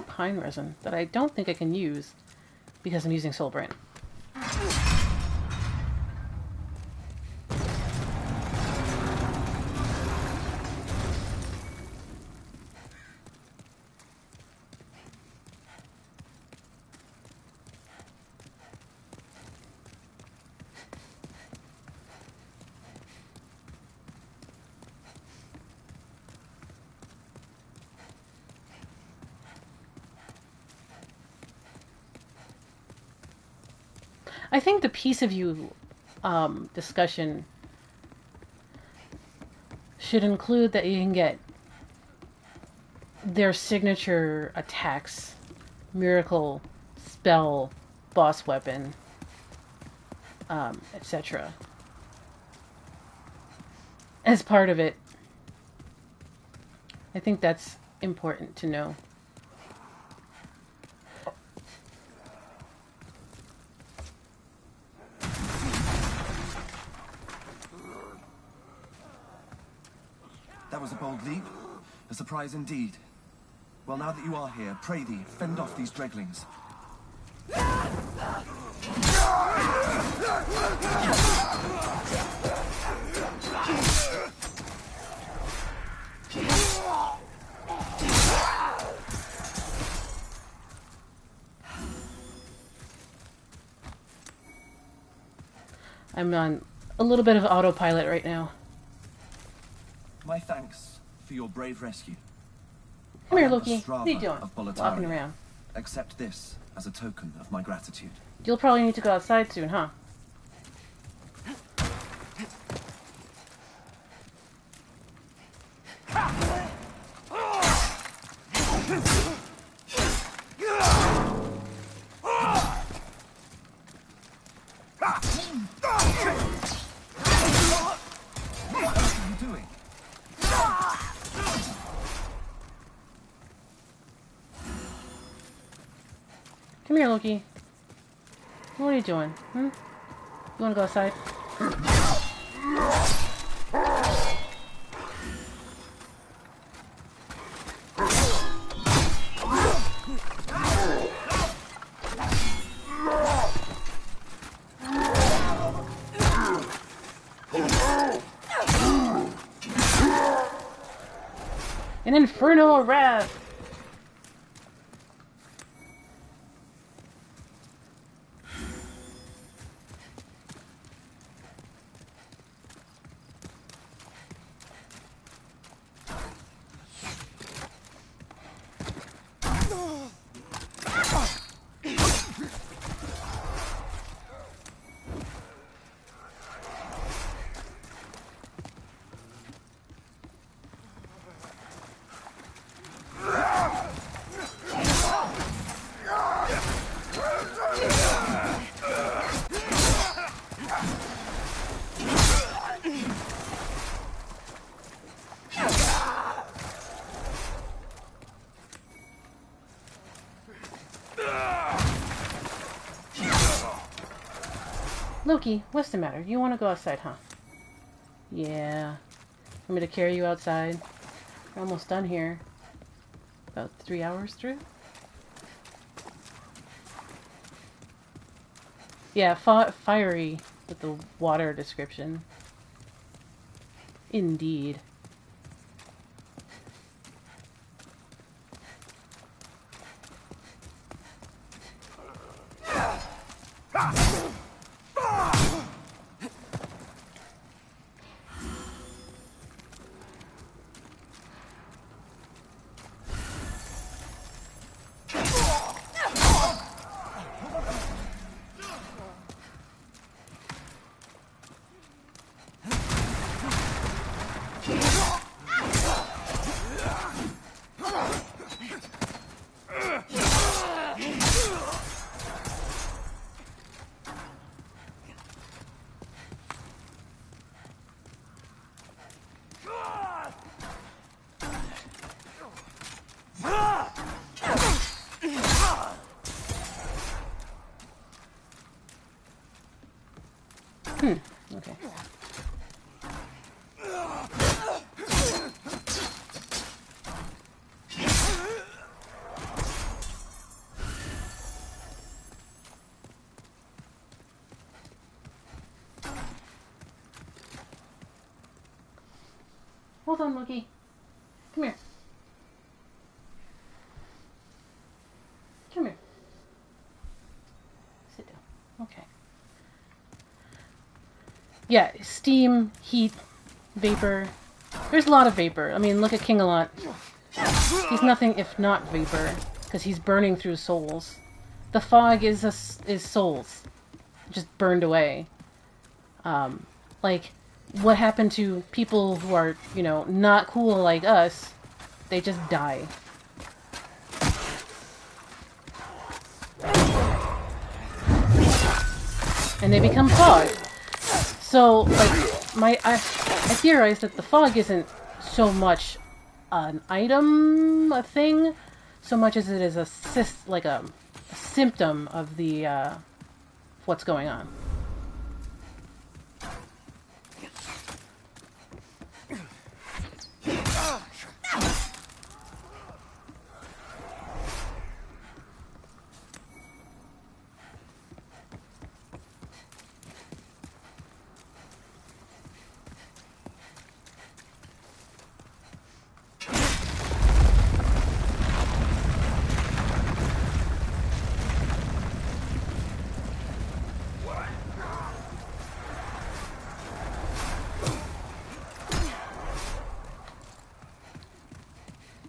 Speaker 1: Pine resin that I don't think I can use because I'm using Soulbrand. I think the piece of you discussion should include that you can get their signature attacks, miracle, spell, boss weapon, etc. as part of it. I think that's important to know.
Speaker 8: That was a bold leap. A surprise indeed. Well, now that you are here, pray thee, fend off these dreglings.
Speaker 1: I'm on a little bit of autopilot right now.
Speaker 8: My thanks for your brave rescue.
Speaker 1: Come here, Loki. What are you doing? Walking around.
Speaker 8: Accept this as a token of my gratitude.
Speaker 1: You'll probably need to go outside soon, huh? Come here, Loki. What are you doing? Hmm? You wanna go outside? An Inferno of Wrath! Loki, what's the matter? You want to go outside, huh? Yeah. Want me to carry you outside? We're almost done here. About 3 hours through? Yeah, fiery with the water description. Indeed. Okay. Hold on, Loki. Come here. Come here. Sit down. Okay. Yeah, steam, heat, vapor. There's a lot of vapor. I mean, look at King Allant. He's nothing if not vapor, because he's burning through souls. The fog is souls, just burned away. Like, what happened to people who are, you know, not cool like us? They just die. And they become fog. So, like, I theorized that the fog isn't so much an item, a thing, so much as it is a symptom of the, what's going on.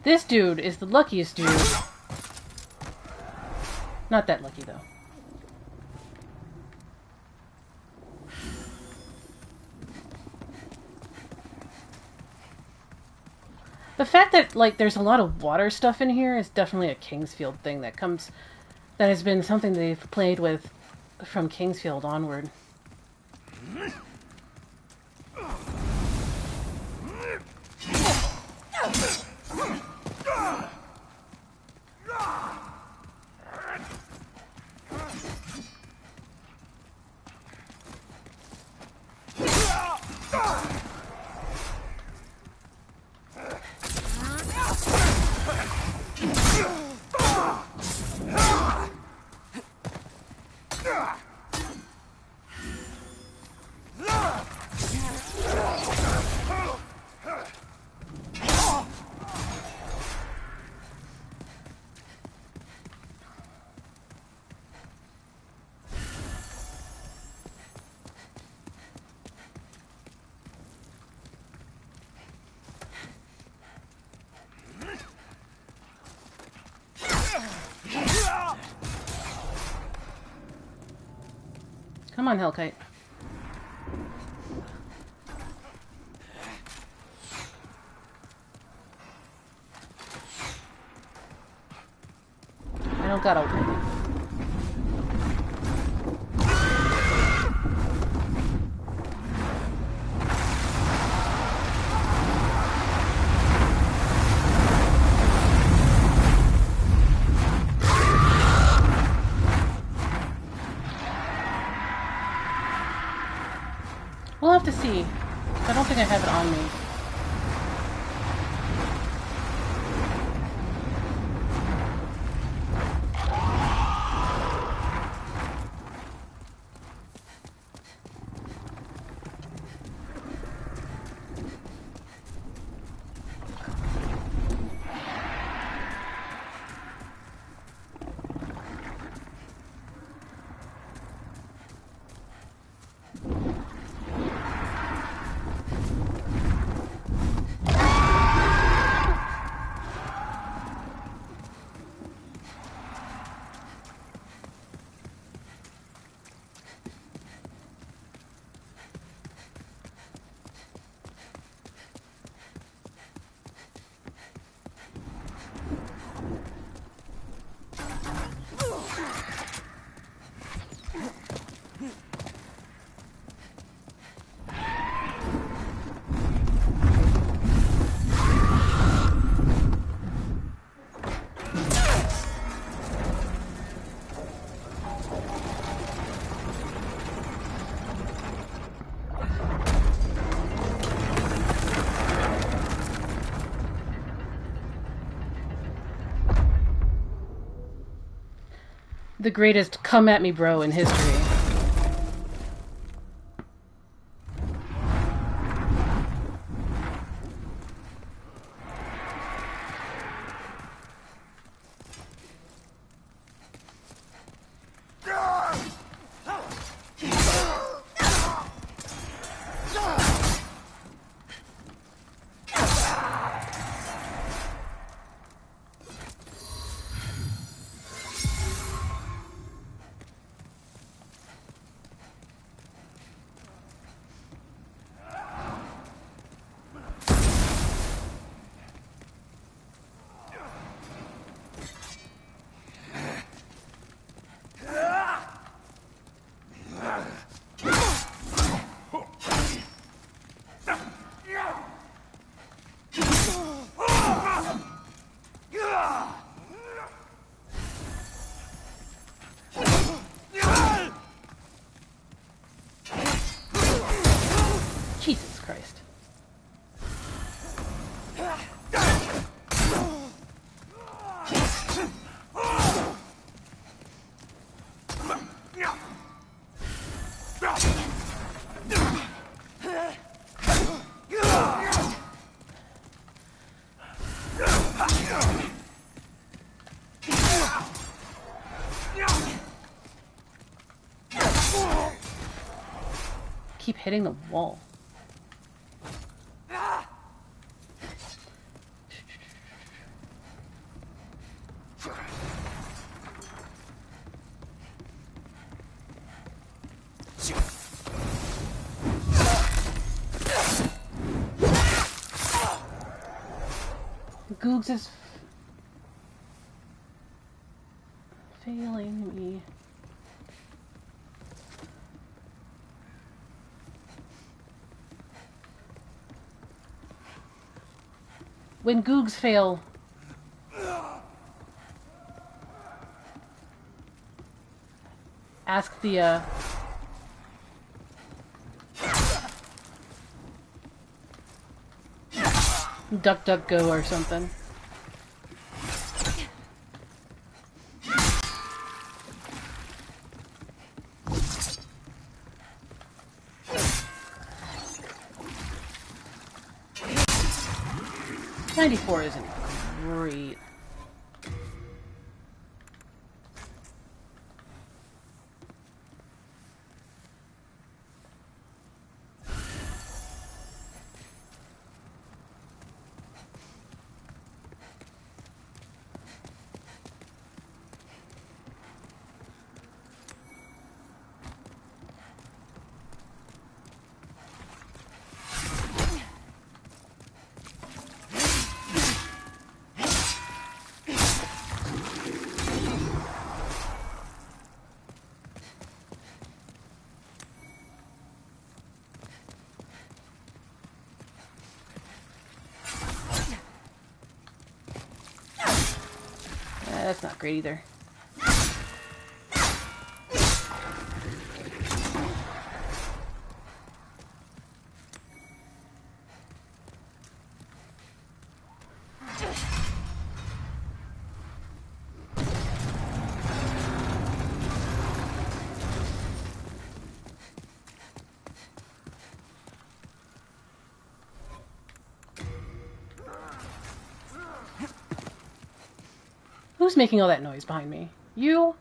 Speaker 1: This dude is the luckiest dude. Not that lucky, though. The fact that, like, there's a lot of water stuff in here is definitely a Kingsfield thing that has been something they've played with from Kingsfield onward. Come on, Hellkite. I don't got open. We'll have to see. I don't think I have it on me. The greatest come at me bro in history. Jesus Christ. Keep hitting the wall. Googs is failing me. When Googs fail, ask the DuckDuckGo or something. .94 isn't great. That's not great either. Who's making all that noise behind me? You?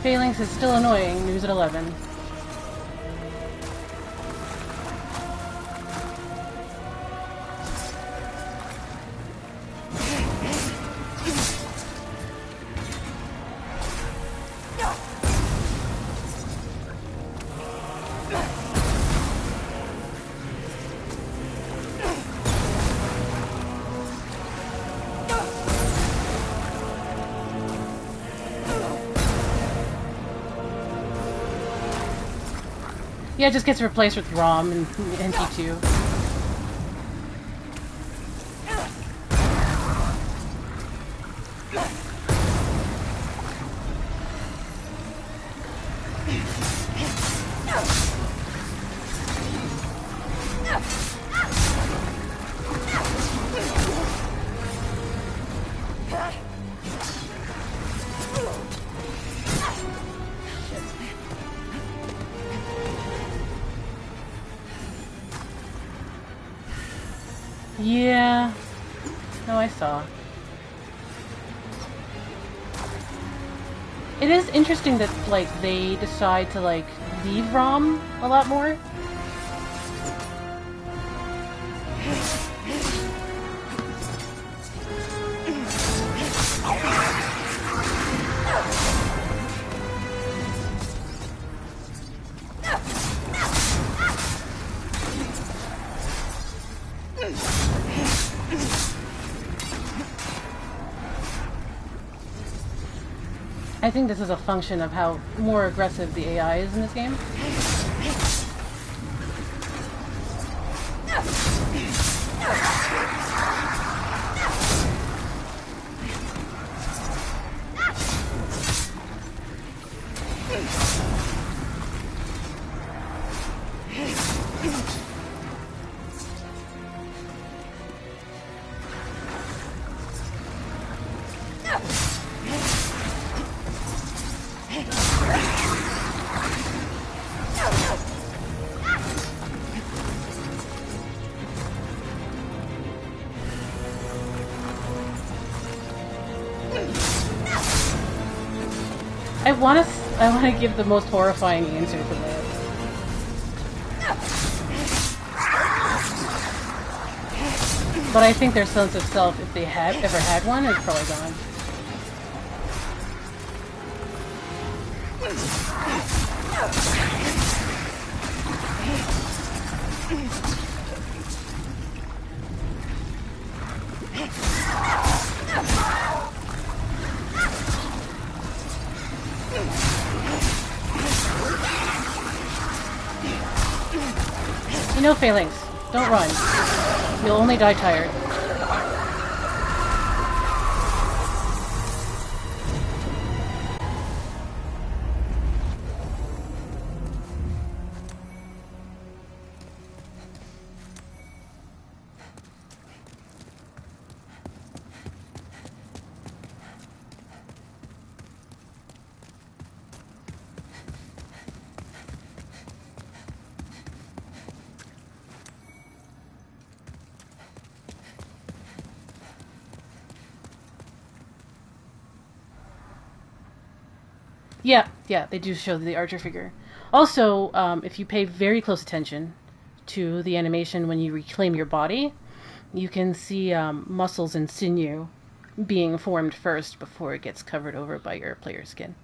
Speaker 1: Phalanx is still annoying. News at 11. Yeah, it just gets replaced with ROM and NT2. Yeah. No, I saw. It is interesting that, like, they decide to, like, leave ROM a lot more. I think this is a function of how more aggressive the AI is in this game. I want to give the most horrifying answer to that. But I think their sense of self, if they have ever had one, is probably gone. You know, Phalanx, don't run. You'll only die tired. Yeah, they do show the archer figure. Also, if you pay very close attention to the animation when you reclaim your body, you can see muscles and sinew being formed first before it gets covered over by your player's skin.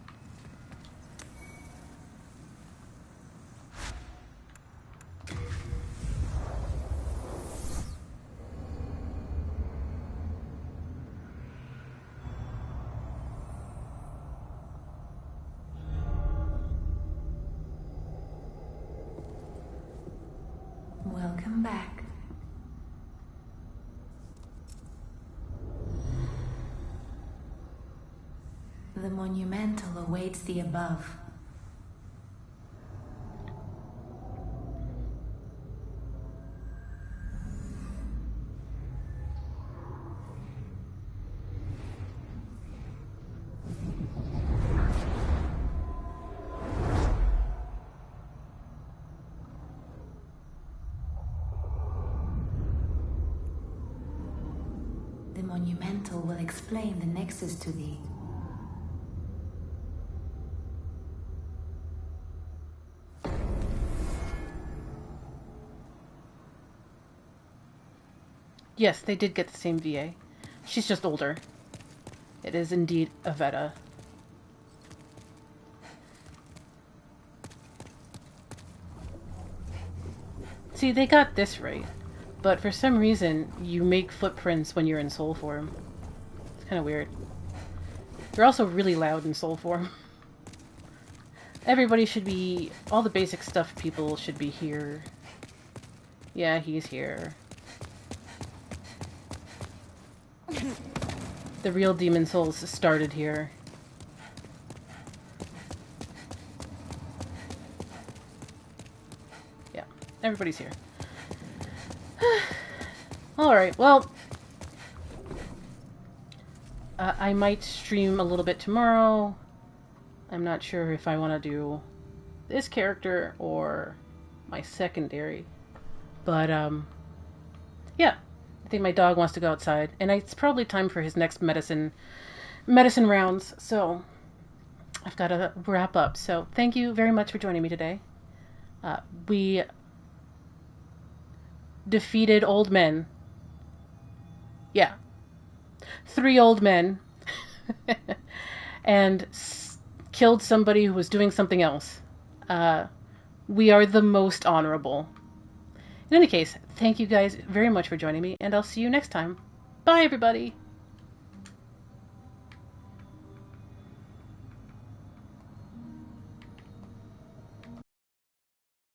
Speaker 6: Welcome back. The monumental awaits the above. The monumental will explain the Nexus to thee.
Speaker 1: Yes, they did get the same VA. She's just older. It is indeed a Veta. See, they got this right. But for some reason, you make footprints when you're in soul form. It's kind of weird. They're also really loud in soul form. Everybody should be... all the basic stuff people should be here. Yeah, he's here. The real demon souls started here. Yeah, everybody's here. Alright, well... I might stream a little bit tomorrow. I'm not sure if I want to do this character or my secondary. But, yeah. I think my dog wants to go outside, and it's probably time for his next medicine rounds, so I've got to wrap up. So thank you very much for joining me today. We defeated old men. Yeah. 3 old men. And killed somebody who was doing something else. We are the most honorable. In any case, thank you guys very much for joining me, and I'll see you next time. Bye, everybody!